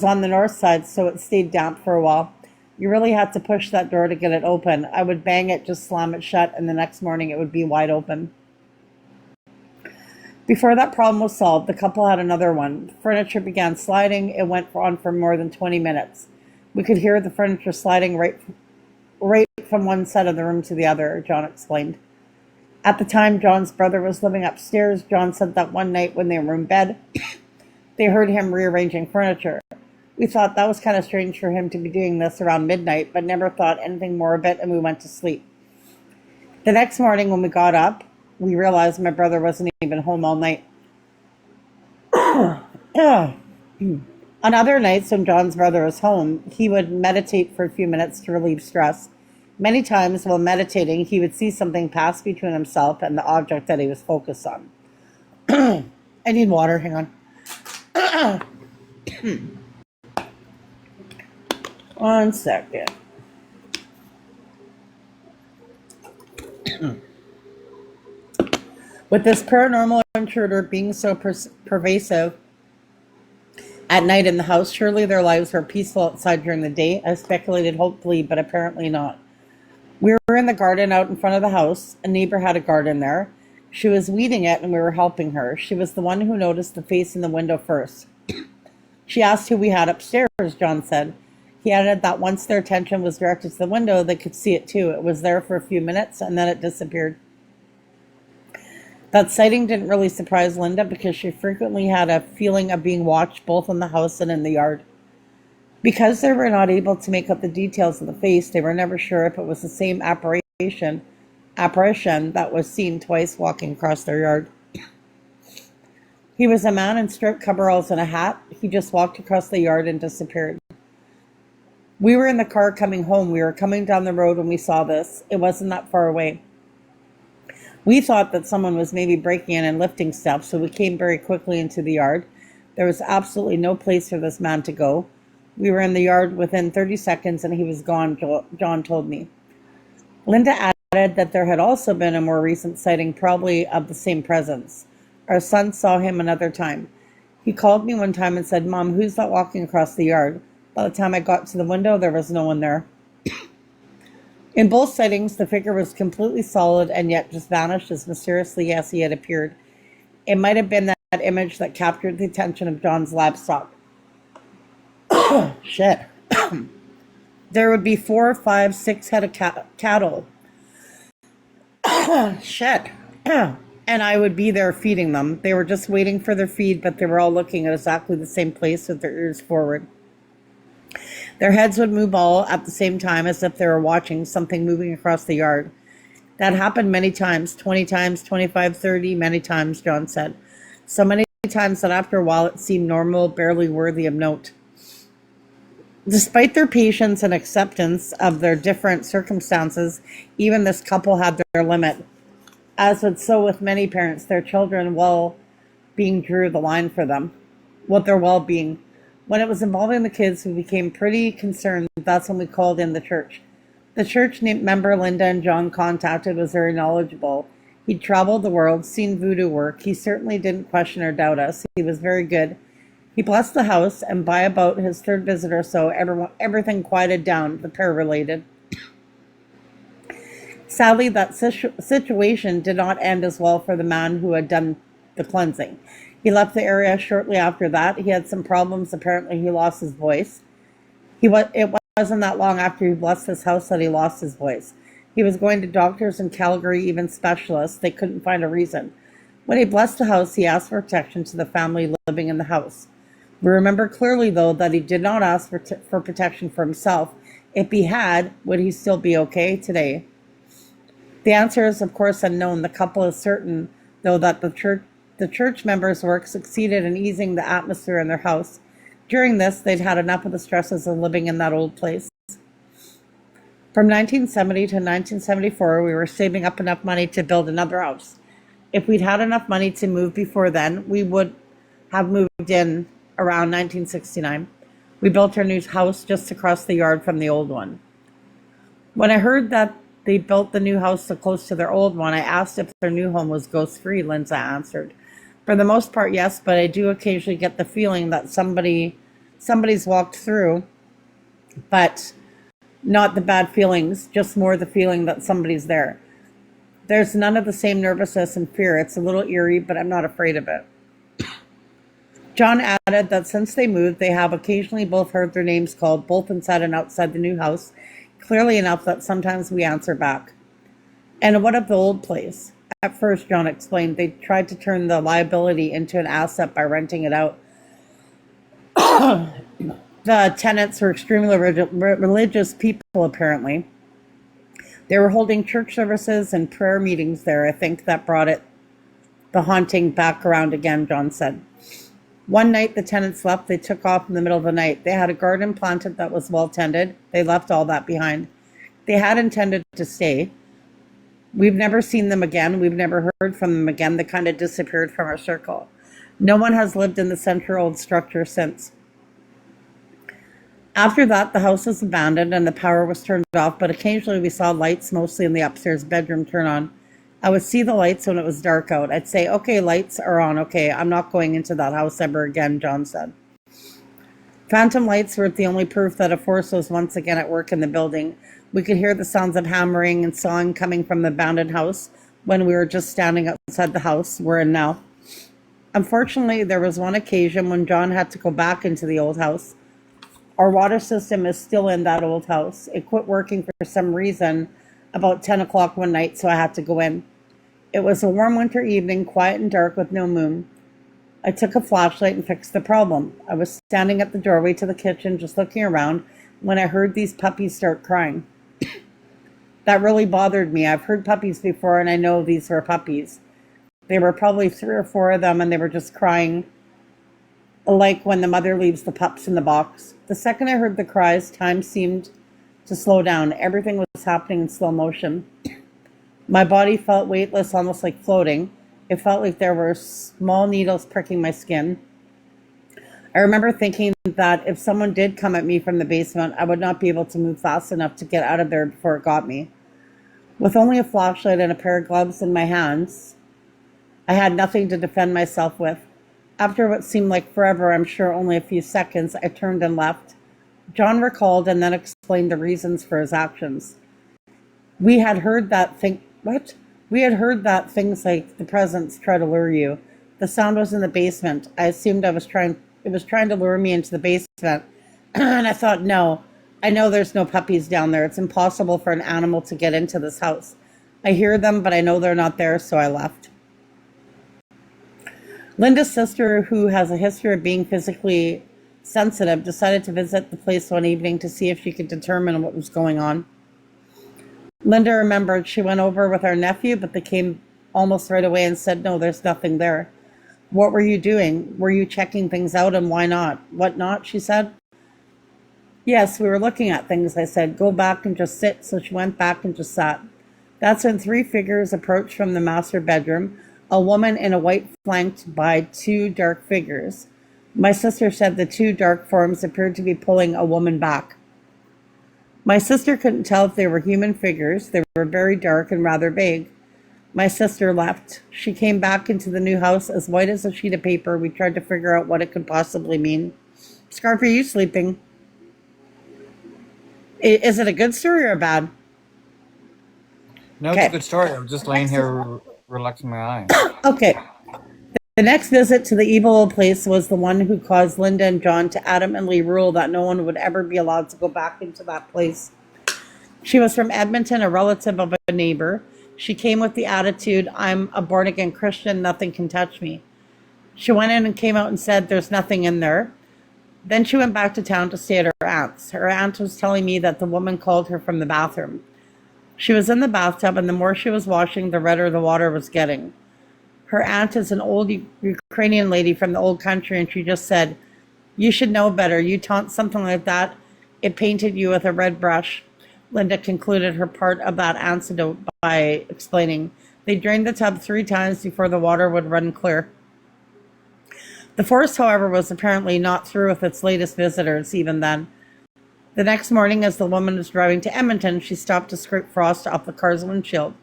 on the north side, so it stayed damp for a while. You really had to push that door to get it open. I would bang it, just slam it shut, and the next morning it would be wide open. Before that problem was solved, the couple had another one. Furniture began sliding. It went on for more than 20 minutes. We could hear the furniture sliding right from one side of the room to the other, John explained. At the time, John's brother was living upstairs. John said that one night when they were in bed, they heard him rearranging furniture. We thought that was kind of strange for him to be doing this around midnight, but never thought anything more of it, and we went to sleep. The next morning when we got up, we realized my brother wasn't even home all night. On other nights when John's brother was home, he would meditate for a few minutes to relieve stress. Many times while meditating, he would see something pass between himself and the object that he was focused on. I need water, hang on. One second. With this paranormal intruder being so pervasive at night in the house, surely their lives were peaceful outside during the day. I speculated hopefully, but apparently not. We were in the garden out in front of the house. A neighbor had a garden there. She was weeding it and we were helping her. She was the one who noticed the face in the window first. She asked who we had upstairs, John said. He added that once their attention was directed to the window, they could see it too. It was there for a few minutes and then it disappeared. That sighting didn't really surprise Linda because she frequently had a feeling of being watched both in the house and in the yard. Because they were not able to make out the details of the face, they were never sure if it was the same apparition that was seen twice walking across their yard. He was a man in striped coveralls and a hat. He just walked across the yard and disappeared. We were in the car coming home. We were coming down the road when we saw this. It wasn't that far away. We thought that someone was maybe breaking in and lifting stuff, so we came very quickly into the yard. There was absolutely no place for this man to go. We were in the yard within 30 seconds and he was gone, John told me. Linda added that there had also been a more recent sighting, probably of the same presence. Our son saw him another time. He called me one time and said, "Mom, who's that walking across the yard?" By the time I got to the window, there was no one there. In both sightings, the figure was completely solid and yet just vanished as mysteriously as he had appeared. It might have been that image that captured the attention of John's livestock. Shit. There would be 4, 5, 6 head of cattle. Shit. And I would be there feeding them. They were just waiting for their feed, but they were all looking at exactly the same place with their ears forward. Their heads would move all at the same time as if they were watching something moving across the yard. That happened many times, 20 times, 25, 30, many times, John said. So many times that after a while it seemed normal, barely worthy of note. Despite their patience and acceptance of their different circumstances, even this couple had their limit. As would so with many parents, their children well-being drew the line for them. With their well-being. When it was involving the kids, we became pretty concerned. That's when we called in the church. The church member Linda and John contacted was very knowledgeable. He'd traveled the world, seen voodoo work. He certainly didn't question or doubt us. He was very good. He blessed the house, and by about his third visit or so, everything quieted down, the pair related. Sadly, that situation did not end as well for the man who had done the cleansing. He left the area shortly after that. He had some problems. Apparently, he lost his voice. It wasn't that long after he blessed his house that he lost his voice. He was going to doctors in Calgary, even specialists. They couldn't find a reason. When he blessed the house, he asked for protection to the family living in the house. We remember clearly, though, that he did not ask for protection for himself. If he had, would he still be okay today? The answer is, of course, unknown. The couple is certain, though, that the church members' work succeeded in easing the atmosphere in their house. During this, they'd had enough of the stresses of living in that old place. From 1970 to 1974, we were saving up enough money to build another house. If we'd had enough money to move before then, we would have moved in around 1969. We built our new house just across the yard from the old one. When I heard that they built the new house so close to their old one, I asked if their new home was ghost-free. Linda answered, "For the most part, yes, but I do occasionally get the feeling that somebody's walked through, but not the bad feelings, just more the feeling that somebody's there. There's none of the same nervousness and fear. It's a little eerie, but I'm not afraid of it." John added that since they moved, they have occasionally both heard their names called, both inside and outside the new house, clearly enough that sometimes we answer back. And what of the old place? At first, John explained, they tried to turn the liability into an asset by renting it out. The tenants were extremely religious people, apparently. They were holding church services and prayer meetings there. I think that brought the haunting back around again, John said. One night the tenants left. They took off in the middle of the night. They had a garden planted that was well tended. They left all that behind. They had intended to stay. We've never seen them again. We've never heard from them again. They kind of disappeared from our circle. No one has lived in the century-old structure since. After that, the house was abandoned and the power was turned off, but occasionally we saw lights, mostly in the upstairs bedroom, turn on. I would see the lights when it was dark out. I'd say, "Okay, lights are on. Okay, I'm not going into that house ever again," John said. Phantom lights were the only proof that a force was once again at work in the building. We could hear the sounds of hammering and sawing coming from the abandoned house when we were just standing outside the house we're in now. Unfortunately, there was one occasion when John had to go back into the old house. Our water system is still in that old house. It quit working for some reason about 10 o'clock one night, so I had to go in. It was a warm winter evening, quiet and dark with no moon. I took a flashlight and fixed the problem. I was standing at the doorway to the kitchen, just looking around, when I heard these puppies start crying. That really bothered me. I've heard puppies before, and I know these were puppies. There were probably three or four of them, and they were just crying, like when the mother leaves the pups in the box. The second I heard the cries, time seemed to slow down. Everything was happening in slow motion. My body felt weightless, almost like floating. It felt like there were small needles pricking my skin. I remember thinking that if someone did come at me from the basement, I would not be able to move fast enough to get out of there before it got me. With only a flashlight and a pair of gloves in my hands, I had nothing to defend myself with. After what seemed like forever, I'm sure only a few seconds, I turned and left. John recalled and then explained the reasons for his actions. We had heard that We had heard that things like the presence try to lure you. The sound was in the basement. I assumed it was trying to lure me into the basement. And I thought, no, I know there's no puppies down there. It's impossible for an animal to get into this house. I hear them, but I know they're not there, so I left. Linda's sister, who has a history of being physically sensitive, decided to visit the place one evening to see if she could determine what was going on. Linda remembered she went over with our nephew, but they came almost right away and said, no, there's nothing there. What were you doing? Were you checking things out, and why not? What not? She said. Yes, we were looking at things, I said. Go back and just sit. So she went back and just sat. That's when three figures approached from the master bedroom, a woman in a white flanked by two dark figures. My sister said the two dark forms appeared to be pulling a woman back. My sister couldn't tell if they were human figures. They were very dark and rather vague. My sister left. She came back into the new house as white as a sheet of paper. We tried to figure out what it could possibly mean. Scarfy, are you sleeping? Is it a good story or a bad? No, it's a good story. I'm just laying here relaxing my eyes. Okay. The next visit to the evil old place was the one who caused Linda and John to adamantly rule that no one would ever be allowed to go back into that place. She was from Edmonton, a relative of a neighbor. She came with the attitude, I'm a born-again Christian, nothing can touch me. She went in and came out and said, there's nothing in there. Then she went back to town to stay at her aunt's. Her aunt was telling me that the woman called her from the bathroom. She was in the bathtub, and the more she was washing, the redder the water was getting. Her aunt is an old Ukrainian lady from the old country, and she just said, you should know better. You taunt something like that, it painted you with a red brush. Linda concluded her part of that anecdote by explaining, they drained the tub 3 times before the water would run clear. The forest, however, was apparently not through with its latest visitors even then. The next morning, as the woman was driving to Edmonton, she stopped to scrape frost off the car's windshield.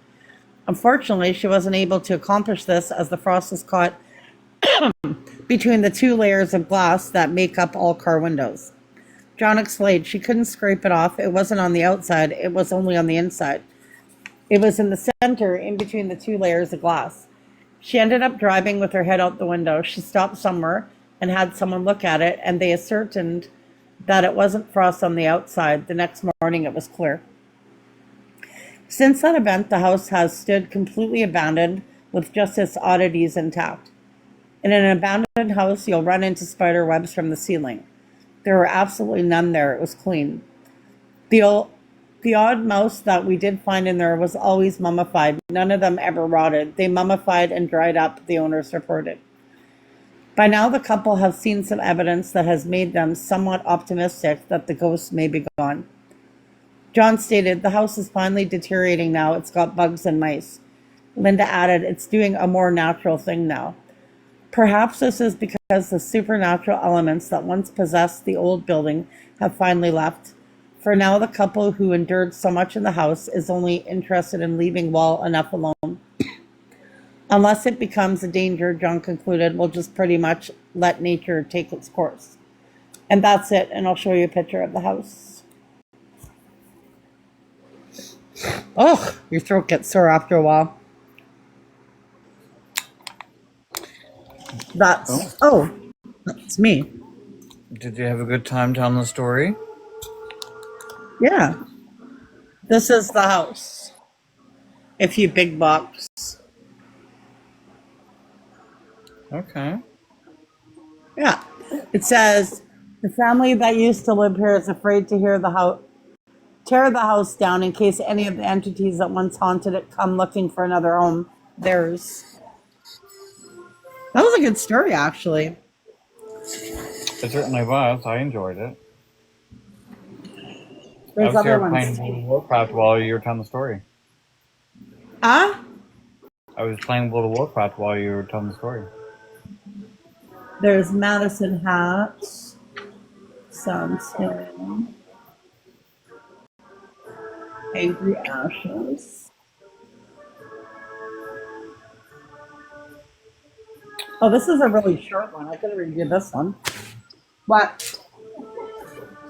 Unfortunately, she wasn't able to accomplish this as the frost was caught between the 2 layers of glass that make up all car windows. John explained she couldn't scrape it off. It wasn't on the outside. It was only on the inside. It was in the center, in between the 2 layers of glass. She ended up driving with her head out the window. She stopped somewhere and had someone look at it, and they ascertained that it wasn't frost on the outside. The next morning, it was clear. Since that event, the house has stood completely abandoned with just its oddities intact. In an abandoned house, you'll run into spider webs from the ceiling. There were absolutely none there. It was clean. The odd mouse that we did find in there was always mummified. None of them ever rotted. They mummified and dried up, the owners reported. By now, the couple have seen some evidence that has made them somewhat optimistic that the ghost may be gone. John stated, the house is finally deteriorating now. It's got bugs and mice. Linda added, it's doing a more natural thing now. Perhaps this is because the supernatural elements that once possessed the old building have finally left. For now, the couple who endured so much in the house is only interested in leaving well enough alone. Unless it becomes a danger, John concluded, we'll just pretty much let nature take its course. And that's it, and I'll show you a picture of the house. Oh, your throat gets sore after a while. That's me. Did you have a good time telling the story? Yeah. This is the house. If you big box. Okay. Yeah. It says, the family that used to live here is afraid to tear the house down in case any of the entities that once haunted it come looking for another home. Theirs. That was a good story, actually. It certainly was. I enjoyed it. I There's was other here ones. playing World of Warcraft while you were telling the story. Huh? I was playing World of Warcraft while you were telling the story. There's Madison Hats. Sounds Angry Ashes. Oh, this is a really short one. I could read you this one. What?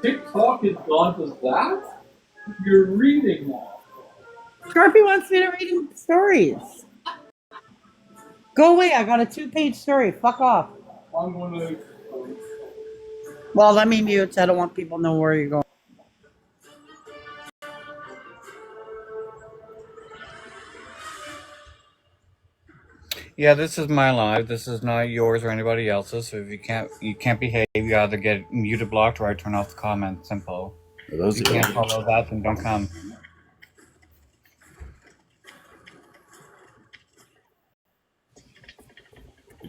TikTok has gone to that? You're reading now. Scarfy wants me to read him stories. Go away. I got a 2-page story. Fuck off. I'm gonna. Well, let me mute. I don't want people to know where you're going. Yeah, this is my live. This is not yours or anybody else's. So if you can't behave, you either get muted, blocked, or I turn off the comments. Simple. Those If you can't follow that, then don't come.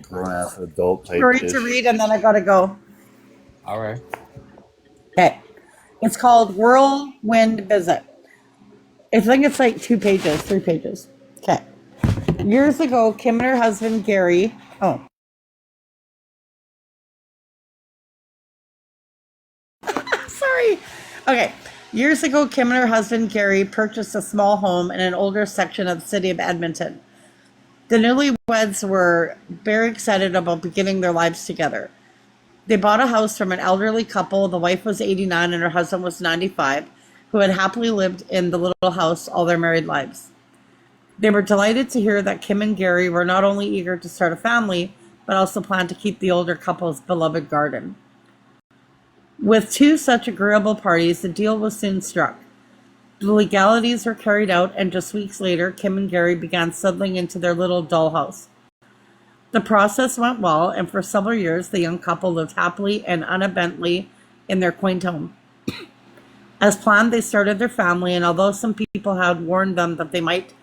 grown ass adult type Story dish. to read, and then I gotta go. All right. Okay. It's called Whirlwind Visit. I think it's like 2 pages, 3 pages. Okay. Years ago, Kim and her husband Gary. Oh. Sorry. Okay. Years ago, Kim and her husband Gary purchased a small home in an older section of the city of Edmonton. The newlyweds were very excited about beginning their lives together. They bought a house from an elderly couple. The wife was 89 and her husband was 95, who had happily lived in the little house all their married lives. They were delighted to hear that Kim and Gary were not only eager to start a family, but also planned to keep the older couple's beloved garden. With 2 such agreeable parties, the deal was soon struck. The legalities were carried out, and just weeks later, Kim and Gary began settling into their little dollhouse. The process went well, and for several years, the young couple lived happily and unabently in their quaint home. As planned, they started their family, and although some people had warned them that they might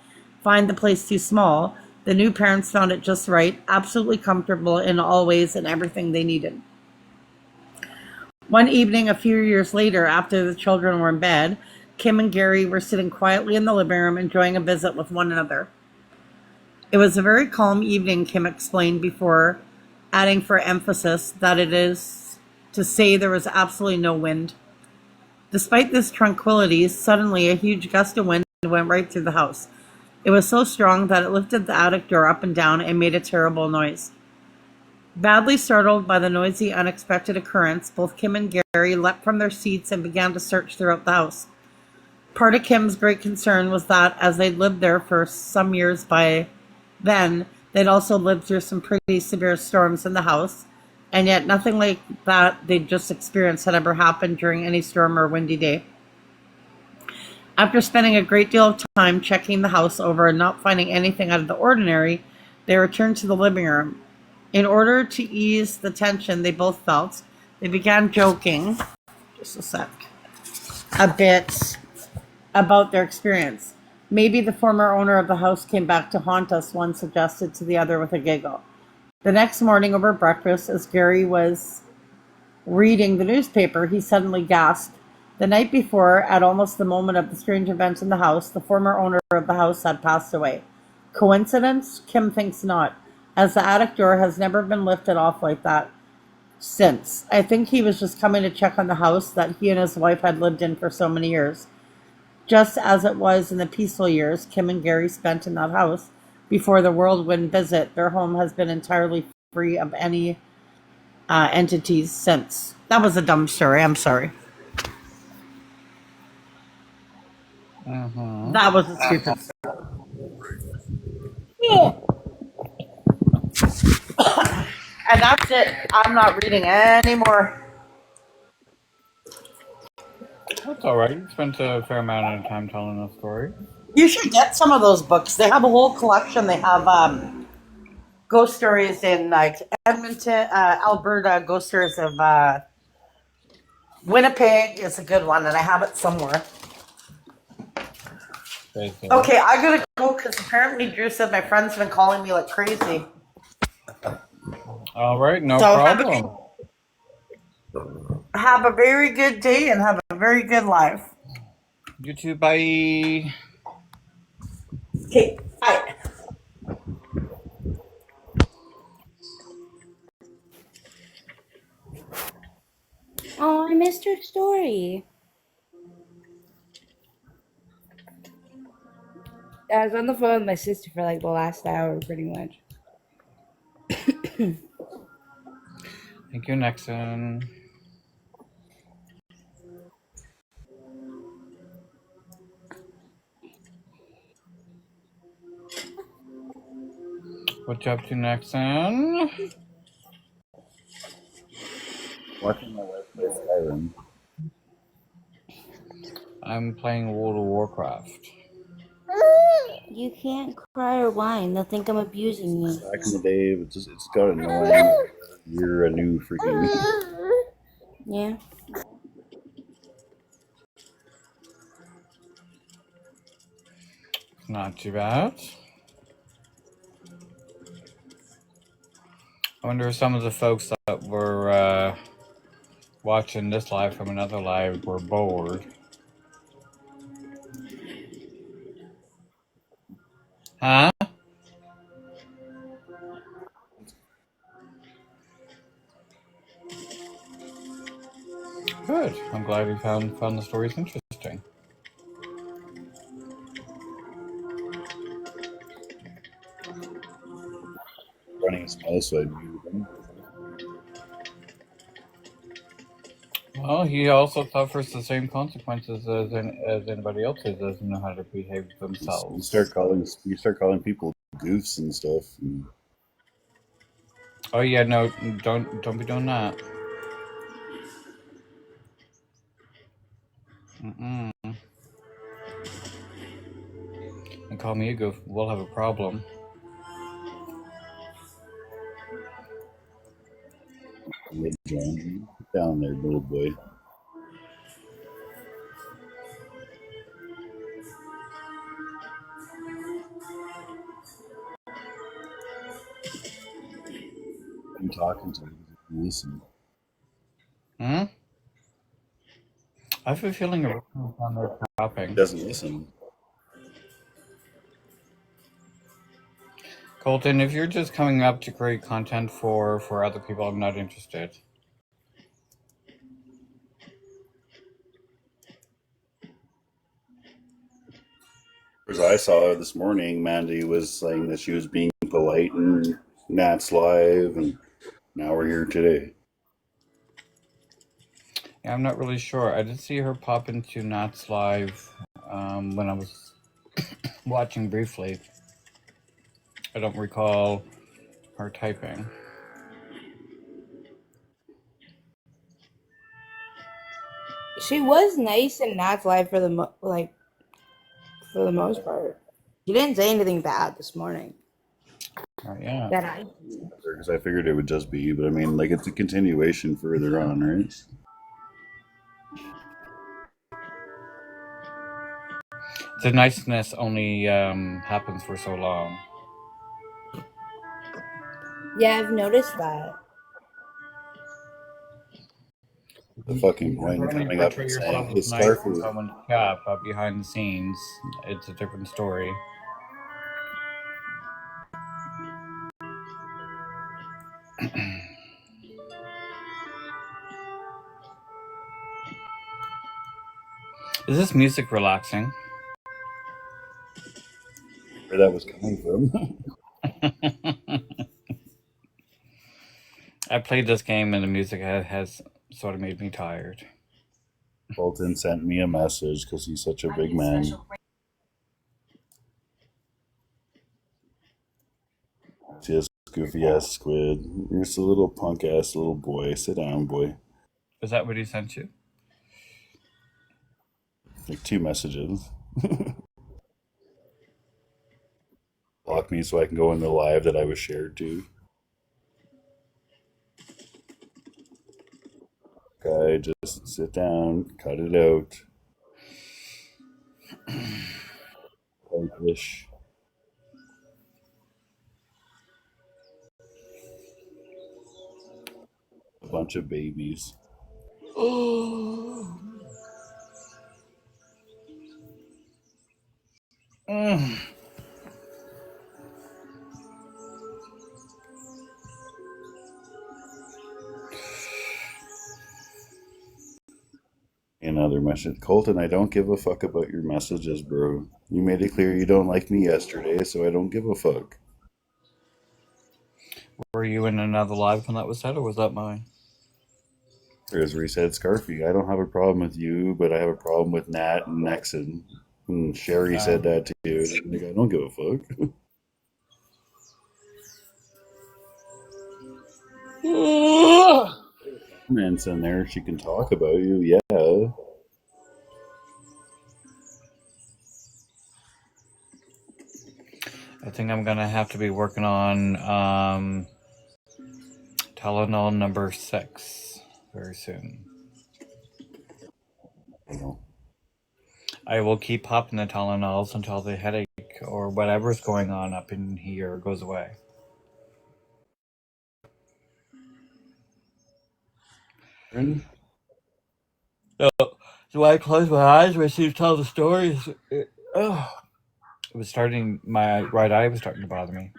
find the place too small, the new parents found it just right, absolutely comfortable in all ways and everything they needed. One evening, a few years later, after the children were in bed, Kim and Gary were sitting quietly in the living room enjoying a visit with one another. It was a very calm evening, Kim explained before adding for emphasis that it is to say there was absolutely no wind. Despite this tranquility, suddenly a huge gust of wind went right through the house. It was so strong that it lifted the attic door up and down and made a terrible noise. Badly startled by the noisy, unexpected occurrence, both Kim and Gary leapt from their seats and began to search throughout the house. Part of Kim's great concern was that, as they'd lived there for some years by then, they'd also lived through some pretty severe storms in the house, and yet nothing like that they'd just experienced had ever happened during any storm or windy day. After spending a great deal of time checking the house over and not finding anything out of the ordinary, they returned to the living room. In order to ease the tension they both felt, they began joking, just a sec, a bit about their experience. Maybe the former owner of the house came back to haunt us, one suggested to the other with a giggle. The next morning over breakfast, as Gary was reading the newspaper, he suddenly gasped. The night before, at almost the moment of the strange event in the house, the former owner of the house had passed away. Coincidence? Kim thinks not, as the attic door has never been lifted off like that since. I think he was just coming to check on the house that he and his wife had lived in for so many years. Just as it was in the peaceful years Kim and Gary spent in that house before the whirlwind visit, their home has been entirely free of any entities since. That was a dumb story. I'm sorry. That was a stupid story. And that's it. I'm not reading anymore. That's all right. You spent a fair amount of time telling a story. You should get some of those books. They have a whole collection. They have ghost stories in like Edmonton, Alberta. Ghost stories of Winnipeg is a good one, and I have it somewhere. Okay, I gotta go because apparently Drew said my friend's been calling me like crazy. All right, no So problem. have a very good day and have a very good life. You too, bye. Okay, bye. Oh, I missed your story. I was on the phone with my sister for like the last hour, pretty much. Thank you, Nixon. What you up to, Nixon? Watching my wife play Skyrim. I'm playing World of Warcraft. You can't cry or whine. They'll think I'm abusing you. Back in the day, it's got annoying. You're a new freaking. Yeah. Not too bad. I wonder if some of the folks that were watching this live from another live were bored. Huh? Good. I'm glad you found the stories interesting. Running his mouse, so I muted him. Well, he also suffers the same consequences as anybody else who doesn't know how to behave You themselves. start calling people goofs and stuff. And Oh yeah, no, don't be doing that. Mm-mm. And call me a goof, we'll have a problem. John, get down there, little boy. I'm talking to him. Listen. Hmm? I have a feeling a raccoon's on there He chopping. doesn't listen. Colton, if you're just coming up to create content for other people, I'm not interested. As I saw this morning, Mandy was saying that she was being polite in Nat's live, and now we're here today. Yeah, I'm not really sure. I did see her pop into Nat's live when I was watching briefly. I don't recall her typing. She was nice and not live for the for the most part. She didn't say anything bad this morning. Oh yeah. That I. Because I figured it would just be you, but I mean, like, it's a continuation further on, right? The niceness only happens for so long. Yeah, I've noticed that. The fucking You can point only coming up portray and yourself saying, "Hey, as nice in Scarfy." someone's cap, but behind the scenes, it's a different story. Is this music relaxing? Where that was coming from. I played this game and the music has sort of made me tired. Bolton sent me a message because he's such a big man. Just goofy ass squid. You're just a little punk ass little boy. Sit down, boy. Is that what he sent you? Like 2 messages. Block me so I can go in the live that I was shared to. Okay, just sit down, cut it out. Fish. bunch of babies. Another message. Colton, I don't give a fuck about your messages, bro. You made it clear you don't like me yesterday, so I don't give a fuck. Were you in another live when that was said, or was that mine? There's where he said, Scarfy, I don't have a problem with you, but I have a problem with Nat and Nexon. And Sherry said that to you. And I'm like, I don't give a fuck. Comments in there, she can talk about you, yeah. I think I'm gonna have to be working on Tylenol number 6 very soon. I will keep popping the Tylenols until the headache or whatever's going on up in here goes away. So, do I close my eyes when she tells the stories? It was starting, my right eye was starting to bother me.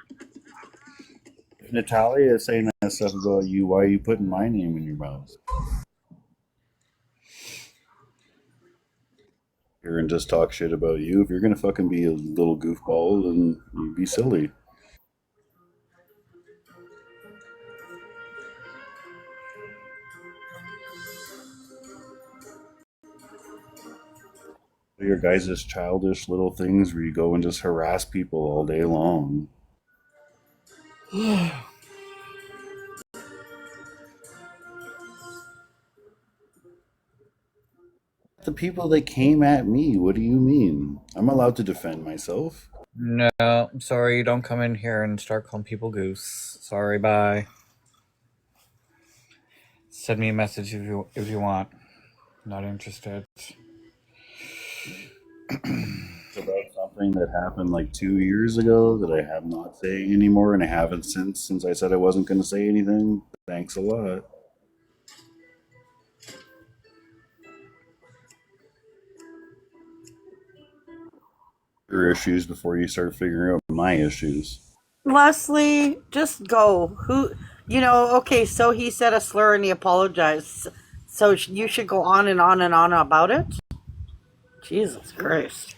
If Natalia is saying that stuff about you, why are you putting my name in your mouth? Here and just talk shit about you. If you're gonna fucking be a little goofball, then you be silly. Your guys' childish little things where you go and just harass people all day long. The people that came at me, what do you mean? I'm allowed to defend myself. No, I'm sorry, don't come in here and start calling people goose. Sorry, bye. Send me a message if you want. Not interested. It's about something that happened like 2 years ago that I have not saying anymore, and I haven't since I said I wasn't going to say anything. Thanks a lot. Your issues before you start figuring out my issues. Leslie, just go. Okay, so he said a slur and he apologized. So you should go on and on and on about it? Jesus Christ.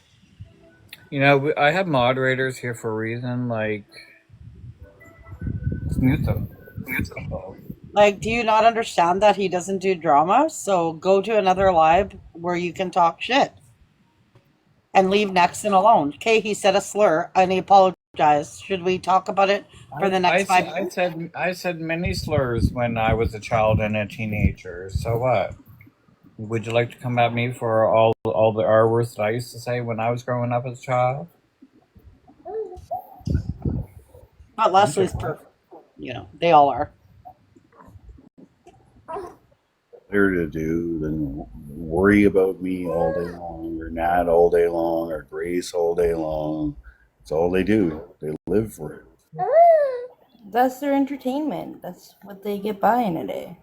You know, I have moderators here for a reason, like, let's mute them. Like, do you not understand that he doesn't do drama? So go to another live where you can talk shit. And leave Nexon alone. Okay, he said a slur and he apologized. Should we talk about it for the next 5 minutes? I said many slurs when I was a child and a teenager. So what? Would you like to come at me for all the R words that I used to say when I was growing up as a child? Not Leslie's perfect. They all are. Better to do than worry about me all day long, or Nat all day long, or Grace all day long. It's all they do. They live for it. That's their entertainment. That's what they get by in a day.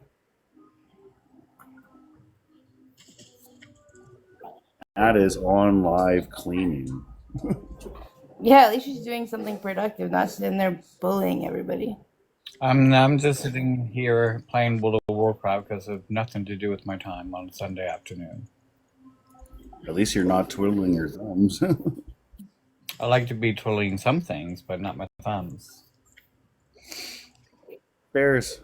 Nat is on live cleaning. Yeah, at least she's doing something productive, not sitting there bullying everybody. I'm just sitting here playing World of Warcraft because of nothing to do with my time on Sunday afternoon. At least you're not twiddling your thumbs. I like to be twiddling some things, but not my thumbs. Bears.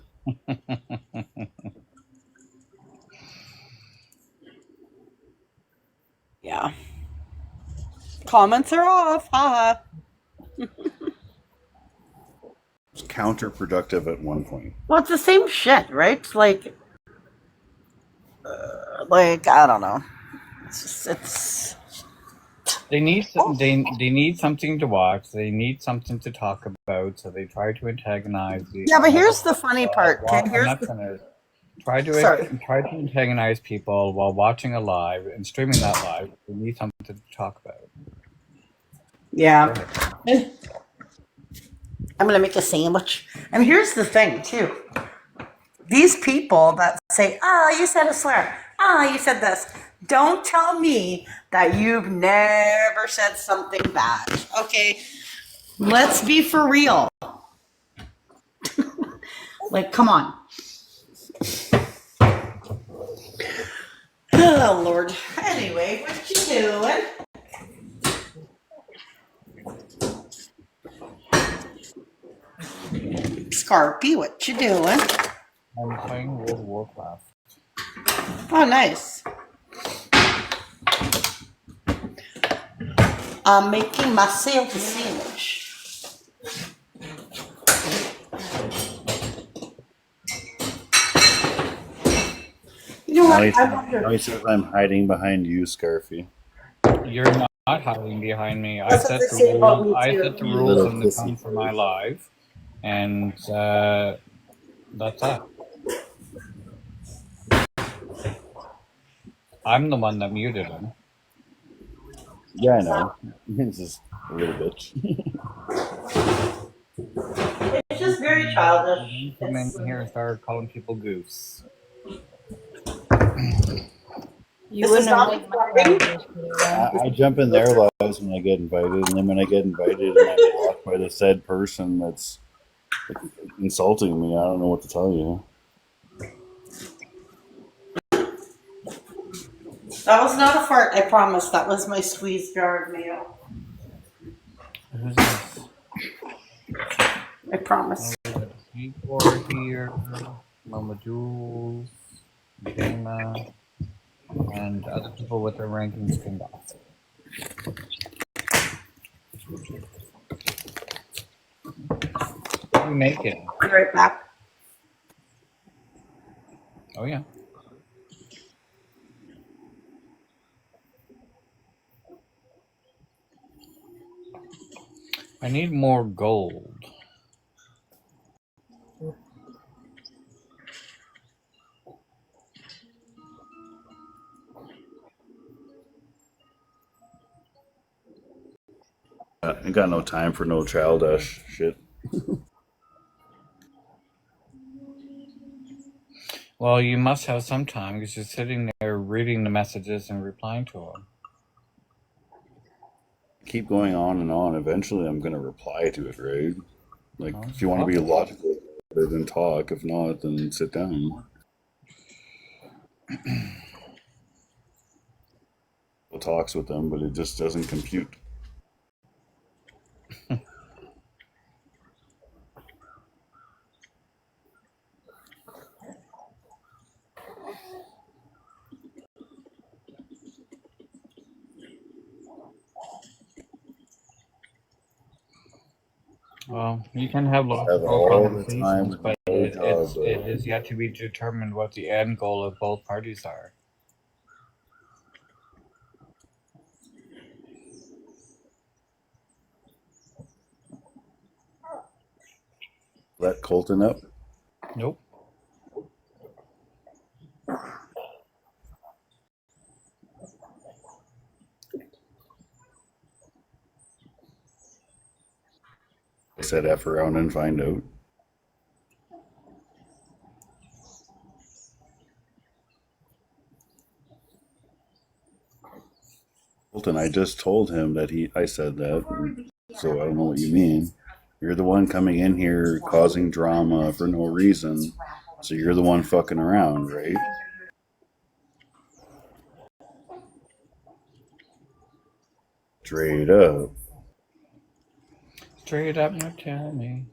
Yeah. Comments are off. Haha. It's counterproductive at one point. Well, it's the same shit, right? Like I don't know. It's. They need they need something to watch. They need something to talk about. So they try to antagonize the. Yeah, but here's the funny part. Okay, try to antagonize people while watching a live and streaming that live. They need something to talk about. Yeah. I'm gonna make a sandwich. And here's the thing too. these people that say, "Ah, you said a slur. Ah, you said this." Don't tell me that you've never said something bad. Okay, let's be for real. Like, come on. Oh Lord. Anyway, what you doing? Scarpy, what you doing? I'm playing World of Warcraft. Oh, nice. I'm making myself a sandwich. You know what? I wonder. Now he says I'm hiding behind you, Scarfy. You're not hiding behind me. That's what they say about me I too. set the You rules little in the pussy. tone for my live, and that's that. I'm the one that muted him. Yeah, I know. He's just a little bitch. It's just very childish. You come in here and start calling people goose. You This is wouldn't have not liked my recording. live yesterday, then. I jump in their lives when I get invited, and then when I get invited and I'm blocked by the said person that's insulting me, I don't know what to tell you. That was not a fart, I promise. That was my squeeze jar of mayo. Who's this? I promise. Igor here, Mama Jules, Dana, and other people with their rankings pinned off. What are you making? Be right back. Oh yeah. I need more gold. I ain't got no time for no childish shit. Well, you must have some time because you're sitting there reading the messages and replying to them. Keep going on and on. Eventually, I'm going to reply to it, right? Like, Oh, if you want to be logical, then talk. If not, then sit down. Talks with them, but it just doesn't compute. Well, you can have Have logical all the time conversations, with but no job, it though. is yet to be determined what the end goal of both parties are. Let Colton up. Nope. I said F around and find out. Colton, I just told him that I said that, so I don't know what you mean. You're the one coming in here causing drama for no reason, so you're the one fucking around, right? Straight up. Straight up, now tell me.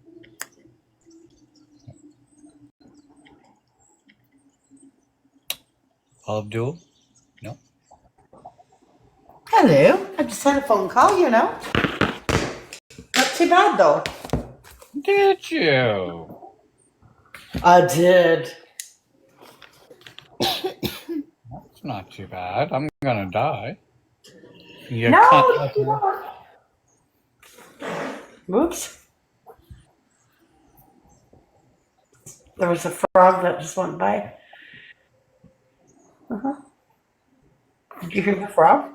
Olive Duel? No. Hello. I just had a phone call, you know. Not too bad, though. Did you? I did. That's not too bad. I'm gonna die. You No, can't. you don't. Whoops. There was a frog that just went by. Uh-huh. Did you hear the frog?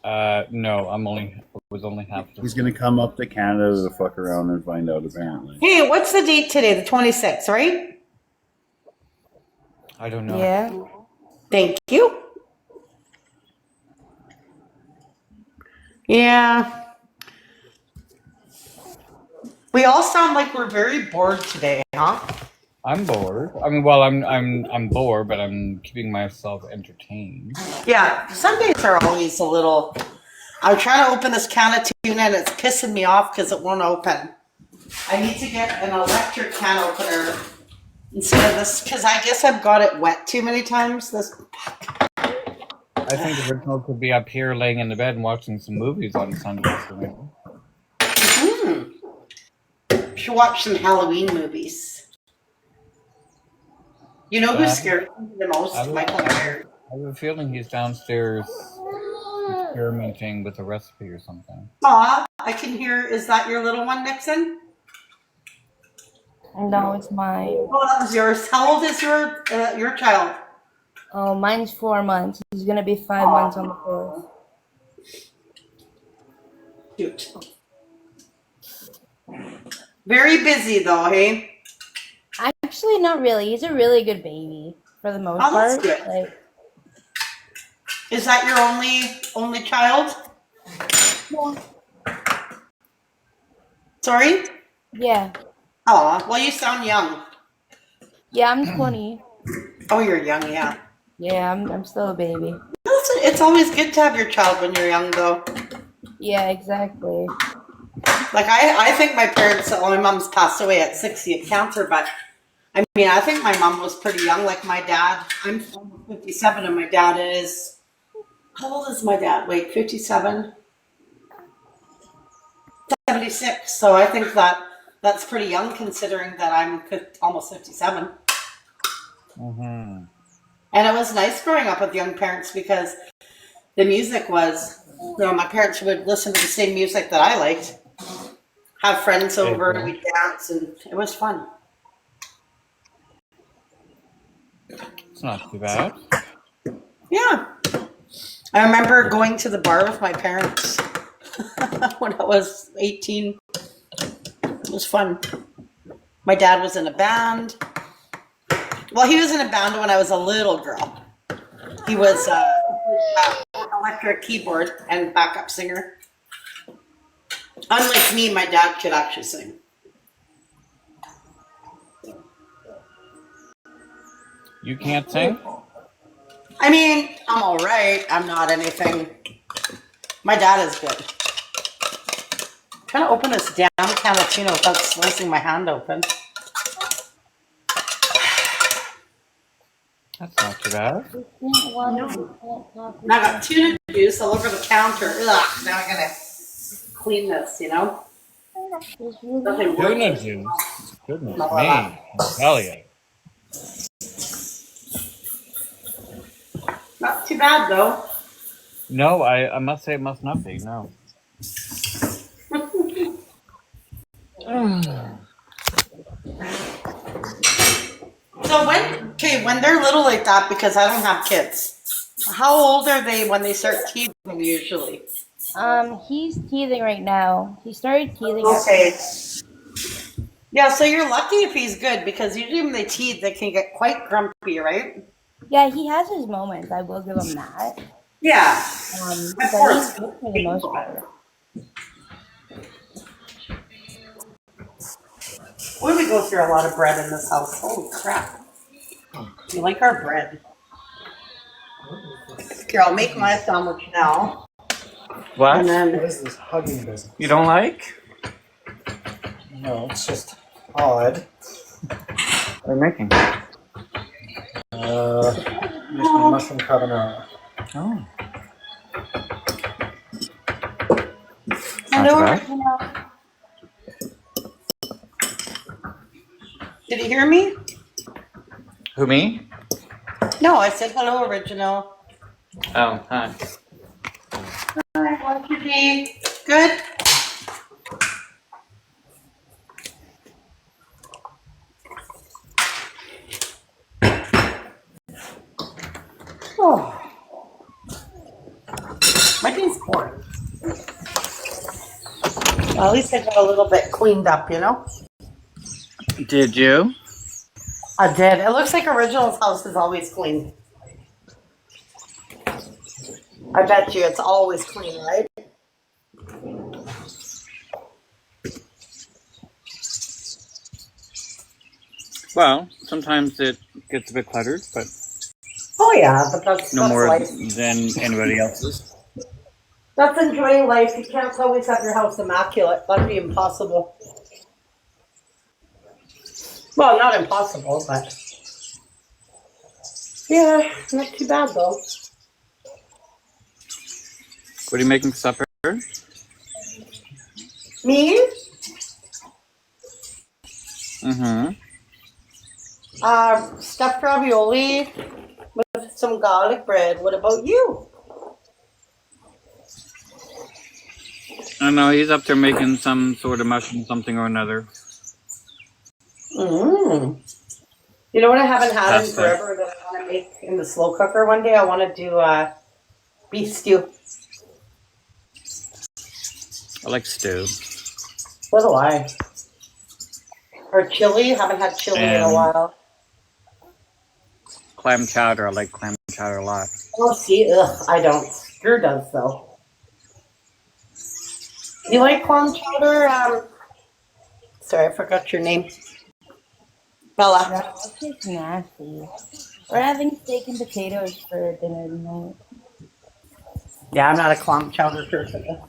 No, was only half. He's gonna come up to Canada to fuck around and find out. Apparently. Hey, what's the date today? The 26th, right? I don't know. Yeah. Thank you. Yeah. We all sound like we're very bored today, huh? I'm bored. I mean, well, I'm bored, but I'm keeping myself entertained. Yeah, Sundays are always a little. I'm trying to open this can of tuna and it's pissing me off because it won't open. I need to get an electric can opener instead of this because I guess I've got it wet too many times. This. I think the original could be up here laying in the bed and watching some movies on Sundays. Should watch some Halloween movies. You know who scared me the most? Michael Myers. I have a feeling he's downstairs experimenting with a recipe or something. Aw, I can hear. Is that your little one, Nixon? No, it's mine. Oh, that was yours. How old is your child? Oh, mine's 4 months. He's gonna be 5 months on the 4th. Cute. Very busy though, hey? Actually, not really. He's a really good baby for the most that's part. good. Like, is that your only child? yeah. Sorry? Yeah. Aw, well, you sound young. Yeah, I'm 20. Oh, you're young, yeah. Yeah, I'm still a baby. It's always good to have your child when you're young, though. Yeah, exactly. Like, I think my parents, well, my mom's passed away at 60 of cancer, but I mean, I think my mom was pretty young. Like my dad, I'm 57 and my dad is, how old is my dad? Wait, 57? 76. So I think that's pretty young considering that I'm almost 57. Mm-hmm. And it was nice growing up with young parents because the music was, my parents would listen to the same music that I liked, have friends over, and we'd dance, and it was fun. It's not too bad. Yeah. I remember going to the bar with my parents when I was 18. It was fun. My dad was in a band. Well, he was in a band when I was a little girl. He was electric keyboard and backup singer. Unlike me, my dad could actually sing. You can't sing? I mean, I'm all right. I'm not anything. My dad is good. I'm trying to open this damn can of tuna without slicing my hand open. That's not too bad. Now I got tuna juice all over the counter. Ugh, now I gotta clean this, you know? Nothing Tuna works. juice. Goodness me. I tell you. Not too bad though. No, I must say it must not be. No. So when they're little like that, because I don't have kids, how old are they when they start teething usually? He's teething right now. He started teething. Okay. Yeah, so you're lucky if he's good because usually when they teeth, they can get quite grumpy, right? Yeah, he has his moments. I will give him that. Yeah. But he's good for the most part. We go through a lot of bread in this house. Holy crap. You like our bread? Here, I'll make my sandwich now. What? And then, What is this hugging business? You don't like? No, it's just odd. What are you making? Making mushroom carbonara. Oh. hello. Did you hear me? Who, me? No, I said hello, original. Oh, hi. Hi, how's your day? Good? Oh. My day's boring. Well, at least I got a little bit cleaned up, you know? Did you? I did. It looks like Original's house is always clean. I bet you it's always clean, right? Well, sometimes it gets a bit cluttered, but Oh yeah, but that's more life. than anybody else's. That's enjoying life. You can't always have your house immaculate. That'd be impossible. Well, not impossible, but yeah, not too bad though. What are you making for supper? Me? Mm-hmm. Stuffed ravioli with some garlic bread. What about you? I know he's up there making some sort of mushroom something or another. You know what I haven't had in Pasta. forever that I want to make in the slow cooker one day? I want to do beef stew. I like stew. So do I. Or chili. Haven't had chili in a And- while. Clam chowder. I like clam chowder a lot. Oh, see, I don't. Drew does though. You like clam chowder? Sorry, I forgot your name. Bella. That's just nasty. We're having steak and potatoes for dinner tonight. Yeah, I'm not a clam chowder person.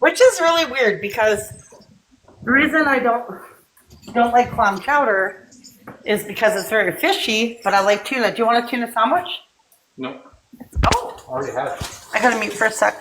Which is really weird because the reason I don't like clam chowder is because it's very fishy, but I like tuna. Do you want a tuna sandwich? No, Oh, already had it. I gotta mute for a sec.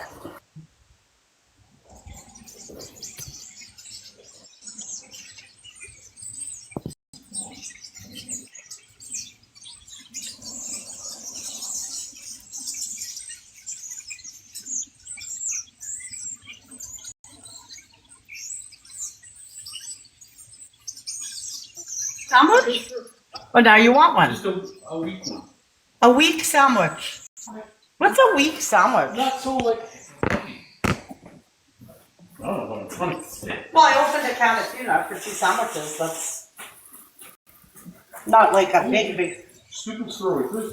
Sandwich? Oh, now you want one? Just a week one. A weak sandwich. What's a weak sandwich? Not so like. I don't know what I'm trying to say. Well, I opened a can of tuna for 2 sandwiches. That's not like a big. Stupid story. Chris.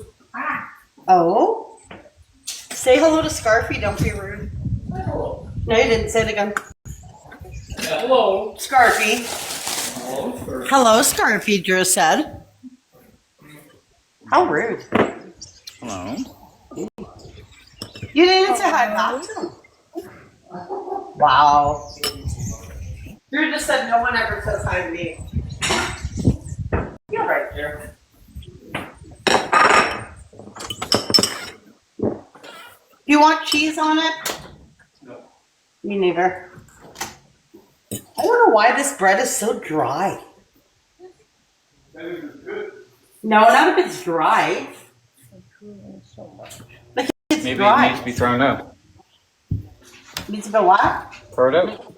Oh? Say hello to Scarfy. Don't be rude. Hello. No, you didn't. Say it again. Hello. Scarfy. Hello, sir. Hello, Scarfy, Drew said. How rude. Hello. You didn't say hi back to him. Wow. Drew just said no one ever says hi to me. You're right, Drew. Do you want cheese on it? No. Me neither. I don't know why this bread is so dry. That is good. No, not if it's dry. Like it's Maybe dry. it needs to be thrown out. Needs to be what? Throw it out.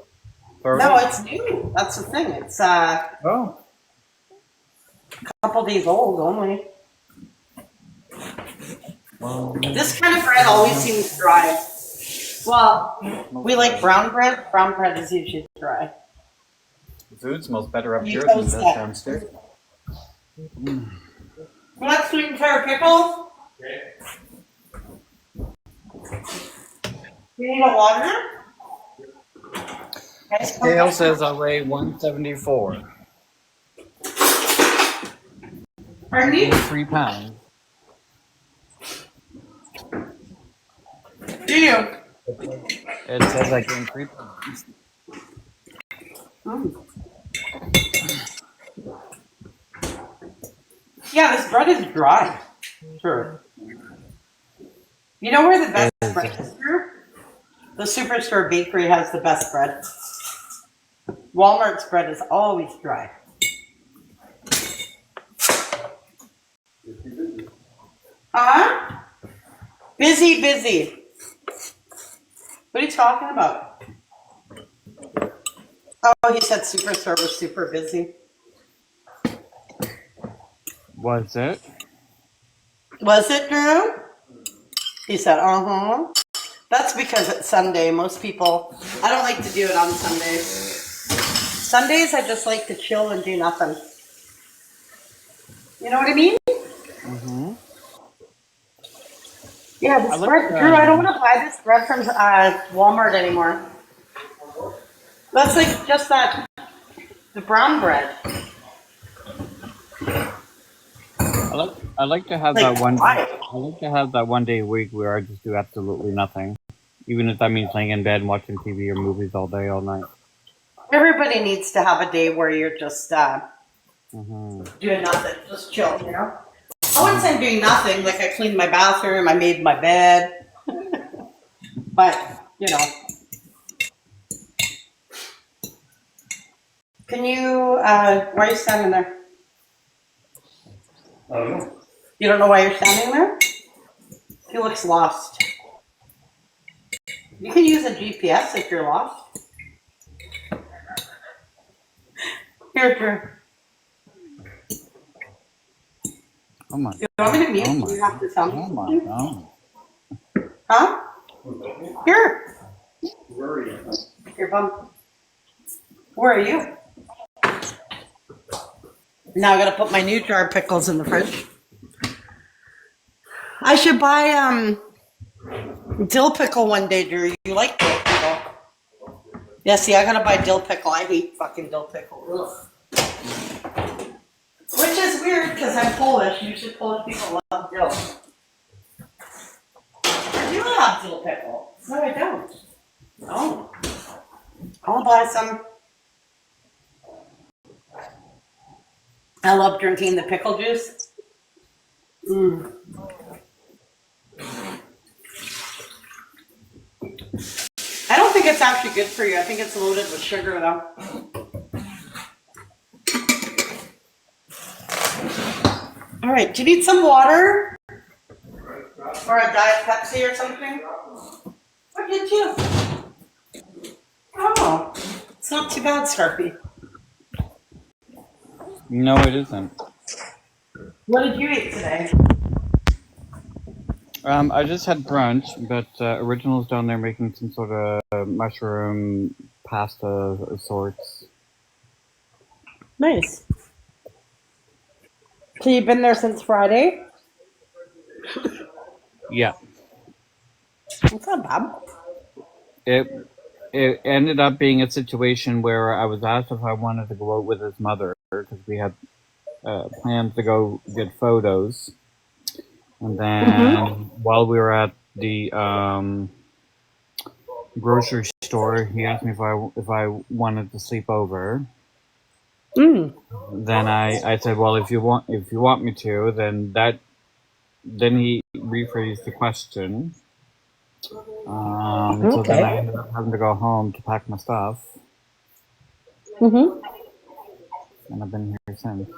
Throw it No, out. it's new. That's the thing. It's a Oh. couple days old only. Well, This kind of bread always seems dry. Well, we like brown bread. Brown bread is usually dry. food smells better up You here than it toast does that. downstairs. You want sweet and sour pickles? Okay. You need a water? Okay. Scale says I weigh 174. Pardon me? 3 pounds. Do you? It says I gained 3 pounds. Yeah, this bread is dry. Sure. You know where the best bread is, Drew? The Superstore bakery has the best bread. Walmart's bread is always dry. Huh? Busy, busy. What are you talking about? Oh, he said Superstore was super busy. Was it? Was it, Drew? He said, uh-huh. That's because it's Sunday. Most people, I don't like to do it on Sundays. Sundays, I just like to chill and do nothing. You know what I mean? Mm-hmm. Yeah, I this like. bread, Drew. I don't want to buy this bread from Walmart anymore. That's like just that the brown bread. I like to have Like that one. why? I like to have that one day a week where I just do absolutely nothing, even if that means laying in bed and watching TV or movies all day, all night. Everybody needs to have a day where you're just Mm-hmm. doing nothing, just chill. You know. I wouldn't say I'm doing nothing. Like I cleaned my bathroom, I made my bed, but you know. Can you? Why are you standing there? I don't know. You don't know why you're standing there? He looks lost. You can use a GPS if you're lost. Here, Drew. Oh my. You want me to mute? Oh my. You have to tell Oh me. my God. Huh? Here. Where are you? Here, bum. Where are you? Now I gotta put my new jar of pickles in the fridge. I should buy dill pickle one day, Drew. You like dill pickle? Yeah, see, I gotta buy dill pickle. I hate fucking dill pickle. Ugh. Which is weird because I'm Polish. Usually Polish people love dill. I do love dill pickle. No, I don't. No. I'll buy some. I love drinking the pickle juice. Mm. I don't think it's actually good for you. I think it's loaded with sugar, though. All right. Do you need some water or a Diet Pepsi or something? What did you? Oh, it's not too bad, Scarfy. No, it isn't. What did you eat today? I just had brunch, but Original's down there making some sort of mushroom pasta of sorts. Nice. So you've been there since Friday? Yeah. That's not bad. It ended up being a situation where I was asked if I wanted to go out with his mother because we had plans to go get photos. And then while we were at the grocery store, he asked me if I wanted to sleep over. Mm. Then I said, well, if you want me to, then he rephrased the question. So then I ended up having to go home to pack my stuff, Mm-hmm. and I've been here since.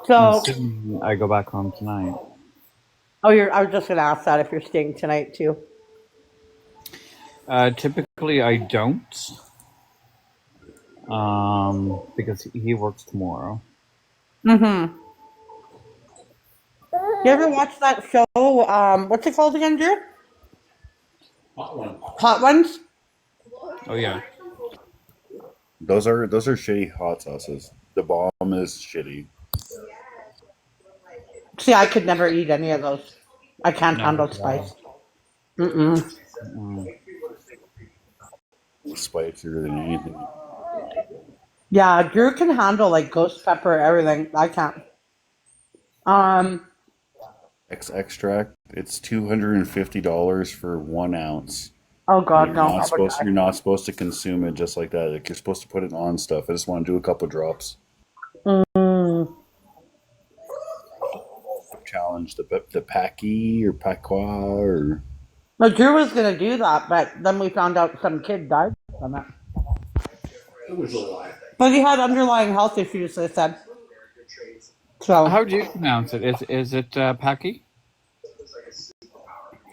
So, And I go back home tonight. I was just gonna ask that if you're staying tonight too. Typically, I don't, because he works tomorrow. Mm-hmm. You ever watch that show? What's it called again, Drew? Hot one. Hot Ones? Oh yeah. Those are shitty hot sauces. The bomb is shitty. See, I could never eat any of those. I can't No. handle spice. Mm-mm. Spicier than anything. Yeah, Drew can handle like ghost pepper, everything. I can't. Extract. It's $250 for 1 ounce. Oh God, You're no. not supposed. You're not supposed to consume it just like that. Like you're supposed to put it on stuff. I just want to do a couple drops. Mm. Challenge the Paki or Paqua or. No, Drew was gonna do that, but then we found out some kid died from it. It was a lie. But he had underlying health issues, they said. So, How do you pronounce it? Is it Paki?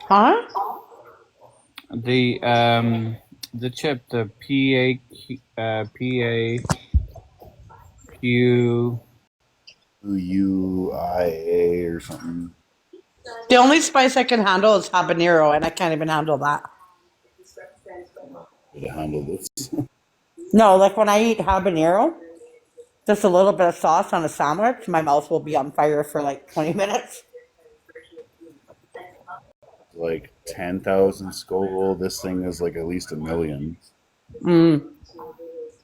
huh? The chip, the PAQ. UIA or something. The only spice I can handle is habanero, and I can't even handle that. To handle this. No, like when I eat habanero, just a little bit of sauce on a sandwich, my mouth will be on fire for like 20 minutes. Like 10,000 Scoville. This thing is like at least 1,000,000.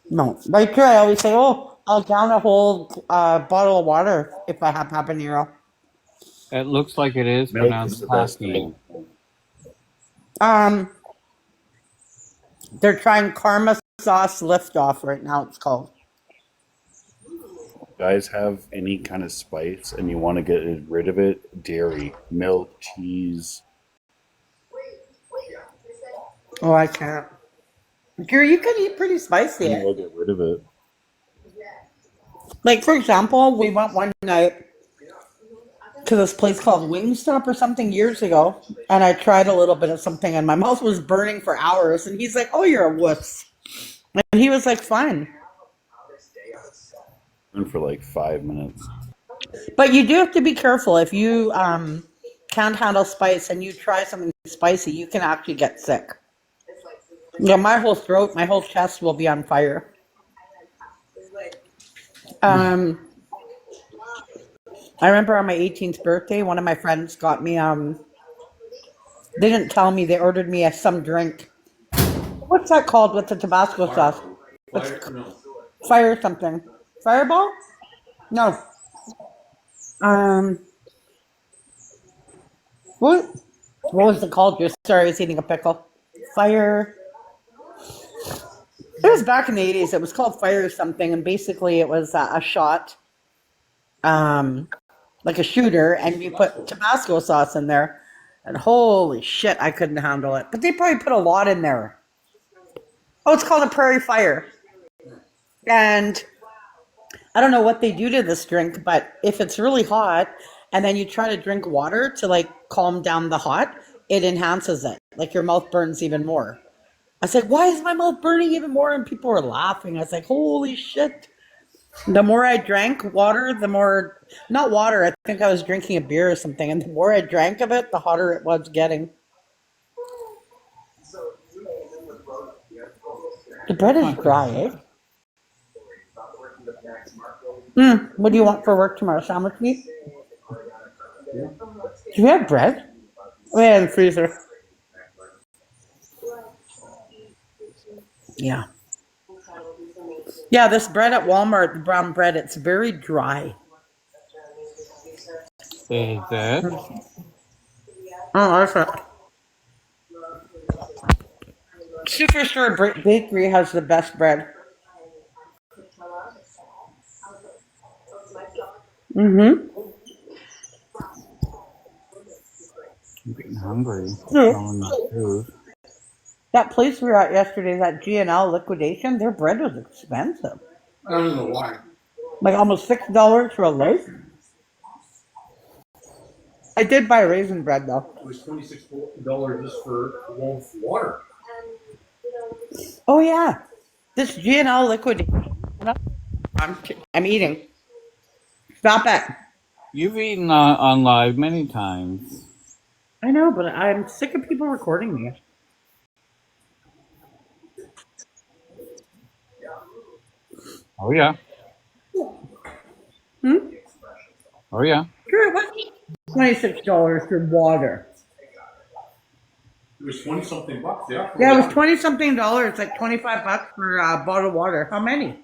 No. Like here, I always say, oh, I'll down a whole bottle of water if I have habanero. It looks like it is Milk is pronounced the best happy. thing. Um, they're trying Karma Sauce Liftoff right now, it's called. Guys have any kind of spice and you want to get rid of it, dairy, milk, cheese. Oh, I can't. Gary, you can eat pretty spicy. And you'll get rid of it. Like, for example, we went one night to this place called Wingstop or something years ago, and I tried a little bit of something, and my mouth was burning for hours. And he's like, "Oh, you're a wuss," and he was like, "Fine." And for like 5 minutes. But you do have to be careful if you can't handle spice and you try something spicy, you can actually get sick. Yeah, my whole throat, my whole chest will be on fire. I remember on my 18th birthday, one of my friends got me. They didn't tell me. They ordered me some drink. What's that called with the Tabasco sauce? Fire something. Fireball? No. What? What was it called? Just sorry, I was eating a pickle. Fire. It was back in the 80s. It was called Fire something, and basically it was a shot, like a shooter, and you put Tabasco sauce in there. And holy shit, I couldn't handle it. But they probably put a lot in there. Oh, it's called a Prairie Fire. And I don't know what they do to this drink, but if it's really hot and then you try to drink water to like calm down the hot, it enhances it. Like your mouth burns even more. I was like, why is my mouth burning even more? And people were laughing. I was like, holy shit. The more I drank water, the more, not water, I think I was drinking a beer or something. And the more I drank of it, the hotter it was getting. The bread is dry, eh? What do you want for work tomorrow? Sandwich meat? Do you have bread? Oh, yeah, in the freezer. Yeah. Yeah, this bread at Walmart, the brown bread, it's very dry. Is it? Oh, that's it. Superstore Bakery has the best bread. Mm-hmm. I'm getting hungry. Yeah. Smelling the food. That place we were at yesterday, that G&L liquidation, their bread was expensive. I don't know why. Like almost $6 for a loaf. I did buy raisin bread though. It was $26 just for a loaf of water. Oh yeah, this G&L liquidation. I'm eating. Stop it. You've eaten on live many times. I know, but I'm sick of people recording me. Oh yeah. Oh yeah. Sure, what? $26 for water. It was 20-something bucks, yeah. Yeah, it was 20-something dollars, like $25 for a bottle of water. How many?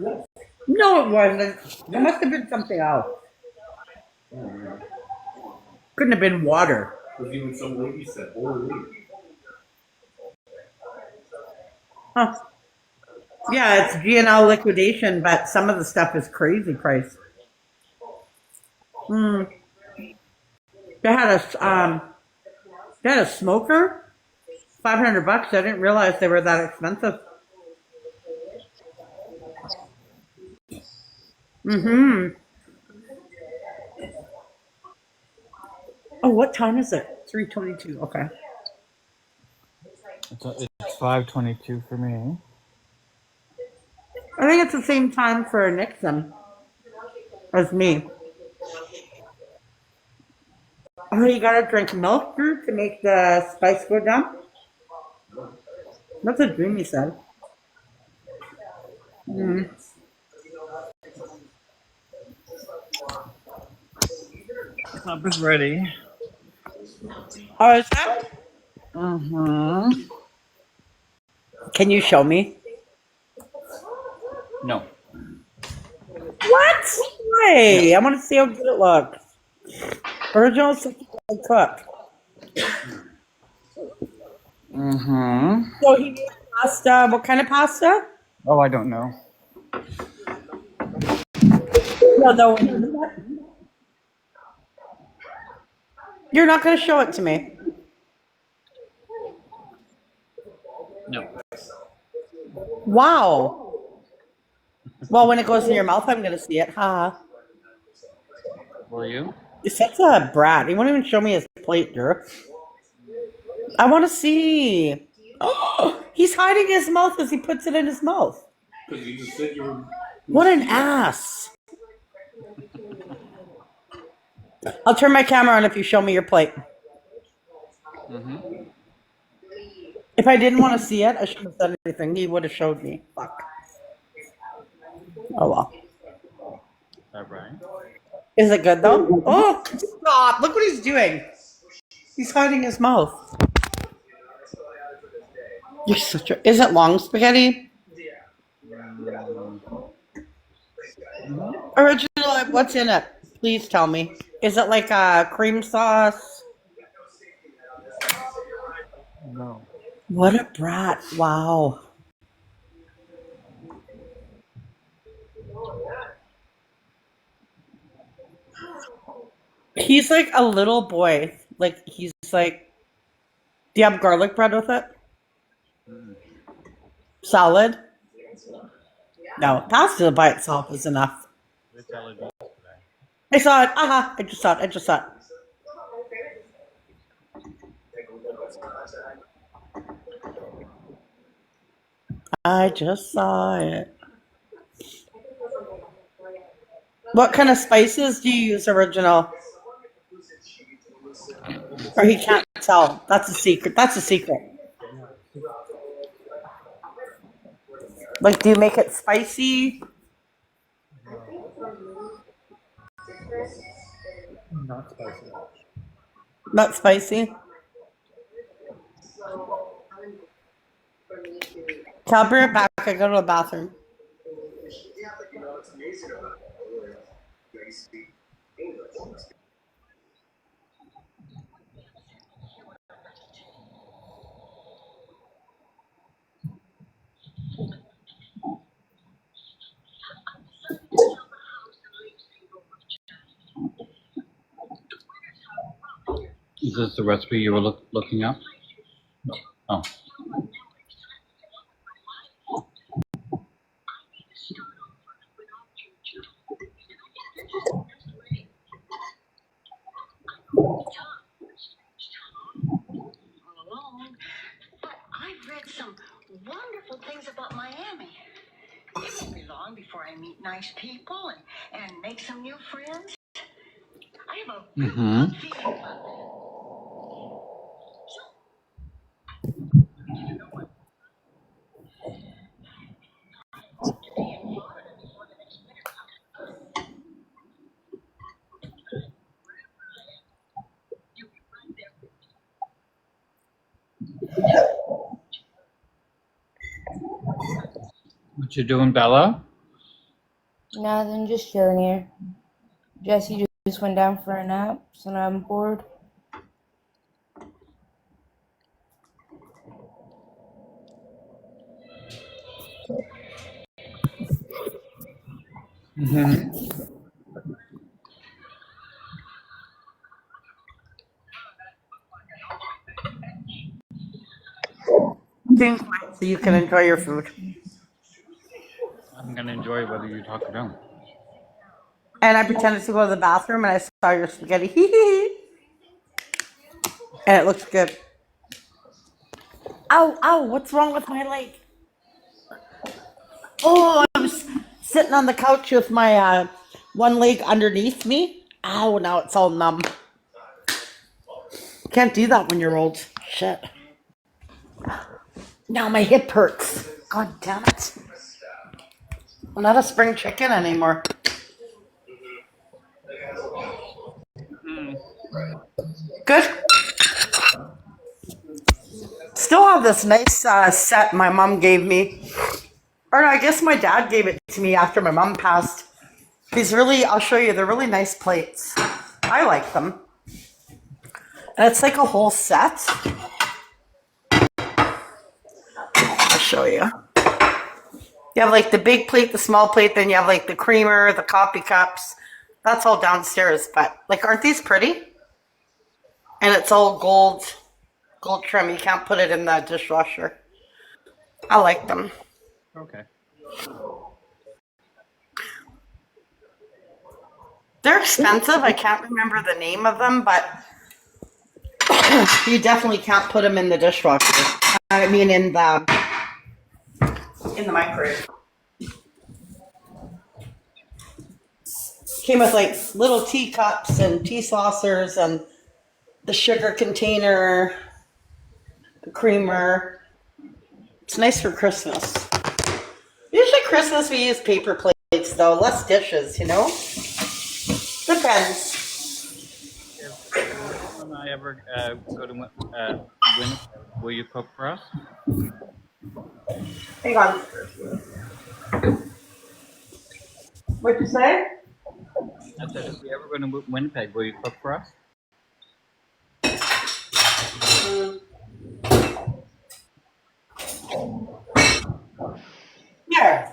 Yeah. No, it wasn't. It must have been something else. Couldn't have been water. Because even some lady said, or Huh. Yeah, it's G&L liquidation, but some of the stuff is crazy price. They had a smoker, $500. I didn't realize they were that expensive. Oh, what time is it? 3:22. Okay. It's 5:22 for me. I think it's the same time for Nixon as me. Oh, you gotta drink milk brew to make the spice go down? That's what Dreamy said. Mm. Club is ready. Oh, is that? Mm-hmm. Can you show me? No. What? Yeah. Why? I want to see how good it looks. Original such a good cook. Mm-hmm. So he made pasta. What kind of pasta? Oh, I don't know. No. You're not going to show it to me. No. Wow. Well, when it goes in your mouth, I'm going to see it. Ha. Will you? You're such a brat. He won't even show me his plate, Drew. I want to see. Oh, he's hiding his mouth as he puts it in his mouth. Because you just said you were. What an ass. I'll turn my camera on if you show me your plate. Mm-hmm. If I didn't want to see it, I shouldn't have said anything. He would have showed me. Fuck. Oh well. Is that right? Is it good though? Oh, stop. Look what he's doing. He's hiding his mouth. You're such a. Is it long spaghetti? Original, what's in it? Please tell me. Is it like a cream sauce? No. What a brat. Wow. He's like a little boy. Like, he's like, do you have garlic bread with it? Salad? No, pasta by itself is enough. I saw it. Aha. I just saw it. I just saw it. What kind of spices do you use, Original? Or he can't tell. That's a secret. Like, do you make it spicy? Not spicy. Not spicy? I'll bring it back. I go to the bathroom. Is this the recipe you were looking up? No. Oh. Alone, but I've read some wonderful things about Miami. It won't be long before I meet nice people and make some new friends. I have a really good feeling about that. What you doing, Bella? Nothing, just chilling here. Jesse just went down for a nap, so now I'm bored. Mm-hmm. Being quiet so you can enjoy your food. I'm gonna enjoy whether you talk or don't. And I pretended to go to the bathroom and I saw your spaghetti. And it looks good. Ow, what's wrong with my leg? Oh, I was sitting on the couch with my one leg underneath me. Ow, now it's all numb. Can't do that when you're old. Shit. Now my hip hurts. God damn it. I'm not a spring chicken anymore. Good. Still have this nice set my mom gave me. Or I guess my dad gave it to me after my mom passed. I'll show you, they're really nice plates. I like them. And it's like a whole set. I'll show you. You have like the big plate, the small plate, then you have like the creamer, the coffee cups. That's all downstairs, but like, aren't these pretty? And it's all gold trim. You can't put it in the dishwasher. I like them. Okay. They're expensive. I can't remember the name of them, but you definitely can't put them in the dishwasher. I mean, in the microwave. Came with like little teacups and tea saucers and the sugar container, the creamer. It's nice for Christmas. Usually Christmas we use paper plates though, less dishes, you know? Depends. When I ever go to Winnipeg, will you cook for us? Hang on. What'd you say? I said, if we ever go to Winnipeg, will you cook for us? Yeah.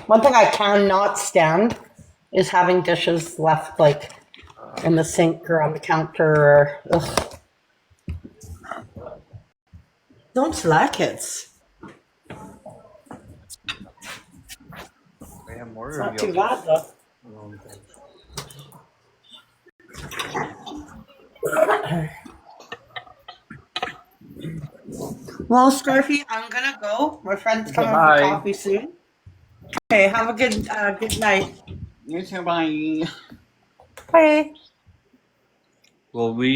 One thing I cannot stand is having dishes left like in the sink or on the counter. Or, ugh. Don't like it. We have more. It's not too bad though. Well, Scarfy, I'm gonna go. My friend's coming for coffee soon. Okay, have a good night. You too, bye. Bye. Will we